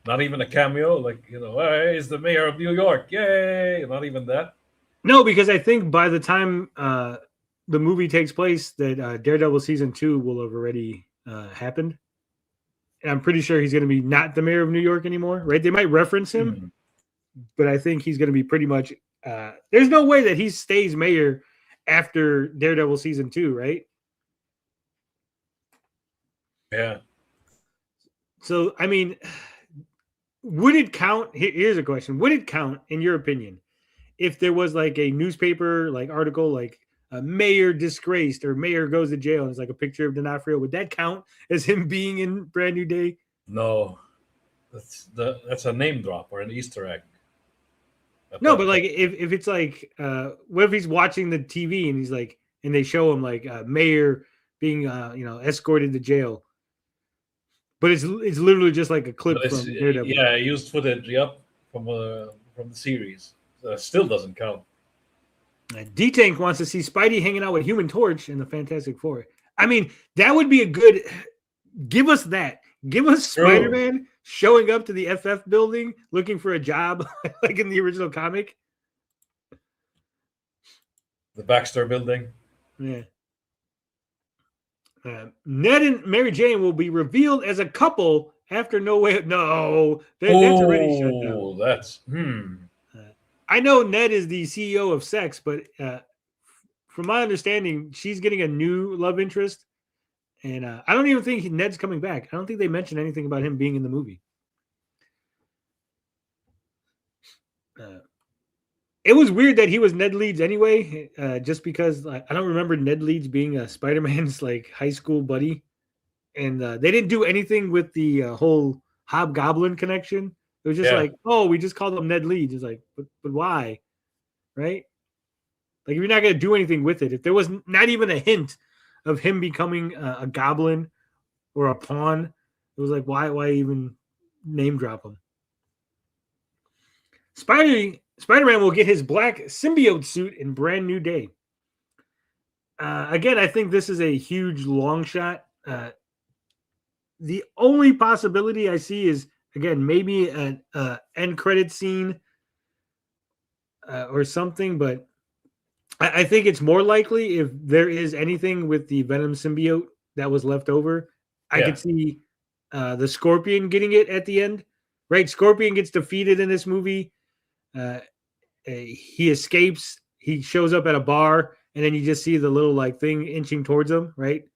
C: Not even a cameo, like, you know, hey, he's the mayor of New York. Yay! Not even that.
B: No, because I think by the time the movie takes place, that Daredevil season 2 will have already happened. And I'm pretty sure he's going to be not the mayor of New York anymore, right? They might reference him, but I think he's going to be pretty much. There's no way that he stays mayor after Daredevil season 2, right?
C: Yeah.
B: So, I mean, would it count? Here's a question. Would it count, in your opinion, if there was like a newspaper like article like mayor disgraced or mayor goes to jail and it's like a picture of D'Onofrio? Would that count as him being in Brand New Day?
C: No. That's a name drop or an Easter egg.
B: No, but like if it's like what if he's watching the TV and he's like, and they show him like mayor being escorted to jail, but it's literally just like a clip from Daredevil.
C: Yeah, I used footage from the series. So it still doesn't count.
B: D-Tank wants to see Spidey hanging out with Human Torch in the Fantastic Four. I mean, that would be a good. Give us that. Give us Spider-Man showing up to the FF building looking for a job, like in the original comic.
C: The Baxter building.
B: Yeah. Ned and Mary Jane will be revealed as a couple after No Way. No, that's already shut down.
C: Oh, that's
B: I know Ned is the CEO of Sex, but from my understanding, she's getting a new love interest, And I don't even think Ned's coming back. I don't think they mentioned anything about him being in the movie. It was weird that he was Ned Leeds anyway, just because I don't remember Ned Leeds being Spider-Man's like high school buddy, and they didn't do anything with the whole Hobgoblin connection. It was just like, oh, we just called him Ned Leeds. It's like, but why, right? Like, if you're not going to do anything with it, if there was not even a hint of him becoming a goblin or a pawn, it was like, why even name drop him? Spider-Man will get his black symbiote suit in Brand New Day. Again, I think this is a huge long shot. The only possibility I see is, again, maybe an end credit scene or something, but I think it's more likely if there is anything with the Venom symbiote that was left over. I could see the Scorpion getting it at the end, right? Scorpion gets defeated in this movie. He escapes. He shows up at a bar, and then you just see the little like thing inching towards him, right?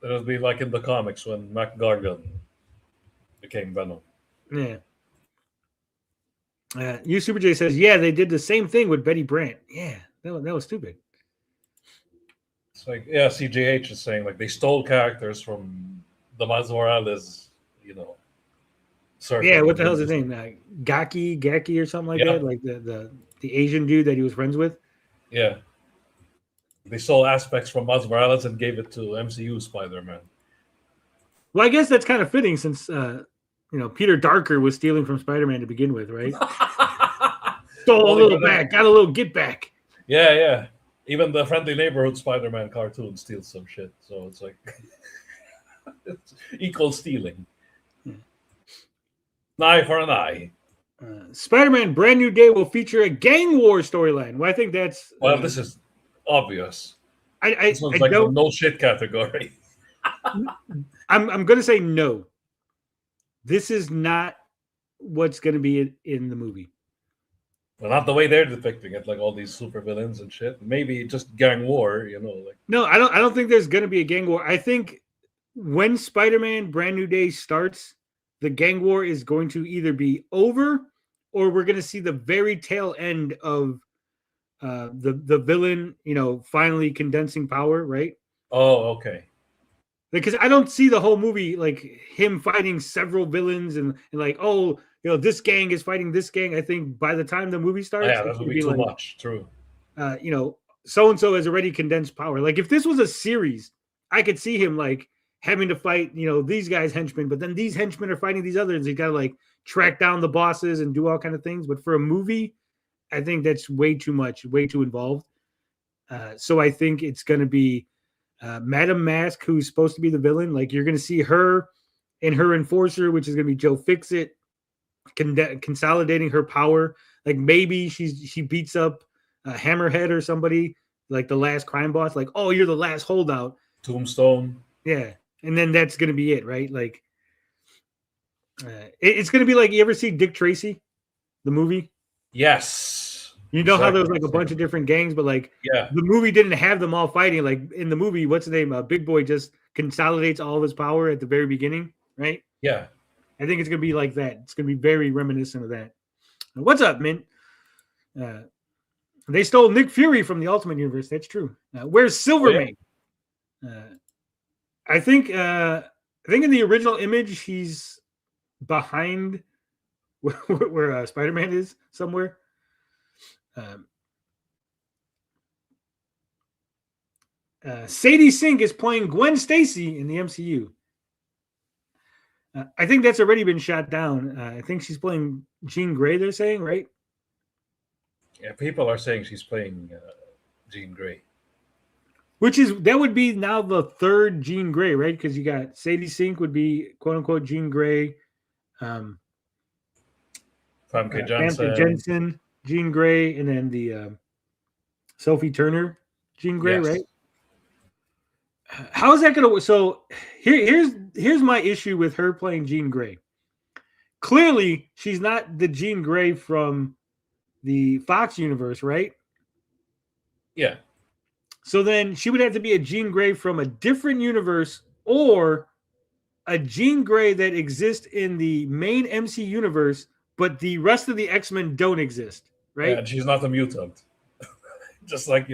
C: It'll be like in the comics when Mac Gargan became Venom.
B: Yeah. You Super J says, yeah, they did the same thing with Betty Brant. Yeah, that was stupid.
C: It's like, yeah, CJH is saying like they stole characters from the Miles Morales, circle.
B: Yeah, what the hell's his name? Gaki or something like that? Like the Asian dude that he was friends with?
C: Yeah. They stole aspects from Miles Morales and gave it to MCU Spider-Man.
B: Well, I guess that's kind of fitting since Peter Darker was stealing from Spider-Man to begin with, right? Stole a little back, got a little get back.
C: Yeah. Even the Friendly Neighborhood Spider-Man cartoon steals some shit. So it's like it's equal stealing. An eye for an eye.
B: Spider-Man Brand New Day will feature a gang war storyline. Well, I think that's...
C: Well, this is obvious. This one's like the no shit category.
B: I'm going to say no. This is not what's going to be in the movie.
C: Well, not the way they're depicting it, like all these super villains and shit. Maybe just gang war,
B: No, I don't think there's going to be a gang war. I think when Spider-Man Brand New Day starts, the gang war is going to either be over or we're going to see the very tail end of the villain, finally condensing power, right?
C: Oh, okay.
B: Because I don't see the whole movie like him fighting several villains and like, this gang is fighting this gang. I think by the time the movie starts,
C: that would be too much. True.
B: So-and-so has already condensed power. Like if this was a series, I could see him like having to fight, these guys henchmen, but then these henchmen are fighting these others. He's got to like track down the bosses and do all kind of things. But for a movie, I think that's way too much, way too involved. So I think it's going to be Madame Mask, who's supposed to be the villain. Like you're going to see her and her enforcer, which is going to be Joe Fixit, consolidating her power. Like maybe she beats up Hammerhead or somebody, like the last crime boss. Like, oh, you're the last holdout.
C: Tombstone.
B: Yeah, and then that's going to be it, right? Like it's going to be like, you ever see Dick Tracy, the movie?
C: Yes.
B: You know how there was like a bunch of different gangs, but like the movie didn't have them all fighting. Like in the movie, what's the name? Big Boy just consolidates all of his power at the very beginning, right?
C: Yeah.
B: I think it's going to be like that. It's going to be very reminiscent of that. What's up, Mint? They stole Nick Fury from the Ultimate Universe. That's true. Where's Silvermane? I think in the original image, he's behind where Spider-Man is somewhere. Sadie Sink is playing Gwen Stacy in the MCU. I think that's already been shot down. I think she's playing Jean Grey, they're saying, right?
C: Yeah, people are saying she's playing Jean Grey.
B: That would be now the third Jean Grey, right? Because you got Sadie Sink would be quote unquote Jean Grey.
C: Famke
B: Jensen, Jean Grey, and then the Sophie Turner, Jean Grey, right? How is that going to work? So here's my issue with her playing Jean Grey. Clearly, she's not the Jean Grey from the Fox universe, right?
C: Yeah.
B: So then she would have to be a Jean Grey from a different universe or a Jean Grey that exists in the main MC universe, but the rest of the X-Men don't exist, right?
C: And she's not a mutant. Just like,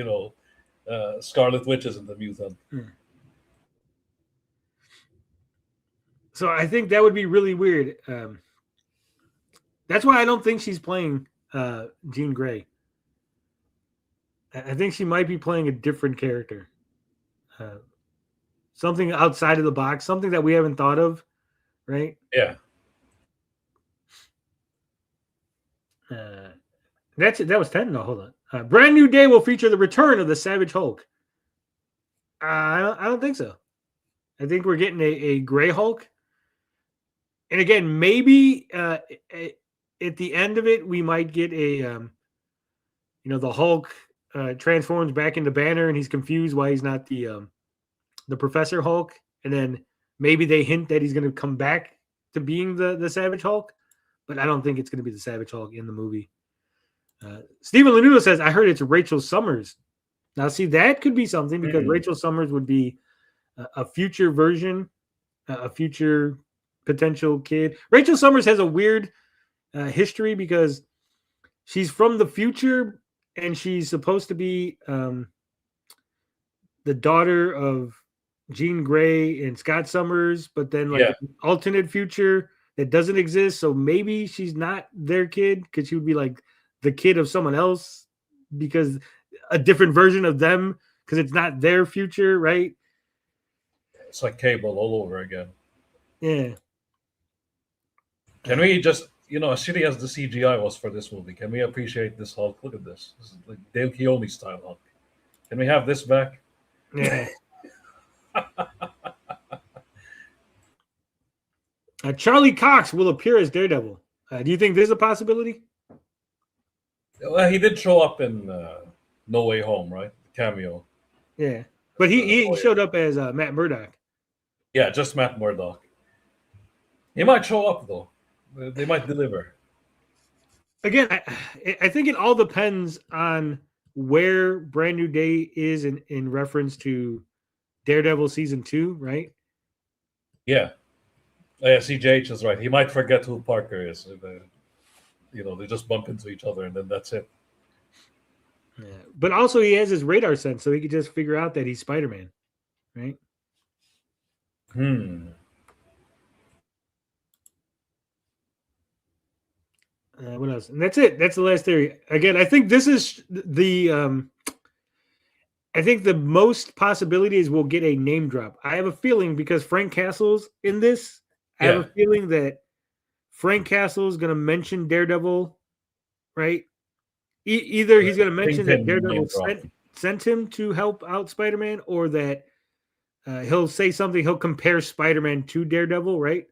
C: Scarlet Witch isn't a mutant.
B: So I think that would be really weird. That's why I don't think she's playing Jean Grey. I think she might be playing a different character. Something outside of the box, something that we haven't thought of, right?
C: Yeah.
B: That's it. That was 10. No, hold on. Brand New Day will feature the return of the Savage Hulk. I don't think so. I think we're getting a Gray Hulk. And again, maybe at the end of it, we might get the Hulk transforms back into Banner, and he's confused why he's not the Professor Hulk, and then maybe they hint that he's going to come back to being the Savage Hulk, but I don't think it's going to be the Savage Hulk in the movie. Stephen Lanudo says, I heard it's Rachel Summers. Now, see, that could be something because Rachel Summers would be a future version, a future potential kid. Rachel Summers has a weird history because she's from the future and she's supposed to be the daughter of Jean Grey and Scott Summers, but then an alternate future that doesn't exist. So maybe she's not their kid because she would be like the kid of someone else because a different version of them because it's not their future, right?
C: It's like Cable all over again.
B: Yeah.
C: Can we just, as shitty as the CGI was for this movie, can we appreciate this Hulk? Look at this. This is like Dale Keowney style Hulk. Can we have this back?
B: Yeah. Charlie Cox will appear as Daredevil. Do you think there's a possibility?
C: Well, he did show up in No Way Home, right? Cameo.
B: Yeah. But he showed up as Matt Murdock.
C: Yeah, just Matt Murdock. He might show up, though. They might deliver.
B: Again, I think it all depends on where Brand New Day is in reference to Daredevil Season 2, right?
C: Yeah. Yeah, CJH is right. He might forget who Parker is. They just bump into each other, and then that's it.
B: Yeah. But also, he has his radar sense, so he could just figure out that he's Spider-Man, right? What else? And that's it. That's the last theory. Again, I think this is I think the most possibility is we'll get a name drop. I have a feeling because Frank Castle's in this. I have a feeling that Frank Castle is going to mention Daredevil, right? Either he's going to mention that Daredevil sent him to help out Spider-Man, or that he'll say something. He'll compare Spider-Man to Daredevil, right?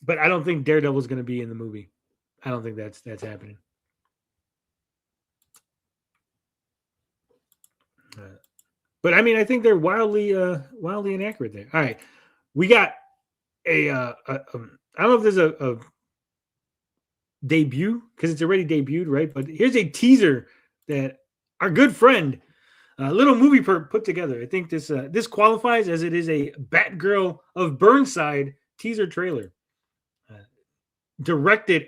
B: But I don't think Daredevil is going to be in the movie. I don't think that's happening. But I mean, I think they're wildly inaccurate there. All right, we got I don't know if there's a debut because it's already debuted, right? But here's a teaser that our good friend, Little Movie put together. I think this qualifies as it is a Batgirl of Burnside teaser trailer. Directed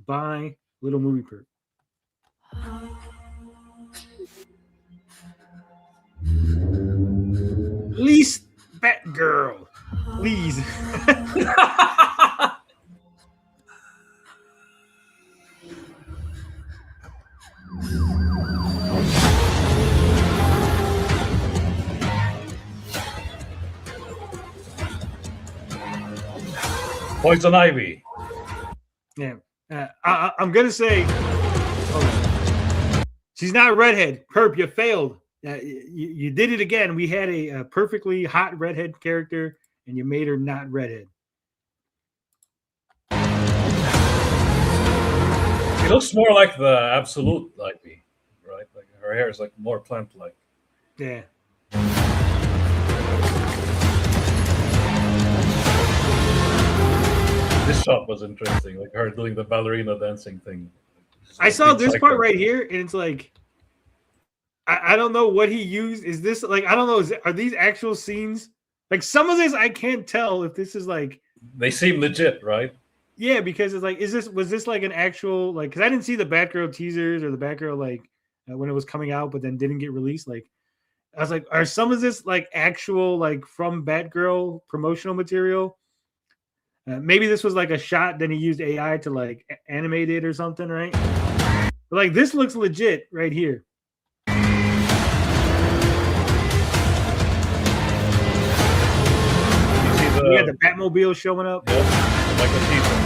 B: by Little Movie Perp. Please, Batgirl, please.
C: Poison Ivy.
B: Yeah, I'm gonna say, she's not a redhead. Perp, you failed. You did it again. We had a perfectly hot redhead character, and you made her not redhead.
C: She looks more like the Absolute Ivy, right? Like her hair is like more plant-like.
B: Yeah.
C: This shot was interesting, like her doing the ballerina dancing thing.
B: I saw this part right here, and it's like, I don't know what he used. Is this like I don't know? Are these actual scenes? Like some of this, I can't tell if this is like.
C: They seem legit, right?
B: Yeah, because it's like, was this like an actual like? Because I didn't see the Batgirl teasers or the Batgirl like when it was coming out, but then didn't get released. Like, I was like, are some of this like actual like from Batgirl promotional material? Maybe this was like a shot. Then he used AI to like animate it or something, right? But like this looks legit right here. You got the Batmobile showing up.
C: Yep, like a teaser.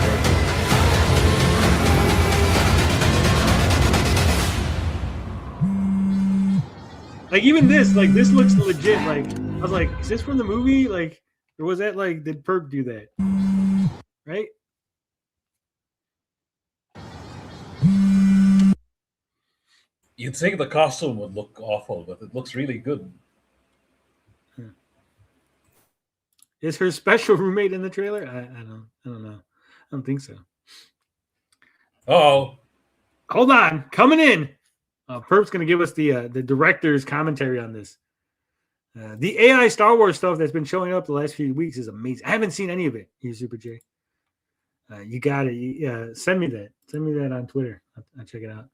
B: Like even this, like this looks legit. Like I was like, is this from the movie? Like, or was that like did Perp do that? Right?
C: You'd think the costume would look awful, but it looks really good.
B: Is her special roommate in the trailer? I don't know. I don't think so.
C: Oh,
B: Hold on, coming in. Perp's gonna give us the director's commentary on this. The AI Star Wars stuff that's been showing up the last few weeks is amazing. I haven't seen any of it. You Super J. You got it. Send me that. Send me that on Twitter. I'll check it out.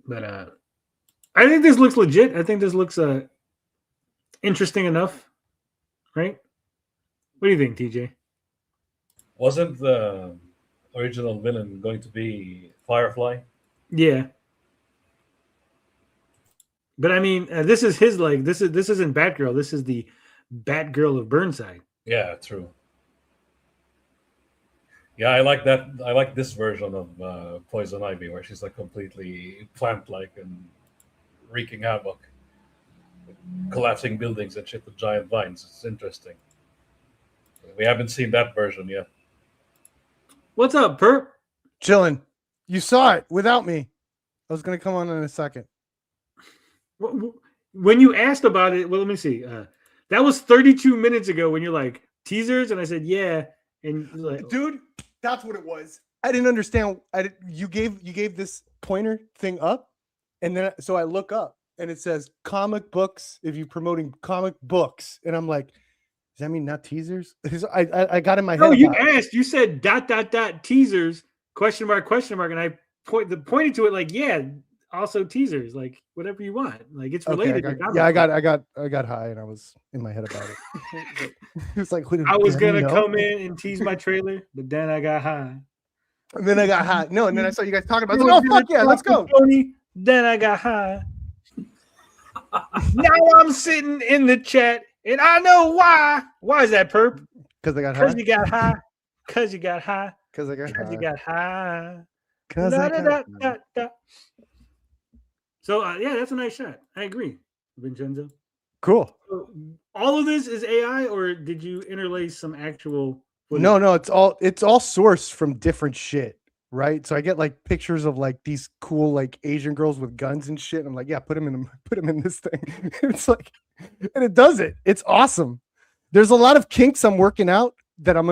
B: But I think this looks legit. I think this looks interesting enough, right? What do you think, TJ?
C: wasn't the original villain going to be Firefly?
B: Yeah, but I mean, this is his like this isn't Batgirl. This is the Batgirl of Burnside.
C: Yeah, true. Yeah, I like that. I like this version of Poison Ivy, where she's like completely plant-like and wreaking havoc, collapsing buildings and shit with giant vines. It's interesting. We haven't seen that version yet.
B: What's up, Perp?
F: Chilling. You saw it without me. I was gonna come on in a second.
B: When you asked about it, well, let me see. That was 32 minutes ago when you're like teasers, and I said yeah, and you're like,
F: Dude, that's what it was. I didn't understand. You gave this pointer thing up, and then so I look up and it says comic books if you're promoting comic books, and I'm like, does that mean not teasers? I got in my head.
B: No, you asked. You said ... teasers question mark, and I pointed to it like yeah, also teasers, like whatever you want, like it's related.
F: I got high and I was in my head about it. It was like
B: I was gonna come in and tease my trailer, but then I got high.
F: And then I got high. No, and then I saw you guys talking about it. I was like, oh fuck yeah, let's go.
B: Then I got high. Now I'm sitting in the chat, and I know why. Why is that, Perp?
F: Because I got high.
B: Because you got high. Because you got high.
F: Because I got high.
B: Because you got high.
F: Because I got high.
B: So yeah, that's a nice shot. I agree, Vincenzo.
F: Cool.
B: So, all of this is AI, or did you interlace some actual footage?
F: No, it's all sourced from different shit, right? So I get like pictures of like these cool like Asian girls with guns and shit. And I'm like, yeah, put them in this thing. It's like, and it does it. It's awesome. There's a lot of kinks I'm working out that I'm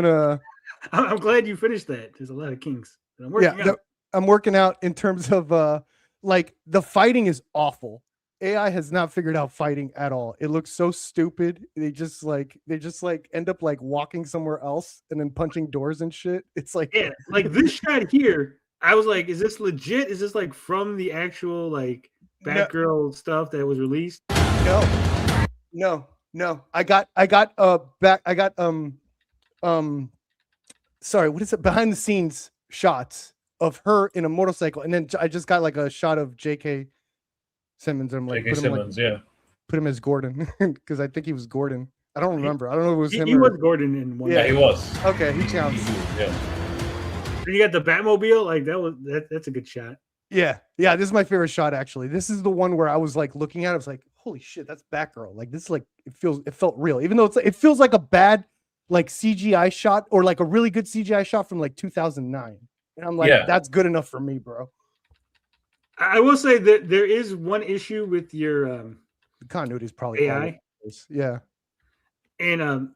B: glad you finished that. There's a lot of kinks that I'm working out.
F: I'm working out in terms of like the fighting is awful. AI has not figured out fighting at all. It looks so stupid. They just end up like walking somewhere else and then punching doors and shit. It's like,
B: yeah, like this shot here. I was like, is this legit? Is this like from the actual like Batgirl stuff that was released?
F: No. I got sorry, what is it? Behind the scenes shots of her in a motorcycle, and then I just got like a shot of J.K. Simmons. I'm like, put him as Gordon because I think he was Gordon. I don't remember. I don't know if it was him.
B: He was Gordon in one.
C: Yeah, he was.
F: Okay, he counts.
C: Yeah.
B: And you got the Batmobile. Like that's a good shot.
F: Yeah. This is my favorite shot actually. This is the one where I was like looking at it. I was like, holy shit, that's Batgirl. Like this is like it felt real, even though it feels like a bad like CGI shot or like a really good CGI shot from like 2009. And I'm like, that's good enough for me, bro.
B: I will say that there is one issue with your
F: the continuity is probably
B: AI.
F: Yeah.
B: And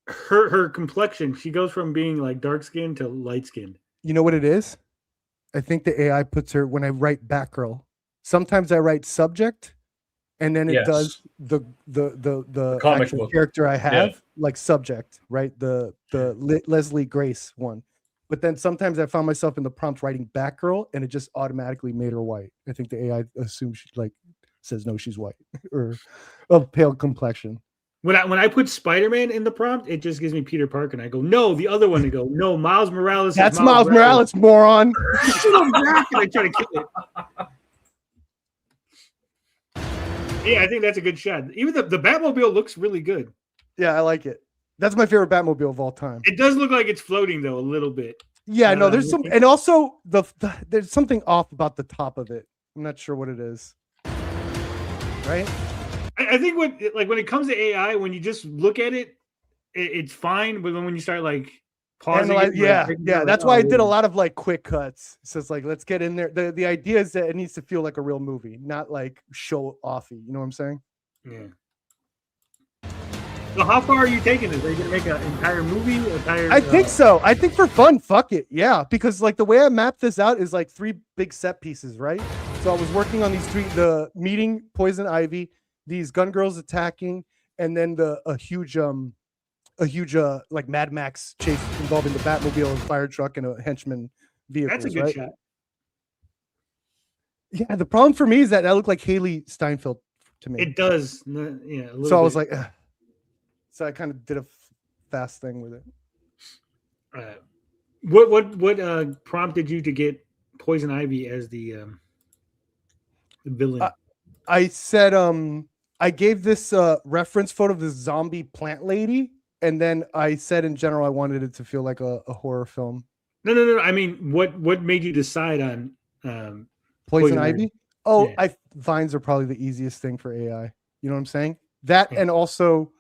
B: her complexion, she goes from being like dark skinned to light skinned.
F: You know what it is? I think the AI puts her when I write Batgirl. Sometimes I write subject, and then it
C: Yes.
F: does the
C: comic
F: actual
C: book.
F: character I have,
C: Yeah.
F: like subject, right? The Leslie Grace one. But then sometimes I found myself in the prompt writing Batgirl, and it just automatically made her white. I think the AI assumes she like says no, she's white or of pale complexion.
B: When I put Spider-Man in the prompt, it just gives me Peter Parker, and I go, no, the other one. They go, no, Miles Morales.
F: That's Miles Morales, moron.
B: Shit on back, and I try to kill it. Yeah, I think that's a good shot. Even the Batmobile looks really good.
F: Yeah, I like it. That's my favorite Batmobile of all time.
B: It does look like it's floating though a little bit.
F: Yeah, no, there's some, and also there's something off about the top of it. I'm not sure what it is. Right?
B: I think when it comes to AI, when you just look at it, it's fine. But when you start like pausing,
F: that's why I did a lot of like quick cuts. So it's like, let's get in there. The idea is that it needs to feel like a real movie, not like show offy. You know what I'm saying?
B: Yeah. So how far are you taking this? Are you gonna make an entire movie?
F: I think so. I think for fun, fuck it. Yeah, because like the way I mapped this out is like 3 big set pieces, right? So I was working on these 3: the meeting Poison Ivy, these gun girls attacking, and then a huge like Mad Max chase involving the Batmobile, and fire truck, and a henchman vehicle.
B: That's a good shot.
F: Yeah, the problem for me is that looked like Haley Steinfeld to me.
B: It does. Yeah.
F: So I was like, ugh. So I kind of did a fast thing with it.
B: What prompted you to get Poison Ivy as the villain?
F: I said I gave this reference photo of this zombie plant lady, and then I said in general I wanted it to feel like a horror film.
B: No. I mean, what made you decide on
F: Poison Ivy? Oh,
B: yeah.
F: Vines are probably the easiest thing for AI. You know what I'm saying? That and also,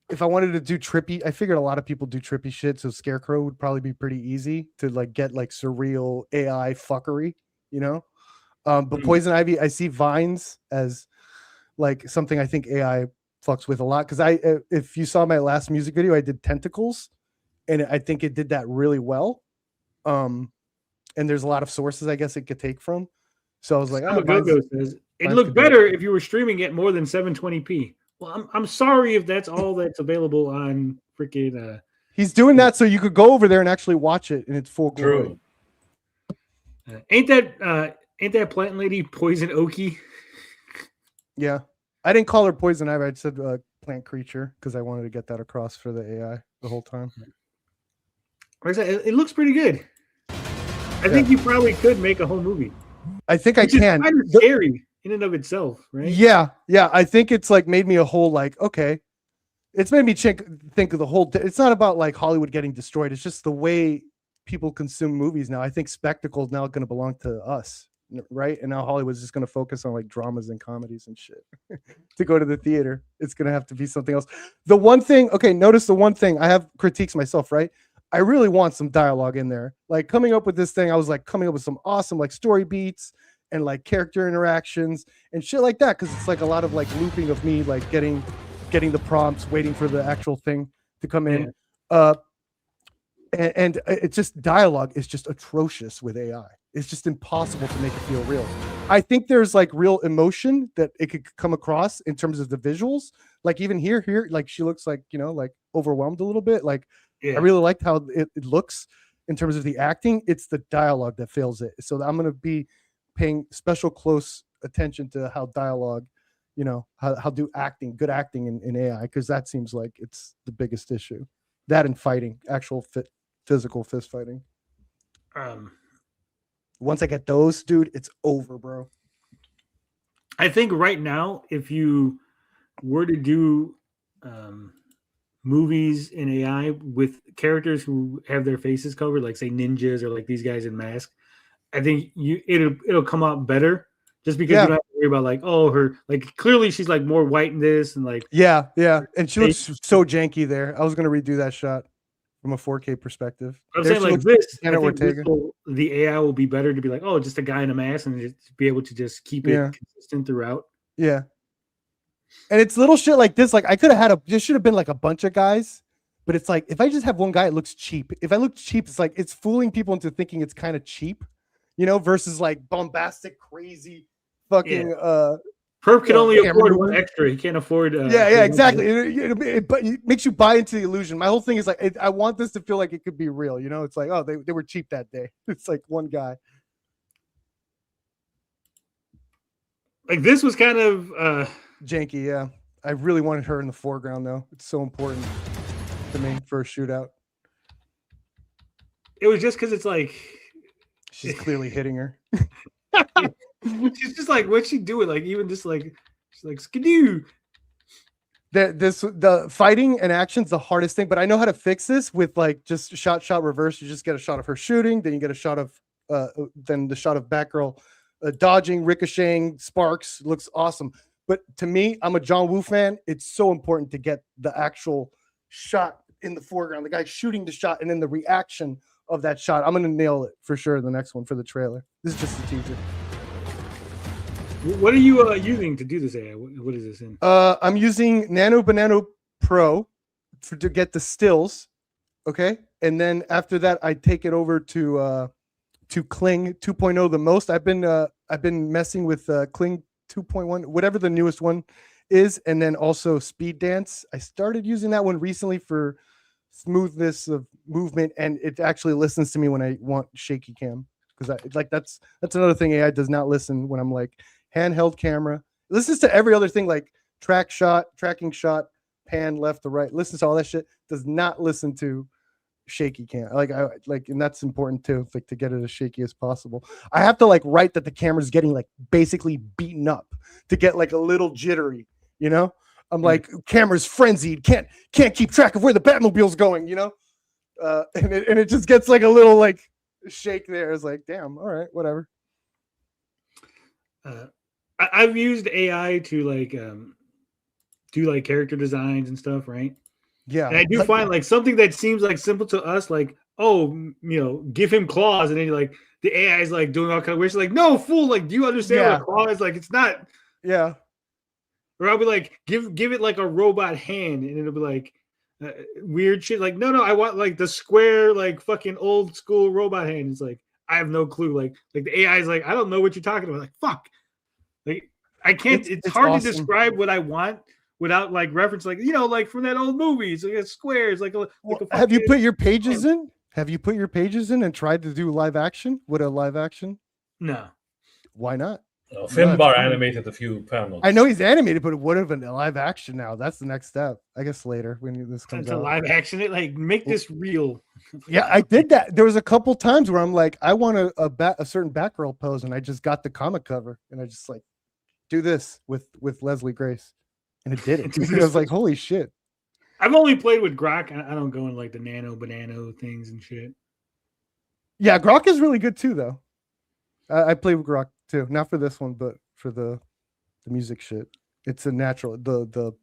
F: if I wanted to do trippy, I figured a lot of people do trippy shit, so Scarecrow would probably be pretty easy to like get like surreal AI fuckery, you know. But Poison Ivy, I see Vines as like something I think AI fucks with a lot, because if you saw my last music video, I did tentacles, and I think it did that really well. And there's a lot of sources I guess it could take from. So I was like,
B: says it looked better if you were streaming at more than 720p. Well, I'm sorry if that's all that's available on freaking.
F: He's doing that so you could go over there and actually watch it in its full glory.
B: Ain't that plant lady Poison Oaky?
F: Yeah, I didn't call her Poison Ivy. I said plant creature because I wanted to get that across for the AI the whole time.
B: Like I said, it looks pretty good. I think you probably could make a whole movie.
F: I think I can.
B: Kind of scary in and of itself, right?
F: Yeah. I think it's like made me a whole like, okay, it's made me think of the whole. It's not about like Hollywood getting destroyed. It's just the way people consume movies now. I think spectacle is now going to belong to us, right? And now Hollywood's just going to focus on like dramas and comedies and shit. To go to the theater, it's going to have to be something else. The one thing, okay, notice the one thing I have critiques myself, right? I really want some dialogue in there. Like coming up with this thing, I was like coming up with some awesome like story beats and like character interactions and shit like that, because it's like a lot of like looping of me like getting the prompts, waiting for the actual thing to come in. And it's just dialogue is just atrocious with AI. It's just impossible to make it feel real. I think there's like real emotion that it could come across in terms of the visuals. Like even here, like she looks like, you know, like overwhelmed a little bit. Like I really liked how it looks in terms of the acting. It's the dialogue that fails it. So I'm going to be paying special close attention to how dialogue, you know, how do good acting in AI, because that seems like it's the biggest issue. That and fighting, actual physical fist fighting. Once I get those, dude, it's over, bro.
B: I think right now, if you were to do movies in AI with characters who have their faces covered, like say ninjas or like these guys in masks, I think it'll come out better, just because you don't have to worry about like, oh, her, like clearly she's like more white in this and like
F: yeah, and she looks so janky there. I was gonna redo that shot from a 4K perspective.
B: I'm saying like this, the AI will be better to be like, oh, just a guy in a mask, and just be able to just keep it consistent throughout.
F: Yeah. And it's little shit like this. Like I could have had this should have been like a bunch of guys, but it's like if I just have one guy, it looks cheap. If I look cheap, it's like it's fooling people into thinking it's kind of cheap. you know, versus like bombastic, crazy, fucking
B: Perp can only
F: camera
B: afford one
F: movement.
B: extra. He can't afford.
F: Yeah, exactly. But it makes you buy into the illusion. My whole thing is like, I want this to feel like it could be real. You know, it's like, oh, they were cheap that day. It's like one guy.
B: Like this was kind of
F: Janky. Yeah, I really wanted her in the foreground though. It's so important to me for a shootout.
B: It was just because it's like
F: she's clearly hitting her.
B: She's just like, what's she doing? Like even just like she's like skidoo.
F: The fighting and action's the hardest thing, but I know how to fix this with like just shot reverse. You just get a shot of her shooting, then you get a shot of then the shot of Batgirl dodging, ricocheting, sparks. Looks awesome. But to me, I'm a John Woo fan. It's so important to get the actual shot in the foreground, the guy shooting the shot, and then the reaction of that shot. I'm gonna nail it for sure. The next one for the trailer. This is just a teaser.
B: What are you using to do this AI? What is this in?
F: I'm using Nano Banana Pro to get the stills, okay, and then after that, I take it over to Kling 2.0 the most. I've been messing with Kling 2.1, whatever the newest one is, and then also Speed Dance. I started using that one recently for smoothness of movement, and it actually listens to me when I want shaky cam, because that's another thing AI does not listen when I'm like handheld camera. It listens to every other thing like tracking shot, pan left to right, listens to all that shit. Does not listen to shaky cam. And that's important too, like to get it as shaky as possible. I have to like write that the camera's getting like basically beaten up to get like a little jittery, you know. I'm like, camera's frenzied, can't keep track of where the Batmobile's going, you know. And it just gets like a little like shake there. It's like, damn, all right, whatever.
B: I've used AI to like do like character designs and stuff, right?
F: Yeah,
B: and I do find like something that seems like simple to us, like, oh, you know, give him claws, and then like the AI is like doing all kind of weird shit. Like, no, fool, like, do you understand what a claw is? Like, it's not.
F: Yeah.
B: Or I'll be like, give it like a robot hand, and it'll be like weird shit. Like, no, I want like the square, like fucking old school robot hand. It's like, I have no clue. Like the AI is like, I don't know what you're talking about. Like, fuck. Like, I can't. It's hard
F: awesome
B: to describe what I want without like reference, like, you know, like from that old movie. It's like squares. Like a
F: have you put your pages in? Have you put your pages in and tried to do live action? With a live action?
B: No.
F: Why not?
C: Finbar animated a few panels.
F: I know he's animated, but what if a live action now? That's the next step. I guess later when this comes out.
B: A live action. It like make this real.
F: Yeah, I did that. There was a couple times where I'm like, I want a certain Batgirl pose, and I just got the comic cover, and I just like do this with Leslie Grace, and it did it. I was like, holy shit.
B: I've only played with Grok. I don't go in like the nano banana things and shit.
F: Yeah, Grok is really good too, though. I played with Grok too, not for this one, but for the music shit. It's a natural. The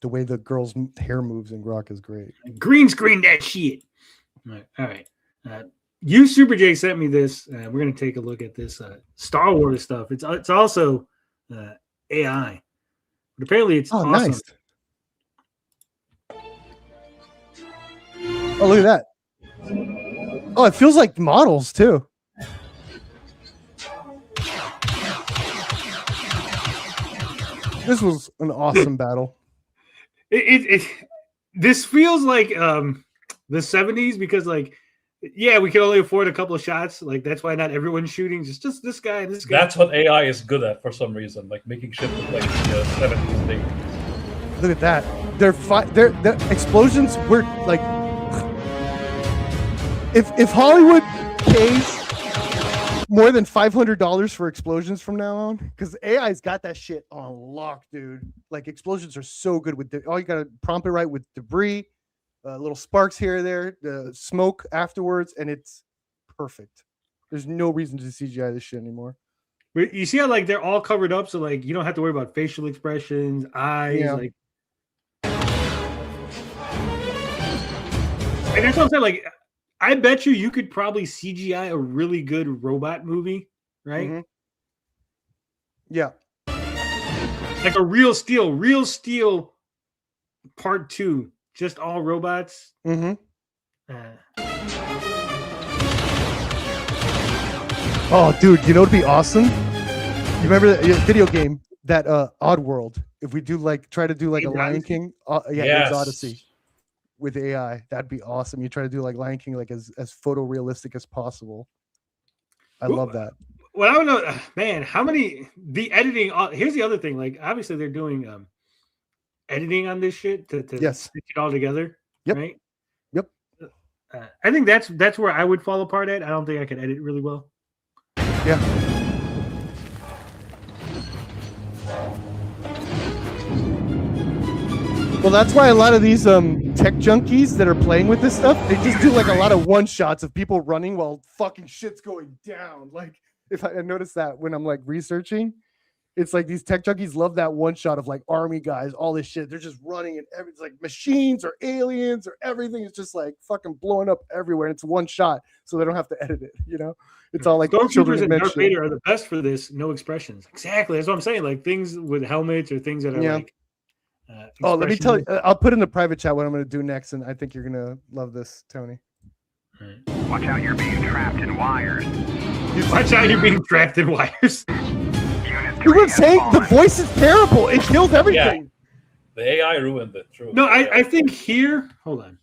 F: way the girl's hair moves in Grok is great.
B: Green screen that shit. All right. You Super J sent me this. We're gonna take a look at this Star Wars stuff. It's also AI, but apparently it's awesome.
F: Nice. Oh, look at that. Oh, it feels like models too. This was an awesome battle.
B: This feels like the 70s, because like, yeah, we can only afford a couple of shots. Like, that's why not everyone's shooting. Just this guy and this guy.
C: That's what AI is good at for some reason, like making shit look like 70s things.
F: Look at that. Their explosions were like, if Hollywood pays more than $500 for explosions from now on, because AI's got that shit on lock, dude. Like, explosions are so good with all you gotta prompt it right with debris, little sparks here or there, the smoke afterwards, and it's perfect. There's no reason to CGI this shit anymore.
B: But you see how like they're all covered up, so like you don't have to worry about facial expressions, eyes, like. And that's what I'm saying. Like, I bet you could probably CGI a really good robot movie, right?
F: Mm-hmm. Yeah.
B: Like a Real Steel Part 2, just all robots.
F: Mm-hmm. Oh, dude, you know what'd be awesome? You remember the video game that Oddworld? If we do like try to do like a
B: Age
F: Lion
B: Odyssey?
F: King, yeah,
C: Yes.
F: Age Odyssey with AI, that'd be awesome. You try to do like Lion King, like as photorealistic as possible. I
B: Ooh.
F: love that.
B: Well, I don't know, man. How many the editing? Here's the other thing. Like, obviously, they're doing editing on this shit to
F: Yes.
B: stitch it all together.
F: Yep.
B: Right.
F: Yep.
B: I think that's where I would fall apart at. I don't think I can edit really well.
F: Yeah. Well, that's why a lot of these tech junkies that are playing with this stuff, they just do like a lot of one shots of people running while fucking shit's going down. Like, if I notice that when I'm like researching, it's like these tech junkies love that one shot of like army guys, all this shit. They're just running and it's like machines or aliens or everything is just like fucking blowing up everywhere. And it's one shot, so they don't have to edit it. You know, it's all like
B: Stormtroopers and
F: men
B: Darth
F: shit.
B: Vader are the best for this. No expressions. Exactly. That's what I'm saying. Like things with helmets or things that are
F: Yeah.
B: like.
F: Oh, let me tell you. I'll put in the private chat what I'm going to do next, and I think you're going to love this, Tony.
G: Watch out, you're being trapped in wires.
B: Watch out, you're being trapped in wires.
G: Unit
F: You
G: 3
F: were
G: has
F: saying the
G: fallen.
F: voice is terrible. It kills everything.
C: The AI ruined it. True.
B: No, I think here. Hold on.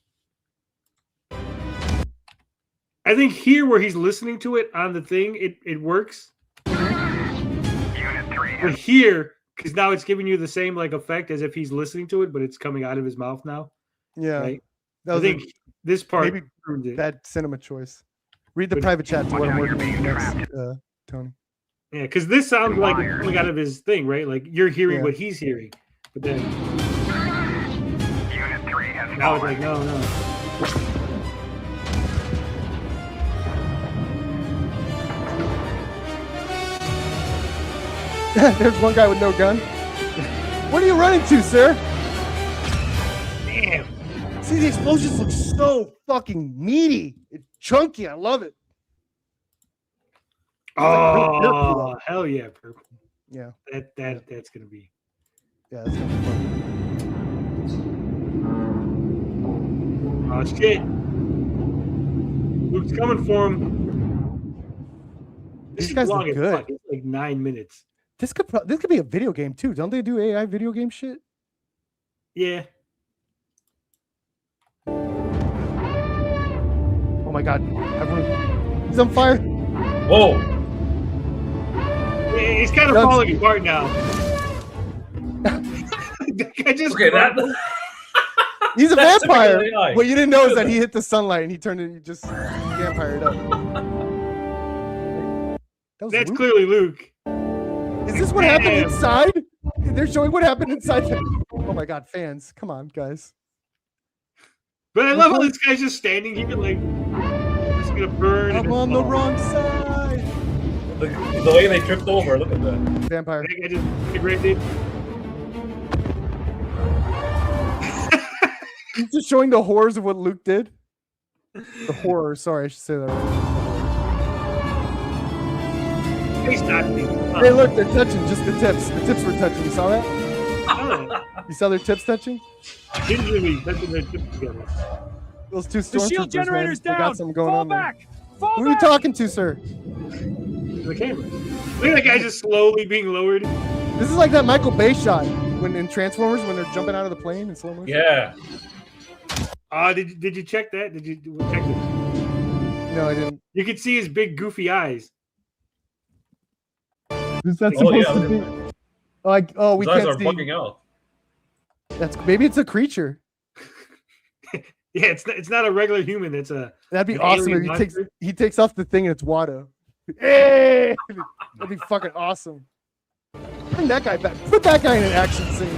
B: I think here where he's listening to it on the thing, it works.
G: Unit 3
B: But
G: has
B: here, because now it's giving you the same like effect as if he's listening to it, but it's coming out of his mouth now.
F: Yeah.
B: Right.
F: That
B: I
F: was
B: think this part
F: maybe
B: ruined it.
F: bad cinema choice. Read the
B: But-
F: private chat to what I'm
G: Watch out,
F: working
G: you're
F: on
G: being
F: next, Tony.
B: Yeah, because this sounds like it's
G: Wires.
B: coming out of his thing, right? Like you're hearing
F: Yeah.
B: what he's hearing, but then
G: Unit 3 has
B: now it's
G: fallen.
B: like no.
F: There's one guy with no gun. What are you running to, sir?
B: Damn.
F: See, the explosions look so fucking meaty. It's chunky. I love it. like real
B: Oh hell yeah, purple.
F: Yeah.
B: That's gonna be.
F: Yeah, that's gonna be fun.
B: Oh shit. Luke's coming for him.
F: These
B: is
F: guys
B: long
F: look
B: as
F: good.
B: fuck. It's like 9 minutes.
F: This could be a video game too. Don't they do AI video game shit?
B: Yeah.
F: Oh my god. Everyone, he's on fire.
C: Whoa.
B: It's kind of
F: That's-
B: falling apart now. That guy just
C: Okay, that.
F: He's a
C: That's
F: vampire.
C: typical AI.
F: What you didn't know is that he hit the sunlight and he turned it. He just vampired up. That was
B: That's
F: Luke?
B: clearly Luke.
F: Is this what happened
B: Damn.
F: inside? They're showing what happened inside. Oh my god, fans, come on, guys.
B: But I love how this guy's just standing here like it's gonna burn.
F: I'm on the wrong side.
C: The way they tripped over. Look at that.
F: Vampire.
B: That guy just degraded.
F: He's just showing the horrors of what Luke did. The horror. Sorry, I should say that right.
B: He's not me.
F: Hey, look, they're touching. Just the tips. The tips were touching. You saw that?
B: Oh,
F: You saw their tips touching?
B: gingerly touching their chips together.
F: Those two
H: The
F: stormtroopers,
H: shield generator's
F: man, they
H: down.
F: got something going
H: Fall
F: on there.
H: back. Fall
F: Who are you
H: back.
F: talking to, sir?
B: The camera. Look at that guy just slowly being lowered.
F: This is like that Michael Bay shot when in Transformers when they're jumping out of the plane in slow motion.
C: Yeah.
B: Did you check that? Did you check this?
F: No, I didn't.
B: You could see his big goofy eyes.
F: Is that
C: Oh,
F: supposed
C: yeah,
F: to be? Oh, we
C: His eyes
F: can't
C: are
F: see.
C: bugging out.
F: That's maybe it's a creature.
B: Yeah, it's not a regular human. It's a
F: That'd be
B: An
F: awesome
B: alien
F: if
B: monster?
F: he takes off the thing and it's Watto. Hey! That'd be fucking awesome. Bring that guy back. Put that guy in an action scene.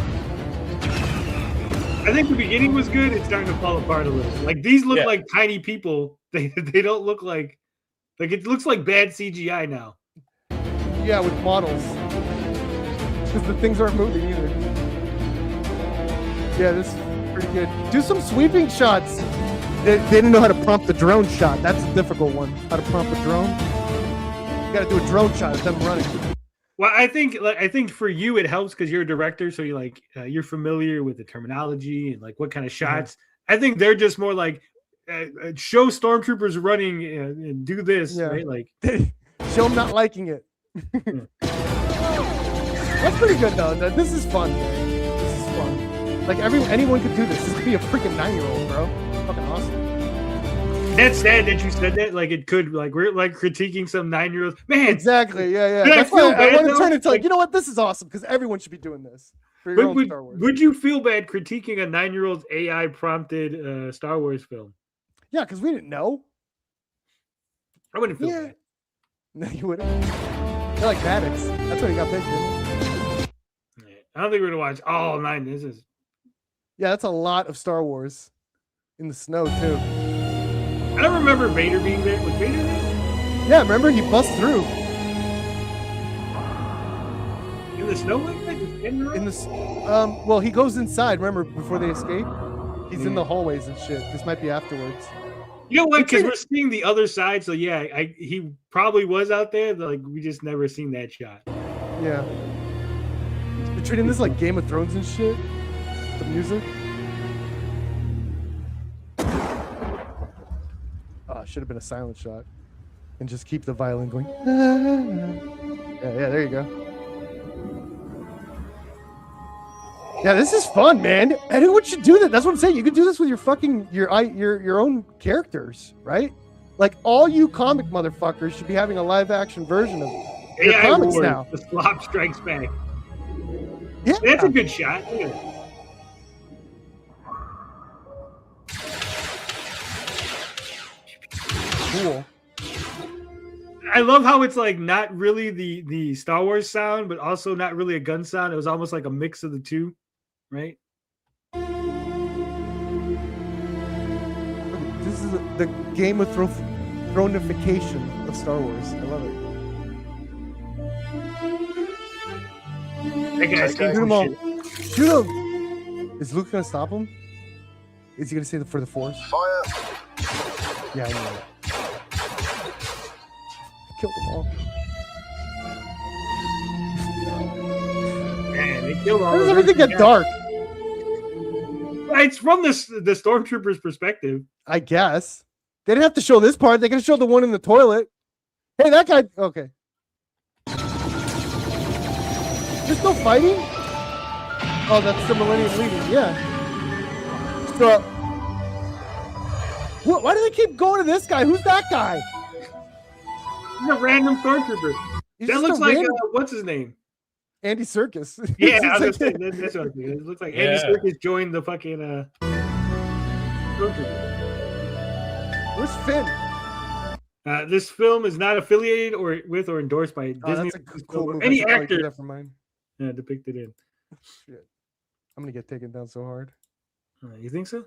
B: I think the beginning was good. It's starting to fall apart a little. Like these look
C: Yeah.
B: like tiny people. They don't look like it looks like bad CGI now.
F: Yeah, with models. Because the things aren't moving either. Yeah, this is pretty good. Do some sweeping shots. They didn't know how to prompt the drone shot. That's a difficult one. How to prompt a drone. You gotta do a drone shot of them running.
B: Well, I think for you it helps because you're a director, so you're familiar with the terminology and like what kind of shots. I think they're just more like show stormtroopers running and do this,
F: Yeah.
B: right? Like
F: Show him not liking it. That's pretty good though. This is fun. This is fun. Like anyone could do this. This could be a freaking 9-year-old, bro. Fucking awesome.
B: That's sad that you said that. Like it could, like we're like critiquing some 9-year-olds. Man,
F: Exactly. Yeah.
B: Did I
F: That's
B: feel
F: why I
B: bad,
F: want to
B: though?
F: turn it to like,
B: Like-
F: you know what? This is awesome because everyone should be doing this for your own Star Wars.
B: would you feel bad critiquing a 9-year-old's AI prompted Star Wars film?
F: Yeah, because we didn't know.
B: I wouldn't feel
F: Yeah.
B: bad.
F: No, you wouldn't. They're like Maddox. That's what he got picked in.
B: Yeah. I don't think we're gonna watch all 9. This is
F: Yeah, that's a lot of Star Wars in the snow too.
B: I don't remember Vader being there. Was Vader there?
F: Yeah, remember he busts through
B: In the snow like that? Just getting around?
F: in this. Well, he goes inside. Remember before they escape, he's in the hallways and shit. This might be afterwards.
B: You know what? Because we're seeing the other side, so yeah, he probably was out there. Like we just never seen that shot.
F: Yeah. You're treating this like Game of Thrones and shit. The music. Oh, should have been a silent shot, and just keep the violin going. Yeah, there you go. Yeah, this is fun, man. Anyone should do that. That's what I'm saying. You can do this with your fucking your own characters, right? Like all you comic motherfuckers should be having a live action version of your
B: AI
F: comics
B: Wars,
F: now.
B: The Slop Strikes Back.
F: Yeah,
B: That's a good shot. Look at it.
F: cool.
B: I love how it's like not really the Star Wars sound, but also not really a gun sound. It was almost like a mix of the two, right?
F: This is the Game of Thronification of Star Wars. I love it.
B: That guy's
F: Shoot them all. Shoot him. Is Luke gonna stop him? Is he gonna say for the Force?
H: Fire.
F: Yeah, I know that. Killed them all.
B: Man, they killed all
F: Why does
B: of
F: everything
B: them.
F: get dark?
B: It's from the stormtrooper's perspective.
F: I guess. They didn't have to show this part. They could have showed the one in the toilet. Hey, that guy. Okay. There's no fighting? Oh, that's the Millennium Leading. Yeah. So. Why do they keep going to this guy? Who's that guy?
B: He's a random stormtrooper.
F: He's
B: That
F: just
B: looks
F: a
B: like
F: random-
B: what's his name?
F: Andy Serkis.
B: Yeah,
F: It's
B: I was
F: like-
B: gonna say, that's what I'm thinking. It looks like
C: Yeah.
B: Andy Serkis joined the fucking stormtrooper.
F: Where's Finn?
B: This film is not affiliated or with or endorsed by
F: Oh,
B: Disney.
F: that's a cool movie. I
B: Any
F: should probably do
B: actor
F: that for mine.
B: depicted in.
F: Shit. I'm gonna get taken down so hard.
B: You think so?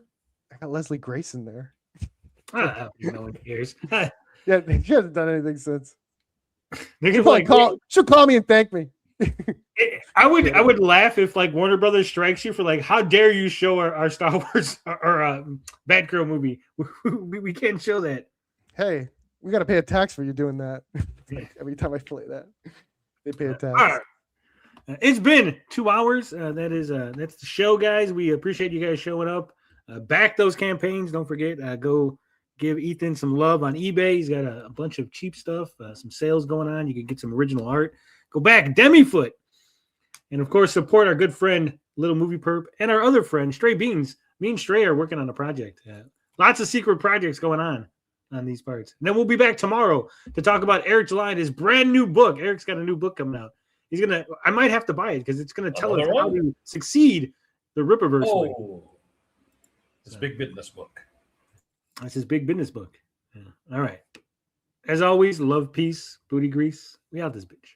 F: I got Leslie Grace in there.
B: No one cares.
F: Yeah, she hasn't done anything since.
B: They're
F: She'll,
B: gonna be like,
F: she'll call me and thank me.
B: I would laugh if like Warner Brothers strikes you for like, how dare you show our Star Wars or Batgirl movie? We can't show that.
F: Hey, we got to pay a tax for you doing that. Every time I play that, they pay a tax.
B: All right. It's been 2 hours. That's the show, guys. We appreciate you guys showing up. Back those campaigns. Don't forget, go give Ethan some love on eBay. He's got a bunch of cheap stuff, some sales going on. You can get some original art. Go back, Demifoot. And of course, support our good friend, Little Movie Perp, and our other friend, Stray Beans. Me and Stray are working on a project. Lots of secret projects going on these parts. And then we'll be back tomorrow to talk about Eric July, his brand new book. Eric's got a new book coming out. I might have to buy it because it's going to tell us
C: Another
B: how
C: one?
B: to succeed the Rippaverse way.
C: Oh, it's a big business book.
B: That's his big business book. Yeah. All right. As always, love, peace, booty grease. We out this bitch.